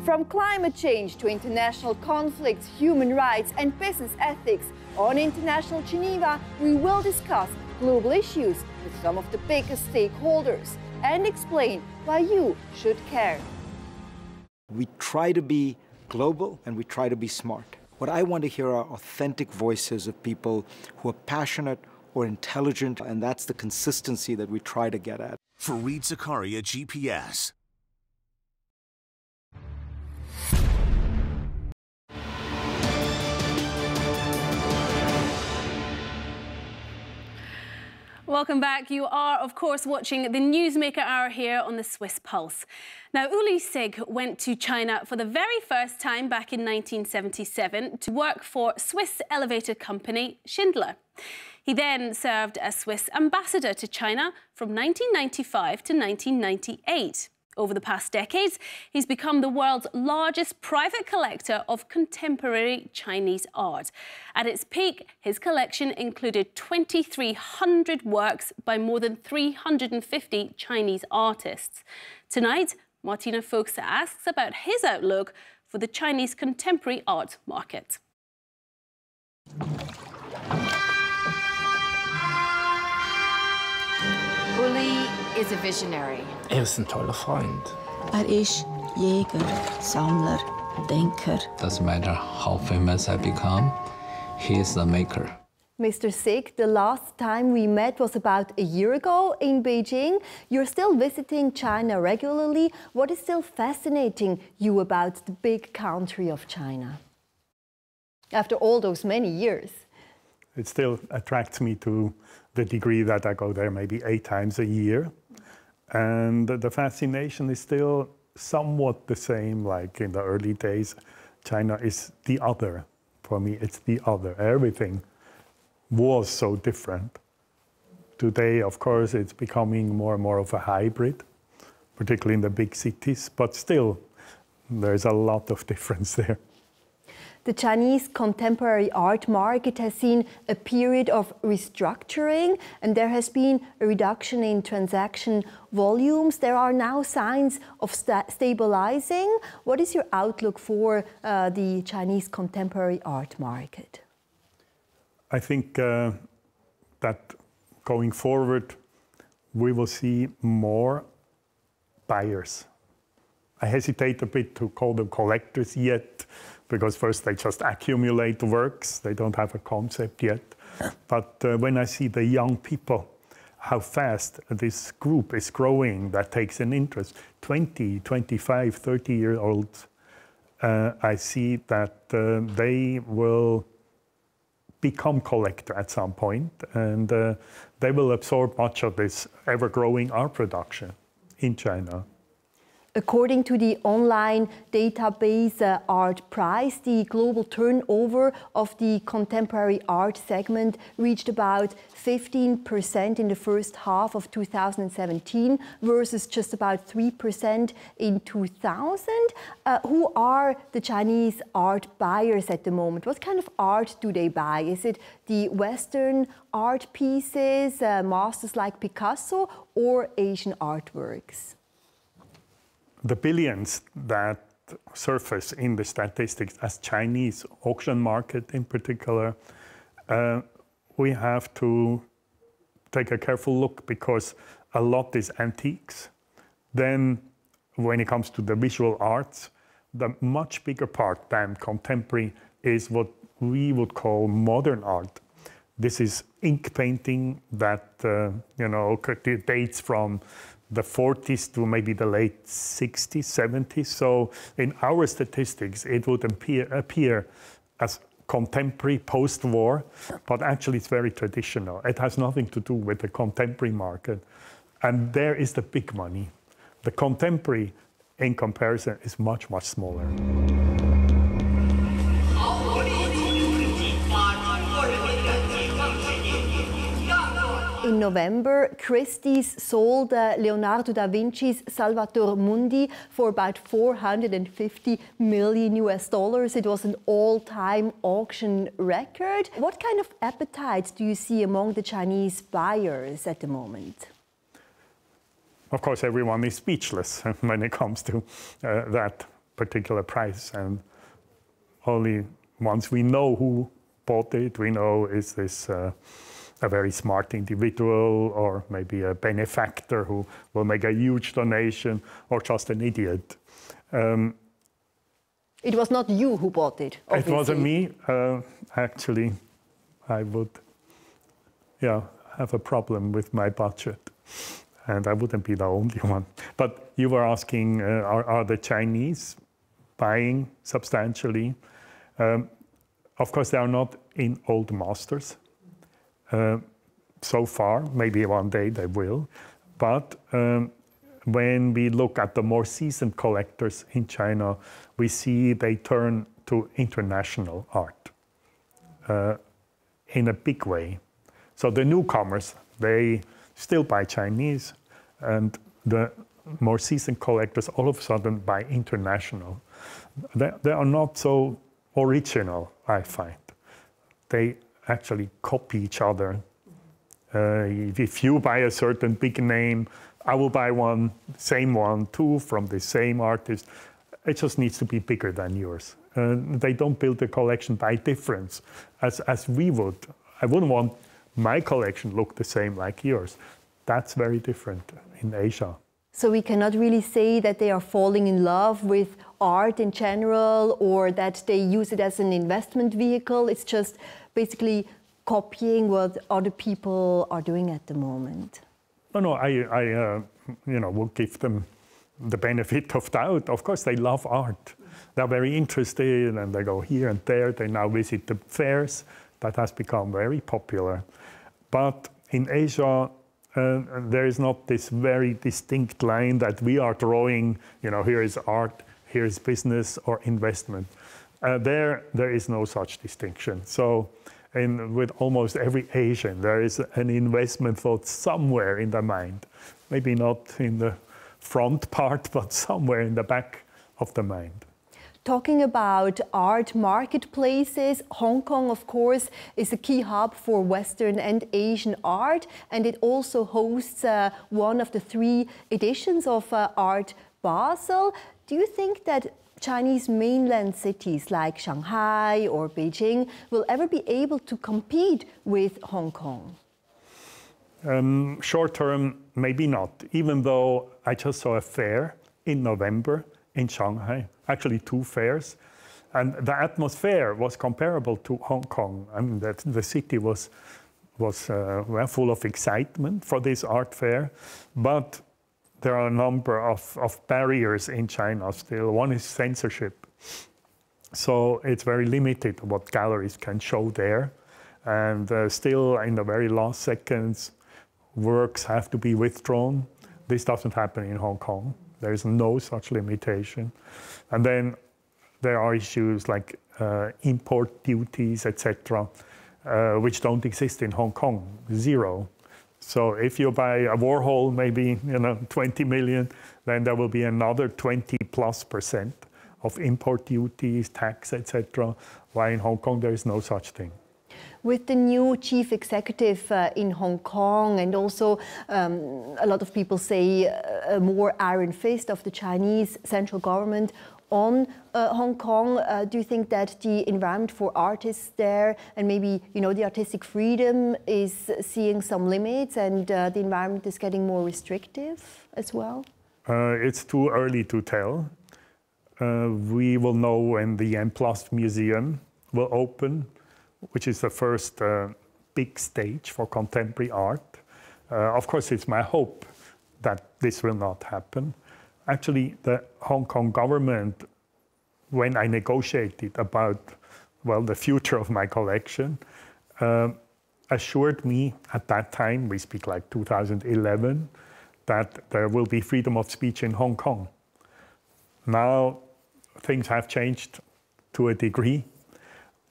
From climate change to international conflicts, human rights and business ethics, on International Geneva, we will discuss global issues with some of the biggest stakeholders and explain why you should care. We try to be global and we try to be smart. What I want to hear are authentic voices of people who are passionate or intelligent, and that's the consistency that we try to get at. Fareed Zakaria, GPS. Welcome back. You are, of course, watching the Newsmaker Hour here on the Swiss Pulse. Now, Uli Sigg went to China for the very first time back in 1977 to work for Swiss elevator company Schindler. He then served as Swiss ambassador to China from 1995 to 1998. Over the past decades, he's become the world's largest private collector of contemporary Chinese art. At its peak, his collection included 2,300 works by more than 350 Chinese artists. Tonight, Martina Fuchs asks about his outlook for the Chinese contemporary art market. Uli is a visionary. Ist ein toller Freund. Ist Jäger, Sammler, Denker. Doesn't matter how famous I become, he is the maker. Mr. Sigg, the last time we met was about a year ago in Beijing. You're still visiting China regularly. What is still fascinating you about the big country of China? After all those many years. It still attracts me to the degree that I go there maybe 8 times a year. And the fascination is still somewhat the same like in the early days. China is the other. For me, it's the other. Everything was so different. Today, of course, it's becoming more and more of a hybrid, particularly in the big cities, but still, there's a lot of difference there. The Chinese contemporary art market has seen a period of restructuring, and there has been a reduction in transaction volumes. There are now signs of stabilizing. What is your outlook for the Chinese contemporary art market? I think that going forward, we will see more buyers. I hesitate a bit to call them collectors yet, because first they just accumulate works. They don't have a concept yet. But when I see the young people, how fast this group is growing, that takes an interest, 20, 25, 30-year-olds, I see that they will become collector at some point, and they will absorb much of this ever-growing art production in China. According to the online database Art Price, the global turnover of the contemporary art segment reached about 15% in the first half of 2017 versus just about 3% in 2000. Who are the Chinese art buyers at the moment? What kind of art do they buy? Is it the Western art pieces, masters like Picasso, or Asian artworks? The billions that surface in the statistics as Chinese auction market in particular, we have to take a careful look because a lot is antiques. Then when it comes to the visual arts, the much bigger part than contemporary is what we would call modern art. This is ink painting that dates from the 40s to maybe the late 60s, 70s. So in our statistics, it would appear as contemporary post-war, but actually it's very traditional. It has nothing to do with the contemporary market. And there is the big money. The contemporary, in comparison, is much, much smaller. In in November, Christie's sold Leonardo da Vinci's Salvator Mundi for about $450 million US. It was an all-time auction record. What kind of appetite do you see among the Chinese buyers at the moment? Of course, everyone is speechless when it comes to that particular price. And only once we know who bought it, we know is this a very smart individual or maybe a benefactor who will make a huge donation or just an idiot. It was not you who bought it, obviously. It wasn't me. Actually, I would have a problem with my budget. And I wouldn't be the only one. But you were asking, are the Chinese buying substantially? Of course, they are not in old masters so far. Maybe one day they will. But when we look at the more seasoned collectors in China, we see they turn to international art in a big way. So the newcomers, they still buy Chinese, and the more seasoned collectors all of a sudden buy international. They are not so original, I find. They actually copy each other. If you buy a certain big name, I will buy one, same one too, from the same artist. It just needs to be bigger than yours. They don't build a collection by difference, as we would. I wouldn't want my collection look the same like yours. That's very different in Asia. So we cannot really say that they are falling in love with art in general or that they use it as an investment vehicle. It's just basically copying what other people are doing at the moment. No, I will give them the benefit of doubt. Of course, they love art. They're very interested and they go here and there. They now visit the fairs. That has become very popular. But in Asia, there is not this very distinct line that we are drawing, here is art, here is business or investment. There is no such distinction. So with almost every Asian, there is an investment thought somewhere in the mind. Maybe not in the front part, but somewhere in the back of the mind. Talking about art marketplaces, Hong Kong, of course, is a key hub for Western and Asian art, and it also hosts one of the 3 editions of Art Basel. Do you think that Chinese mainland cities like Shanghai or Beijing will ever be able to compete with Hong Kong? Short term, maybe not, even though I just saw a fair in November in Shanghai, actually 2 fairs, and the atmosphere was comparable to Hong Kong. I mean, the city was full of excitement for this art fair, but there are a number of barriers in China still. One is censorship. So it's very limited what galleries can show there. And still, in the very last seconds, works have to be withdrawn. This doesn't happen in Hong Kong. There is no such limitation. And then there are issues like import duties, etc., which don't exist in Hong Kong, 0. So if you buy a Warhol, maybe 20 million, then there will be another 20+% of import duties, tax, etc. While in Hong Kong there is no such thing. With the new chief executive in Hong Kong, and also a lot of people say a more iron fist of the Chinese central government on Hong Kong, do you think that the environment for artists there and maybe the artistic freedom is seeing some limits and the environment is getting more restrictive as well? It's too early to tell. We will know when the M+ Museum will open, which is the first big stage for contemporary art. Of course, it's my hope that this will not happen. Actually, the Hong Kong government, when I negotiated about, the future of my collection, assured me at that time, we speak like 2011, that there will be freedom of speech in Hong Kong. Now, things have changed to a degree,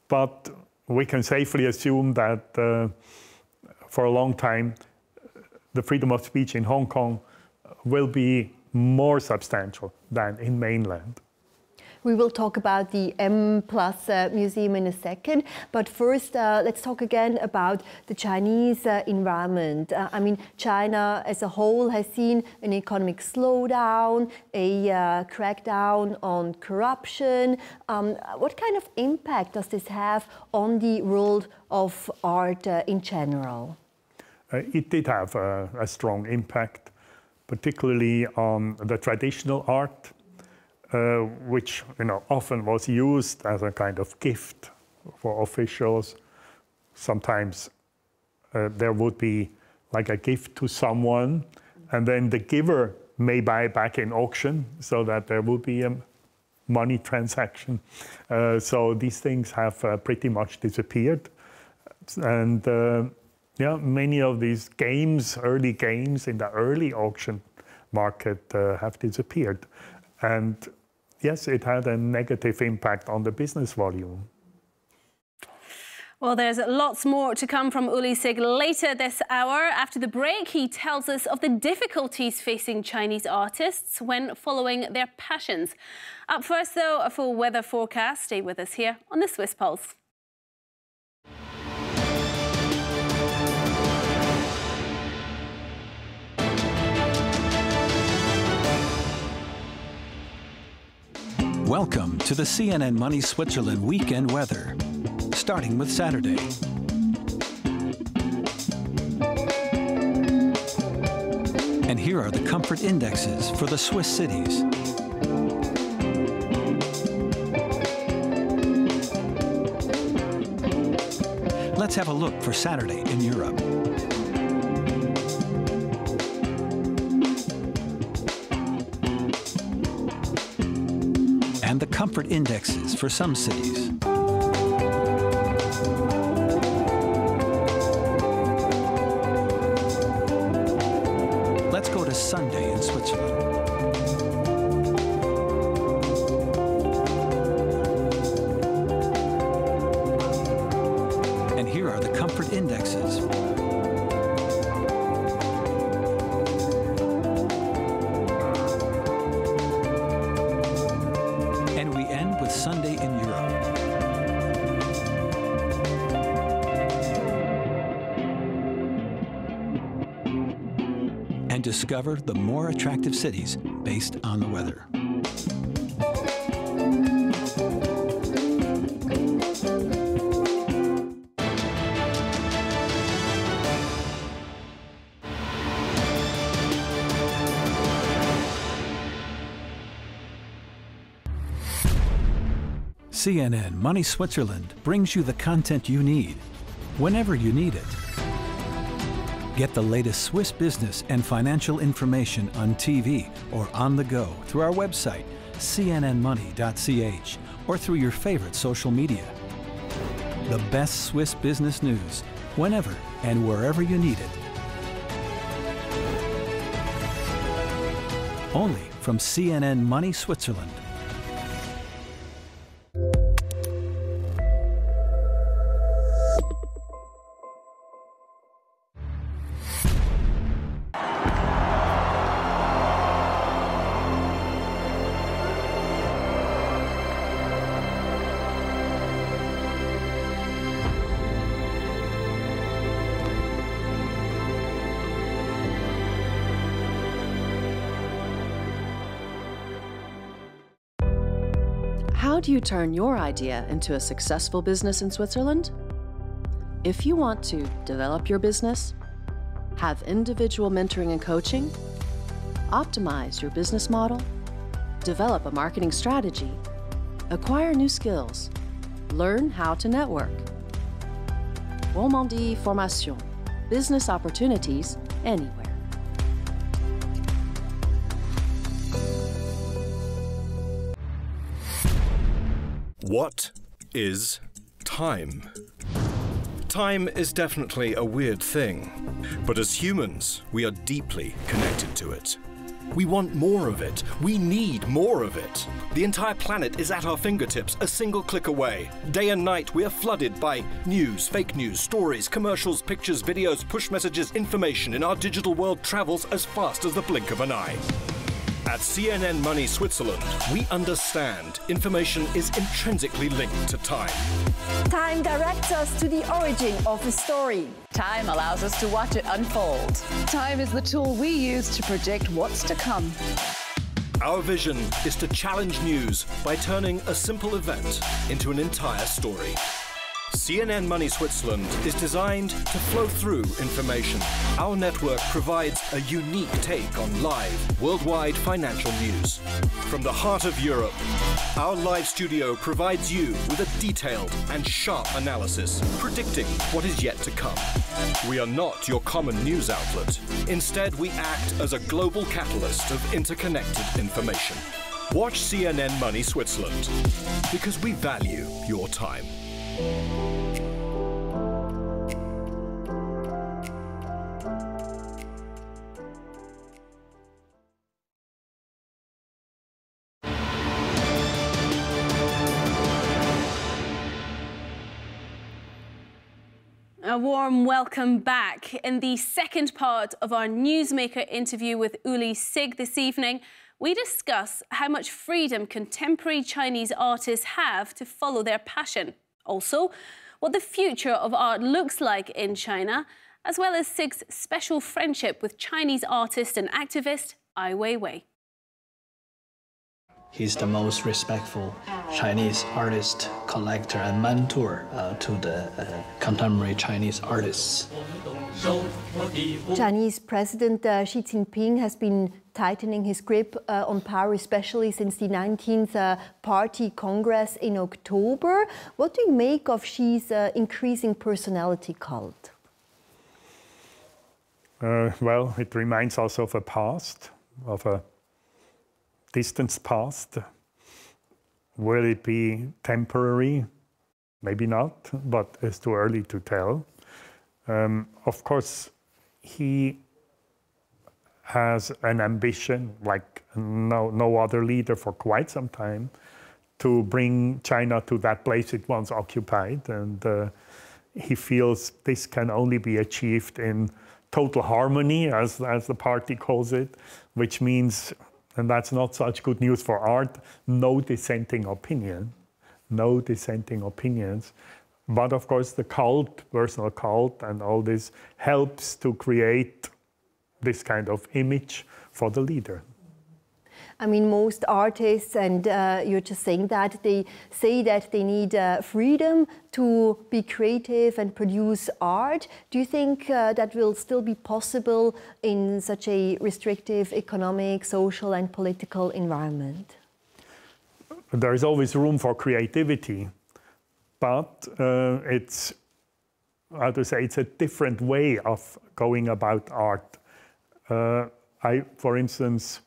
but we can safely assume that for a long time, the freedom of speech in Hong Kong will be more substantial than in mainland. We will talk about the M+ Museum in a second, but first let's talk again about the Chinese environment. I mean, China as a whole has seen an economic slowdown, a crackdown on corruption. What kind of impact does this have on the world of art in general? It did have a strong impact, particularly on the traditional art, which often was used as a kind of gift for officials. Sometimes there would be like a gift to someone, and then the giver may buy back in auction, so that there will be a money transaction. So these things have pretty much disappeared, and yeah, many of these games, early games in the early auction market have disappeared. And yes, it had a negative impact on the business volume. Well, there's lots more to come from Uli Sig later this hour. After the break, he tells us of the difficulties facing Chinese artists when following their passions. Up first, though, a full weather forecast. Stay with us here on the Swiss Pulse. Welcome to the CNN Money Switzerland weekend weather, starting with Saturday. And here are the comfort indexes for the Swiss cities. Let's have a look for Saturday in Europe. And the comfort indexes for some cities. Let's go to Sunday in Switzerland. And here are the comfort indexes. Sunday in Europe. And discover the more attractive cities based on the weather. CNN Money Switzerland brings you the content you need, whenever you need it. Get the latest Swiss business and financial information on TV or on the go through our website, CNNMoney.ch, or through your favorite social media. The best Swiss business news, whenever and wherever you need it. Only from CNN Money Switzerland. How do you turn your idea into a successful business in Switzerland? If you want to develop your business, have individual mentoring and coaching, optimize your business model, develop a marketing strategy, acquire new skills, learn how to network. Romandie Formation, business opportunities anywhere. What is time? Time is definitely a weird thing, but as humans, we are deeply connected to it. We want more of it. We need more of it. The entire planet is at our fingertips, a single click away. Day and night, we are flooded by news, fake news, stories, commercials, pictures, videos, push messages, information in our digital world travels as fast as the blink of an eye. At CNN Money Switzerland, we understand information is intrinsically linked to time. Time directs us to the origin of a story. Time allows us to watch it unfold. Time is the tool we use to predict what's to come. Our vision is to challenge news by turning a simple event into an entire story. CNN Money Switzerland is designed to flow through information. Our network provides a unique take on live, worldwide financial news. From the heart of Europe, our live studio provides you with a detailed and sharp analysis, predicting what is yet to come. We are not your common news outlet. Instead, we act as a global catalyst of interconnected information. Watch CNN Money Switzerland, because we value your time. A warm welcome back. In the second part of our Newsmaker interview with Uli Sig this evening, we discuss how much freedom contemporary Chinese artists have to follow their passion. Also, what the future of art looks like in China, as well as Sig's special friendship with Chinese artist and activist Ai Weiwei. He's the most respectful Chinese artist, collector, and mentor to the contemporary Chinese artists. Chinese President Xi Jinping has been tightening his grip on power, especially since the 19th Party Congress in October. What do you make of Xi's increasing personality cult? Well, it reminds us of a past, of a distant past. Will it be temporary? Maybe not, but it's too early to tell. Of course, he has an ambition, like no other leader for quite some time, to bring China to that place it once occupied. And he feels this can only be achieved in total harmony, as the party calls it, which means, and that's not such good news for art, no dissenting opinion, no dissenting opinions. But of course, the cult, personal cult, and all this helps to create this kind of image for the leader. I mean, most artists, and you're just saying that, they say that they need freedom to be creative and produce art. Do you think that will still be possible in such a restrictive economic, social, and political environment? There is always room for creativity, but it's, how to say, it's a different way of going about art. I, for instance,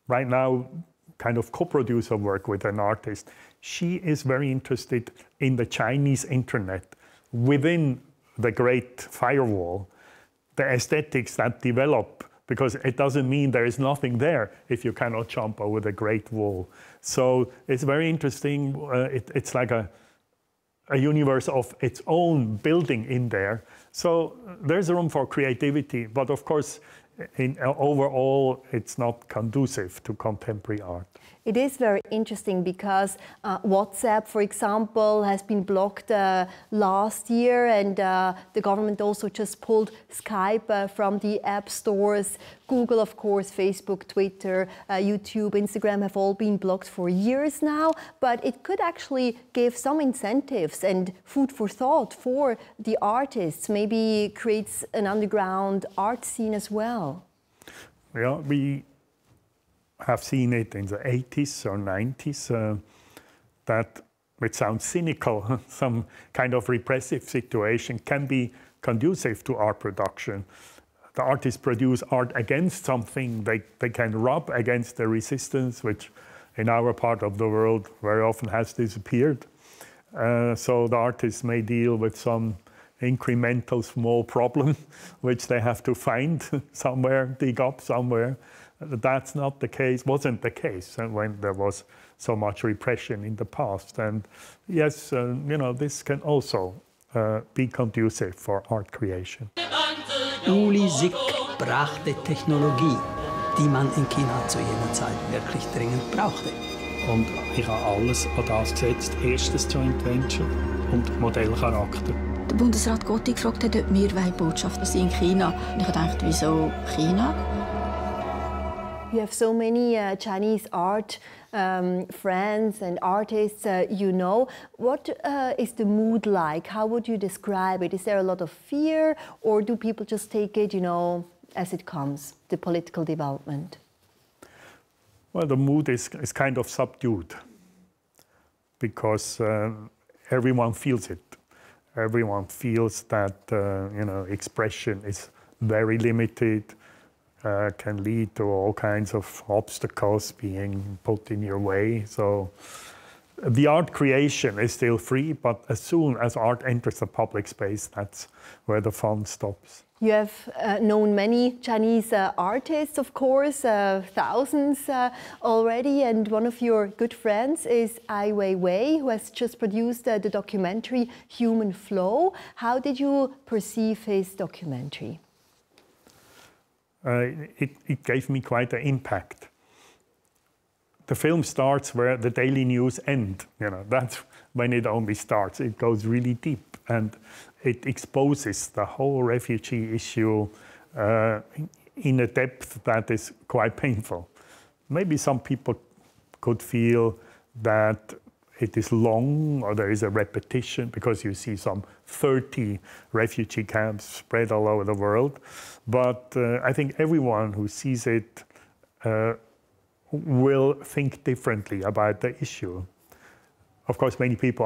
right now, kind of co-producer work with an artist. She is very interested in the Chinese internet within the Great Firewall, the aesthetics that develop, because it doesn't mean there is nothing there if you cannot jump over the Great Wall. So it's very interesting. It's like a universe of its own building in there. So there's room for creativity, but of course, overall, it's not conducive to contemporary art. It is very interesting because WhatsApp, for example, has been blocked last year, and the government also just pulled Skype from the app stores. Google, of course, Facebook, Twitter, YouTube, Instagram have all been blocked for years now, but it could actually give some incentives and food for thought for the artists, maybe creates an underground art scene as well. Yeah, we have seen it in the 80s or 90s, that, which sounds cynical, some kind of repressive situation can be conducive to art production. The artists produce art against something, they can rub against the resistance, which in our part of the world very often has disappeared. So the artists may deal with some incremental small problem, which they have to find somewhere, dig up somewhere. That's not the case, wasn't the case when there was so much repression in the past. And yes, you know, this can also be conducive for art creation. Uli Sick brachte Technologie, die man in China zu jener Zeit wirklich dringend brauchte. Und ich habe alles an das gesetzt. Erstes Joint Venture und Modellcharakter. Der Bundesrat Gotti gefragt hat, ob wir Botschafter sind in China. Und ich dachte, wieso China? You have so many Chinese art friends and artists you know. What is the mood like? How would you describe it? Is there a lot of fear, or do people just take it, you know, as it comes, the political development? Well, the mood is kind of subdued because everyone feels it. Everyone feels that you know, expression is very limited. Can lead to all kinds of obstacles being put in your way. So the art creation is still free, but as soon as art enters the public space, that's where the fun stops. You have known many Chinese artists, of course, thousands already, and one of your good friends is Ai Weiwei, who has just produced the documentary Human Flow. How did you perceive his documentary? It gave me quite an impact. The film starts where the daily news ends. You know, that's when it only starts. It goes really deep, and it exposes the whole refugee issue in a depth that is quite painful. Maybe some people could feel that it is long or there is a repetition because you see some 30 refugee camps spread all over the world. But I think everyone who sees it will think differently about the issue. Of course, many people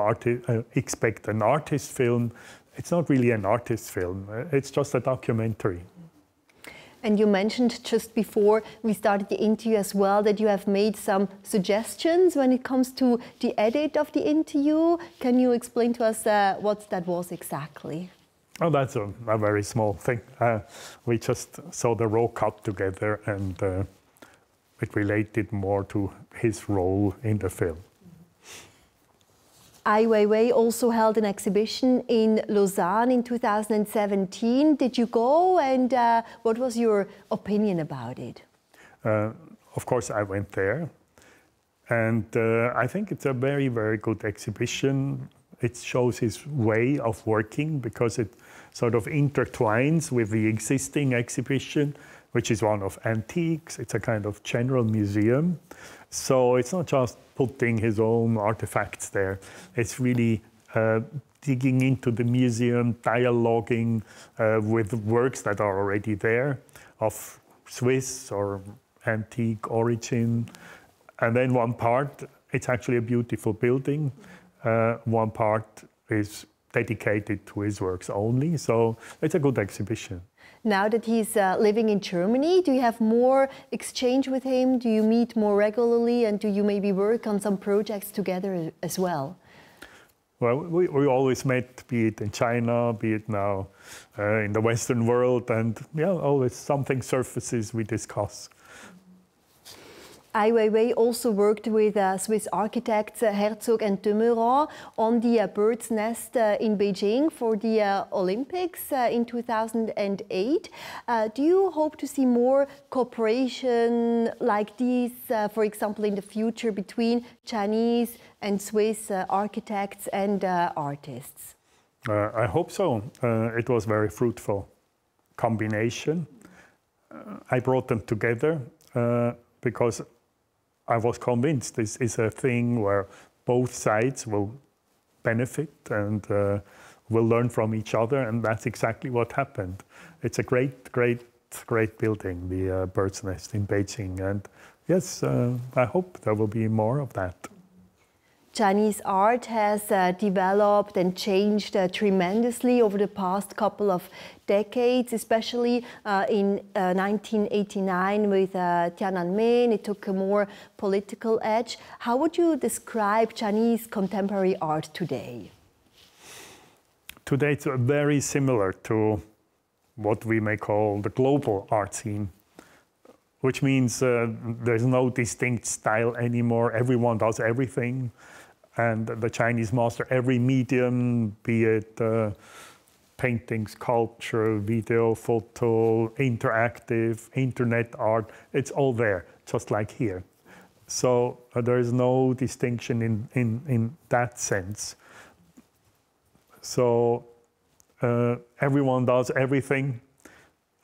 expect an artist film. It's not really an artist film. It's just a documentary. And you mentioned just before we started the interview as well that you have made some suggestions when it comes to the edit of the interview. Can you explain to us what that was exactly? Oh, that's a very small thing. We just saw the raw cut together, and it related more to his role in the film. Ai Weiwei also held an exhibition in Lausanne in 2017. Did you go, and what was your opinion about it? Of course, I went there, and I think it's a very, very good exhibition. It shows his way of working because it sort of intertwines with the existing exhibition, which is one of antiques. It's a kind of general museum. So it's not just putting his own artifacts there. It's really digging into the museum, dialoguing with works that are already there of Swiss or antique origin. And then one part, it's actually a beautiful building. One part is dedicated to his works only. So it's a good exhibition. Now that he's living in Germany, do you have more exchange with him? Do you meet more regularly, and do you maybe work on some projects together as well? Well, we always met, be it in China, be it now in the Western world, and yeah, always something surfaces we discuss. Ai Weiwei also worked with Swiss architects Herzog and de Meuron on the bird's nest in Beijing for the Olympics in 2008. Do you hope to see more cooperation like this, for example, in the future between Chinese and Swiss architects and artists? I hope so. It was very fruitful combination. I brought them together because I was convinced this is a thing where both sides will benefit and will learn from each other, and that's exactly what happened. It's a great, great, great building, the Bird's Nest in Beijing, and yes, I hope there will be more of that. Chinese art has developed and changed tremendously over the past couple of decades, especially in 1989 with Tiananmen. It took a more political edge. How would you describe Chinese contemporary art today? Today it's very similar to what we may call the global art scene. which means there's no distinct style anymore. Everyone does everything. And the Chinese master every medium, be it painting, sculpture, video, photo, interactive, internet art, it's all there, just like here. So there is no distinction in that sense. So everyone does everything,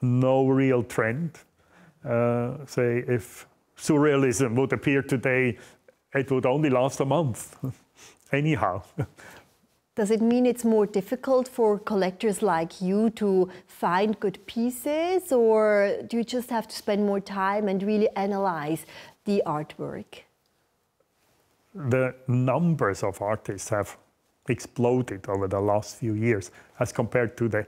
no real trend. Say if surrealism would appear today, it would only last a month, anyhow. Does it mean it's more difficult for collectors like you to find good pieces, or do you just have to spend more time and really analyze the artwork? The numbers of artists have exploded over the last few years as compared to the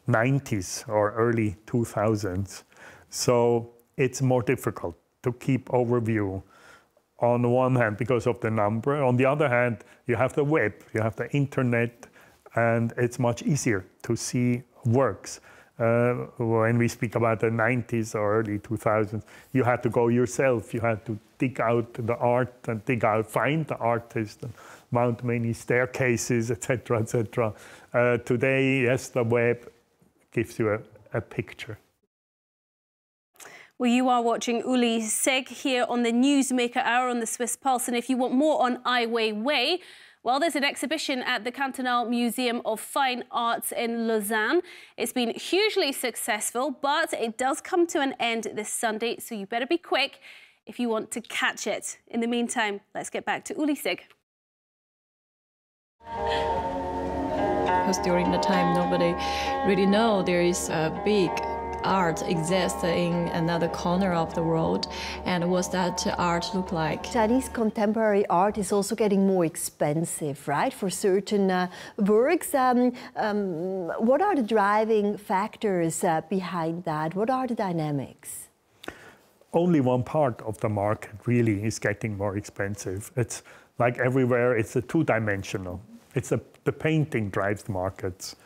90s or early 2000s. So it's more difficult to keep overview on the one hand because of the number. On the other hand, you have the web, you have the internet, and it's much easier to see works. When we speak about the 90s or early 2000s, you had to go yourself, you had to dig out the art and find the artist, and mount many staircases, etc., etc. Today, yes, the web gives you a picture. Well, you are watching Uli Seg here on the Newsmaker Hour on the Swiss Pulse. And if you want more on Ai Weiwei, well, there's an exhibition at the Cantonal Museum of Fine Arts in Lausanne. It's been hugely successful, but it does come to an end this Sunday, so you better be quick if you want to catch it. In the meantime, let's get back to Uli Seg. Because during the time, nobody really know there is a big art exists in another corner of the world. And what's that art look like? Chinese contemporary art is also getting more expensive, right, for certain works. What are the driving factors behind that? What are the dynamics? Only one part of the market really is getting more expensive. It's like everywhere, it's a two-dimensional. It's the painting drives the markets.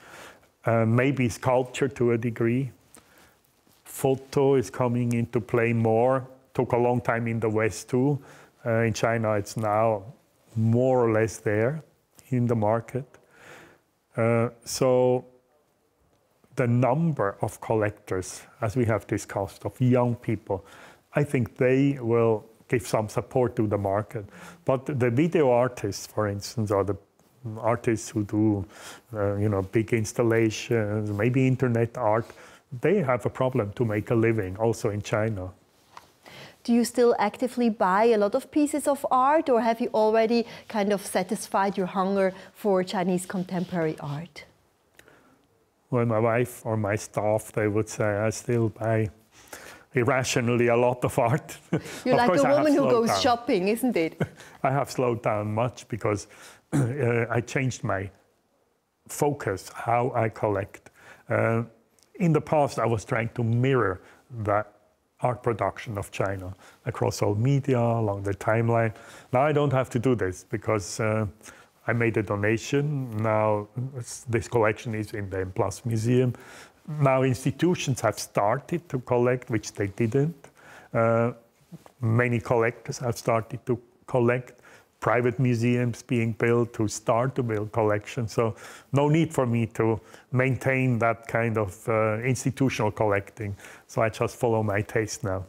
Maybe sculpture to a degree. Photo is coming into play more. Took a long time in the West too. In China, it's now more or less there in the market. So the number of collectors, as we have discussed, of young people, I think they will give some support to the market. But the video artists, for instance, or the artists who do, big installations, maybe internet art, they have a problem to make a living, also in China. Do you still actively buy a lot of pieces of art, or have you already kind of satisfied your hunger for Chinese contemporary art? Well, my wife or my staff, they would say I still buy irrationally a lot of art. You're like a woman who goes shopping, isn't it? I have slowed down much because I changed my focus, how I collect. In the past, I was trying to mirror the art production of China across all media, along the timeline. Now I don't have to do this because I made a donation. Now this collection is in the M+ Museum. Now institutions have started to collect, which they didn't. Many collectors have started to collect. Private museums being built to start to build collections. So no need for me to maintain that kind of institutional collecting. So I just follow my taste now.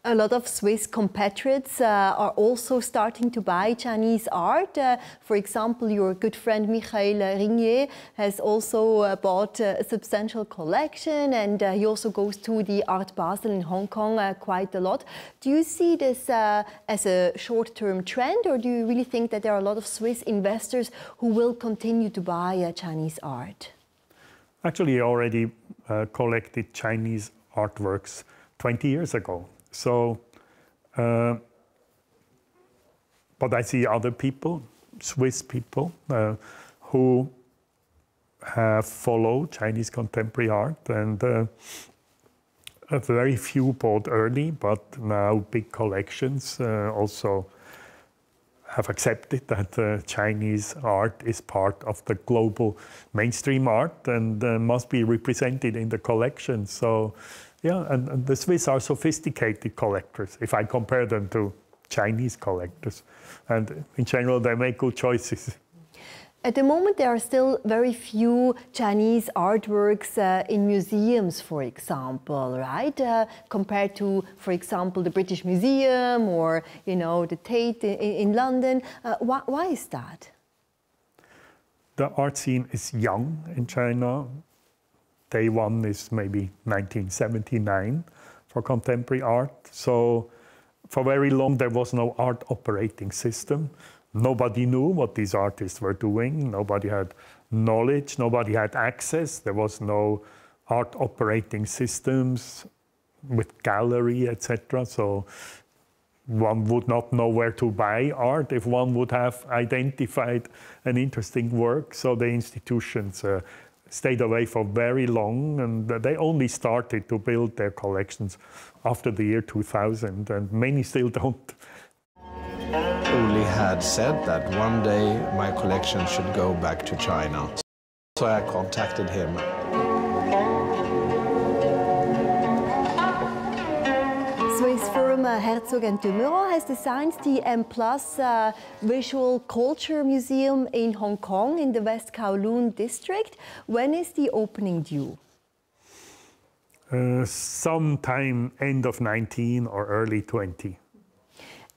A lot of Swiss compatriots are also starting to buy Chinese art. For example, your good friend Michael Ringier has also bought a substantial collection, and he also goes to the Art Basel in Hong Kong quite a lot. Do you see this as a short-term trend, or do you really think that there are a lot of Swiss investors who will continue to buy Chinese art? Actually, I already collected Chinese artworks 20 years ago. So, but I see other people, Swiss people, who have followed Chinese contemporary art, and a very few bought early, but now big collections also have accepted that Chinese art is part of the global mainstream art and must be represented in the collection. So Yeah, and the Swiss are sophisticated collectors, if I compare them to Chinese collectors. And in general, they make good choices. At the moment, there are still very few Chinese artworks in museums, for example, right? Compared to, for example, the British Museum or, you know, the Tate in London. Why is that? The art scene is young in China. Day one is maybe 1979 for contemporary art. So for very long, there was no art operating system. Nobody knew what these artists were doing. Nobody had knowledge. Nobody had access. There was no art operating systems with gallery, etc. So one would not know where to buy art if one would have identified an interesting work. So the institutions stayed away for very long, and they only started to build their collections after the year 2000, and many still don't. Uli had said that one day my collection should go back to China. So I contacted him. Swiss firm Herzog & de Meuron has designed the M+ Visual Culture Museum in Hong Kong in the West Kowloon district. When is the opening due? Sometime end of 19 or early 20.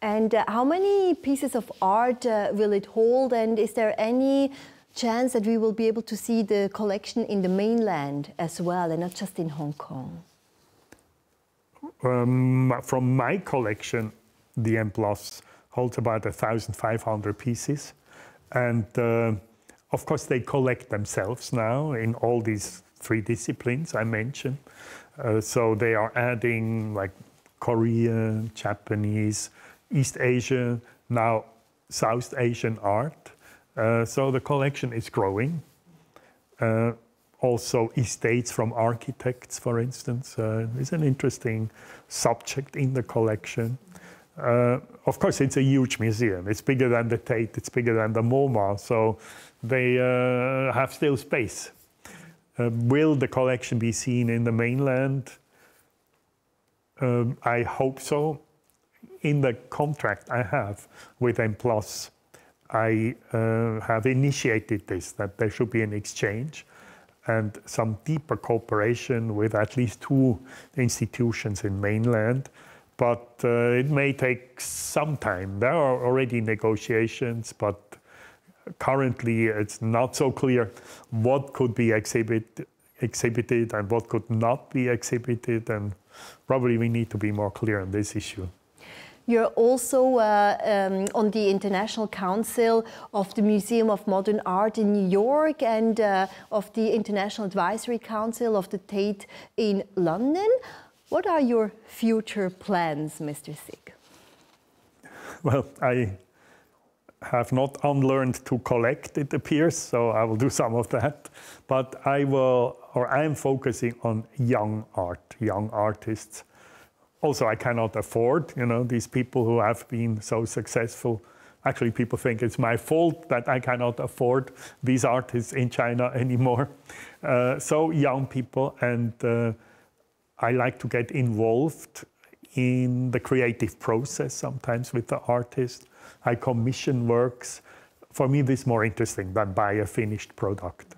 And how many pieces of art will it hold? And is there any chance that we will be able to see the collection in the mainland as well, and not just in Hong Kong? From my collection, the M+ holds about 1,500 pieces. And of course, they collect themselves now in all these three disciplines I mentioned. So they are adding like Korean, Japanese, East Asian, now South Asian art. So the collection is growing. Also estates from architects, for instance, is an interesting subject in the collection. Of course, it's a huge museum. It's bigger than the Tate, it's bigger than the MoMA, so they have still space. Will the collection be seen in the mainland? I hope so. In the contract I have with M+, I have initiated this, that there should be an exchange and some deeper cooperation with at least two institutions in mainland. But it may take some time. There are already negotiations, but currently it's not so clear what could be exhibited and what could not be exhibited, and probably we need to be more clear on this issue. You're also on the International Council of the Museum of Modern Art in New York and of the International Advisory Council of the Tate in London. What are your future plans, Mr. Sick? Well, I have not unlearned to collect, it appears, so I will do some of that. But I am focusing on young art, young artists. Also, I cannot afford, these people who have been so successful. Actually, people think it's my fault that I cannot afford these artists in China anymore. So young people, and I like to get involved in the creative process sometimes with the artist. I commission works. For me, this is more interesting than buy a finished product.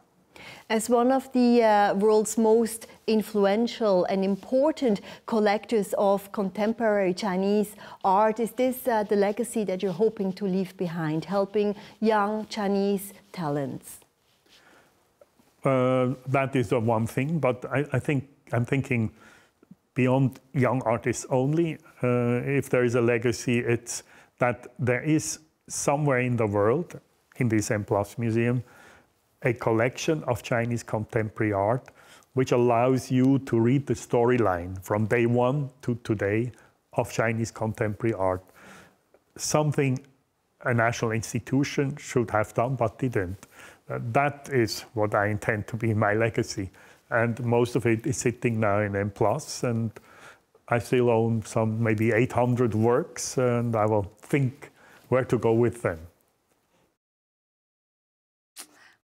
As one of the world's most influential and important collectors of contemporary Chinese art, is this the legacy that you're hoping to leave behind, helping young Chinese talents? That is the one thing, but I'm thinking beyond young artists only. If there is a legacy, it's that there is somewhere in the world, in this M+ museum, a collection of Chinese contemporary art which allows you to read the storyline from day one to today of Chinese contemporary art. Something a national institution should have done but didn't. That is what I intend to be my legacy. And most of it is sitting now in M+, and I still own some maybe 800 works, and I will think where to go with them.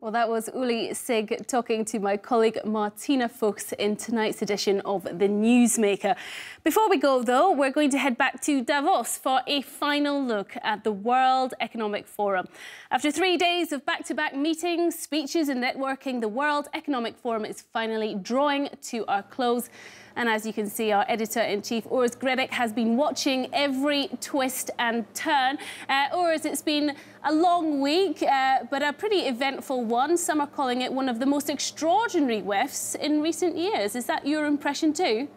Well, that was Uli Sig talking to my colleague Martina Fuchs in tonight's edition of The Newsmaker. Before we go, though, we're going to head back to Davos for a final look at the World Economic Forum. After 3 days of back-to-back meetings, speeches and networking, the World Economic Forum is finally drawing to a close. And as you can see, our editor-in-chief, Urs Gredic, has been watching every twist and turn. Urs, it's been a long week, but a pretty eventful one. Some are calling it one of the most extraordinary WEFs in recent years. Is that your impression too?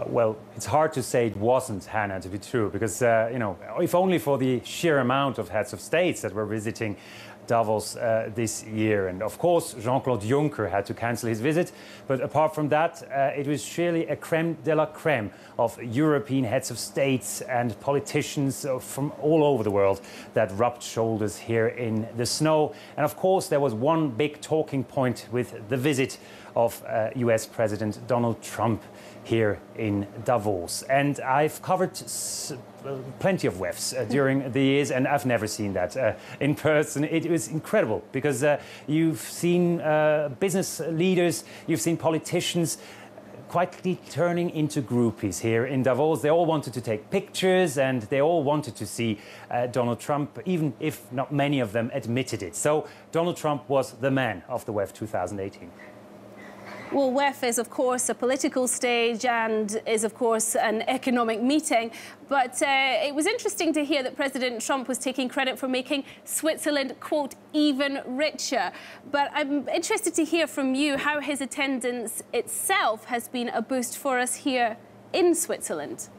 Well, it's hard to say it wasn't, Hannah, to be true, because, you know, if only for the sheer amount of heads of states that were visiting Davos this year. And of course, Jean-Claude Juncker had to cancel his visit. But apart from that, it was surely a creme de la creme of European heads of states and politicians from all over the world that rubbed shoulders here in the snow. And of course, there was one big talking point with the visit of US President Donald Trump here in Davos. And I've covered plenty of WEFs during the years, and I've never seen that in person. It was incredible because you've seen business leaders, you've seen politicians quietly turning into groupies here in Davos. They all wanted to take pictures and they all wanted to see Donald Trump, even if not many of them admitted it. So Donald Trump was the man of the WEF 2018. Well, WEF is, of course, a political stage and is, of course, an economic meeting. But it was interesting to hear that President Trump was taking credit for making Switzerland, quote, even richer. But I'm interested to hear from you how his attendance itself has been a boost for us here in Switzerland.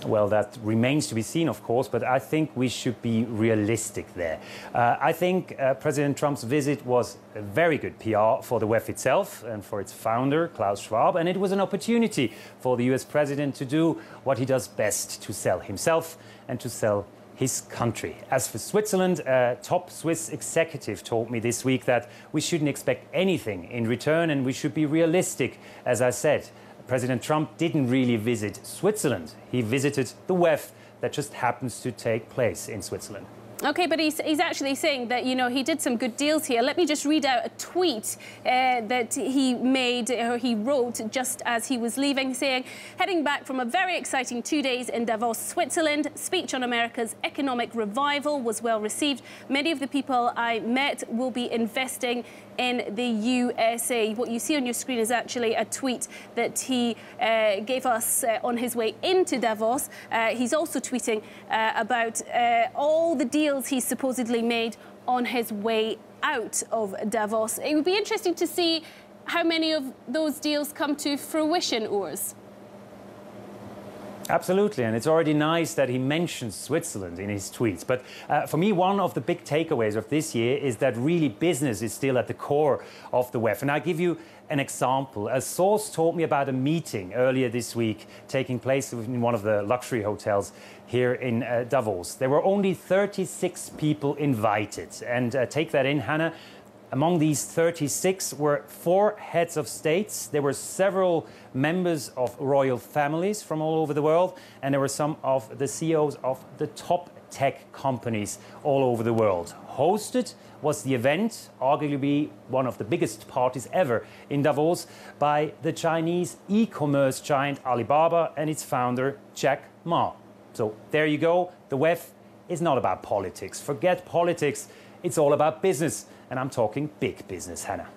Well, that remains to be seen, of course, but I think we should be realistic there. I think President Trump's visit was a very good PR for the WEF itself and for its founder, Klaus Schwab, and it was an opportunity for the US president to do what he does best, to sell himself and to sell his country. As for Switzerland, a top Swiss executive told me this week that we shouldn't expect anything in return and we should be realistic, as I said. President Trump didn't really visit Switzerland. He visited the WEF that just happens to take place in Switzerland. OK, but he's actually saying that, you know, he did some good deals here. Let me just read out a tweet that he made, or he wrote just as he was leaving, saying, heading back from a very exciting 2 days in Davos, Switzerland, speech on America's economic revival was well received. Many of the people I met will be investing in the USA. What you see on your screen is actually a tweet that he gave us on his way into Davos. He's also tweeting about all the deals he's supposedly made on his way out of Davos. It would be interesting to see how many of those deals come to fruition, Urs. Absolutely, and it's already nice that he mentions Switzerland in his tweets. But for me, one of the big takeaways of this year is that really business is still at the core of the WEF. And I'll give you an example. A source told me about a meeting earlier this week taking place in one of the luxury hotels here in Davos. There were only 36 people invited. And take that in, Hannah. Among these 36 were 4 heads of states. There were several members of royal families from all over the world. And there were some of the CEOs of the top tech companies all over the world. Hosted was the event, arguably one of the biggest parties ever in Davos, by the Chinese e-commerce giant Alibaba and its founder, Jack Ma. So there you go. The WEF is not about politics. Forget politics. It's all about business. And I'm talking big business, Hannah.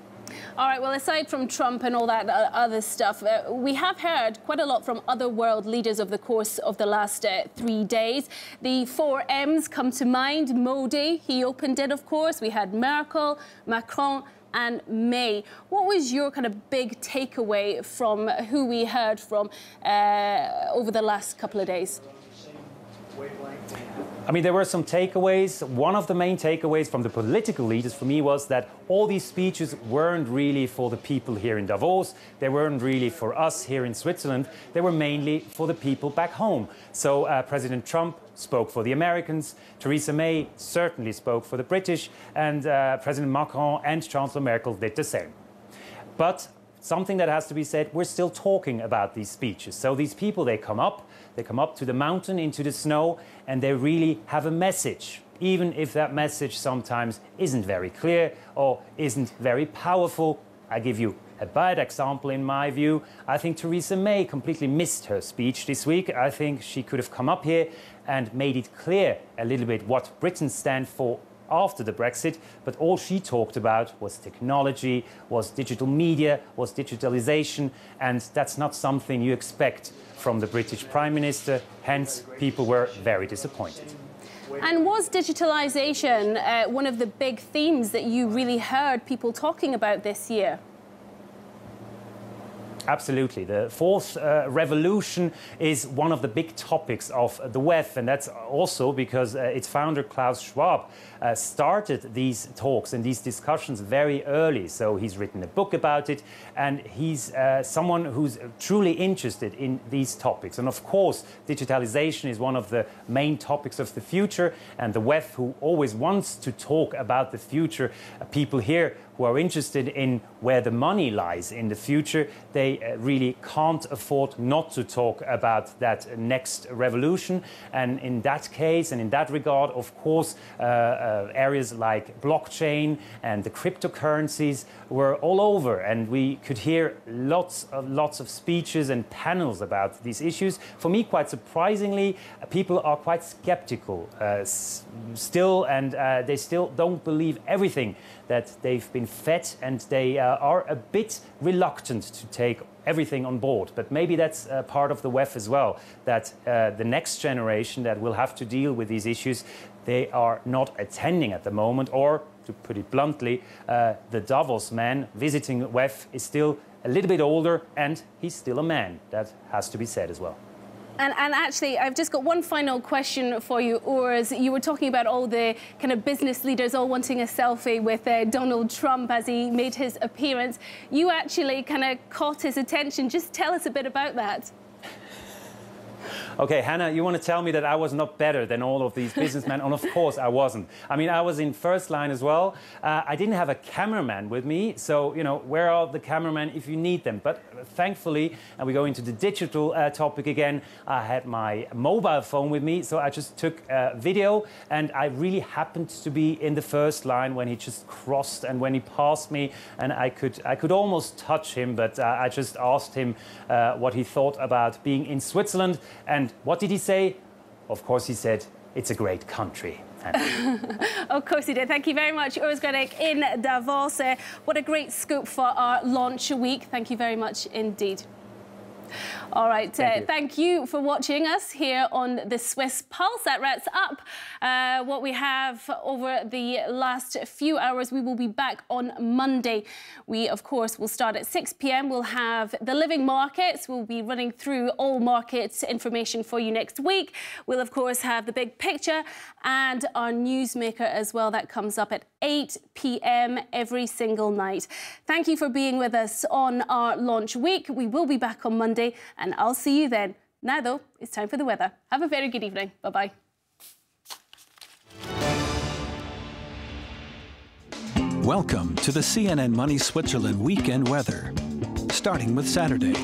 All right, well, aside from Trump and all that other stuff, we have heard quite a lot from other world leaders over the course of the last 3 days. The 4 M's come to mind. Modi, he opened it, of course. We had Merkel, Macron and May. What was your kind of big takeaway from who we heard from over the last couple of days? I mean, there were some takeaways. One of the main takeaways from the political leaders for me was that all these speeches weren't really for the people here in Davos. They weren't really for us here in Switzerland. They were mainly for the people back home. So President Trump spoke for the Americans. Theresa May certainly spoke for the British. And President Macron and Chancellor Merkel did the same. But something that has to be said, we're still talking about these speeches. So these people, they come up to the mountain, into the snow, and they really have a message. even if that message sometimes isn't very clear or isn't very powerful. I give you a bad example in my view. I think Theresa May completely missed her speech this week. I think she could have come up here and made it clear a little bit what Britain stands for after the Brexit, but all she talked about was technology, was digital media, was digitalization, and that's not something you expect from the British Prime Minister. Hence, people were very disappointed. And was digitalization one of the big themes that you really heard people talking about this year? Absolutely. The fourth revolution is one of the big topics of the WEF, and that's also because its founder, Klaus Schwab, started these talks and these discussions very early. So he's written a book about it, and he's someone who's truly interested in these topics. And of course, digitalization is one of the main topics of the future, and the WEF, who always wants to talk about the future, people here who are interested in where the money lies in the future, they really can't afford not to talk about that next revolution. And in that case, and in that regard, of course, areas like blockchain and the cryptocurrencies were all over, and we could hear lots of speeches and panels about these issues. For me, quite surprisingly, people are quite skeptical still, and they still don't believe everything that they've been fed, and they are a bit reluctant to take everything on board. But maybe that's part of the WEF as well, that the next generation that will have to deal with these issues, they are not attending at the moment, or, to put it bluntly, the Davos man visiting WEF is still a little bit older, and he's still a man. That has to be said as well. And actually, I've just got one final question for you, Urs. You were talking about all the kind of business leaders all wanting a selfie with Donald Trump as he made his appearance. You actually kind of caught his attention. Just tell us a bit about that. Okay, Hannah, you want to tell me that I was not better than all of these businessmen? And of course I wasn't. I mean, I was in first line as well. I didn't have a cameraman with me, so, you know, where are the cameramen if you need them? But thankfully, and we go into the digital topic again, I had my mobile phone with me, so I just took a video, and I really happened to be in the first line when he just crossed and when he passed me, and I could almost touch him, but I just asked him what he thought about being in Switzerland. And what did he say? Of course, he said, it's a great country. Of course he did. Thank you very much, Urs Grönig in Davos. What a great scoop for our launch week. Thank you very much indeed. All right, thank you for watching us here on the Swiss Pulse. That wraps up what we have over the last few hours. We will be back on Monday. We, of course, will start at 6 p.m. We'll have the living markets. We'll be running through all markets information for you next week. We'll, of course, have the big picture and our newsmaker as well. That comes up at 8 p.m. every single night. Thank you for being with us on our launch week. We will be back on Monday, and I'll see you then. Now, though, it's time for the weather. Have a very good evening. Bye-bye. Welcome to the CNN Money Switzerland weekend weather, starting with Saturday.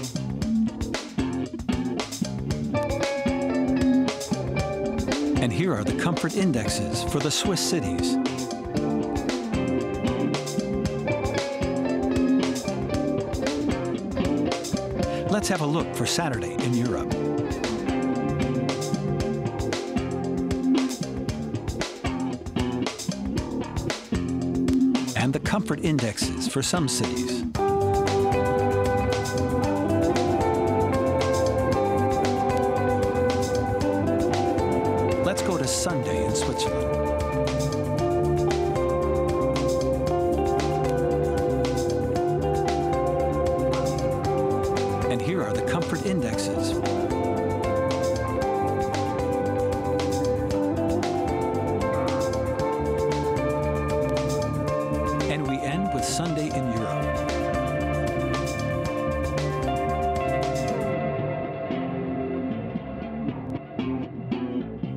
And here are the comfort indexes for the Swiss cities. Let's have a look for Saturday in Europe. And the comfort indexes for some cities. Let's go to Sunday in Switzerland. And here are the comfort indexes. And we end with Sunday in Europe.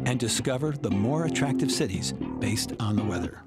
And discover the more attractive cities based on the weather.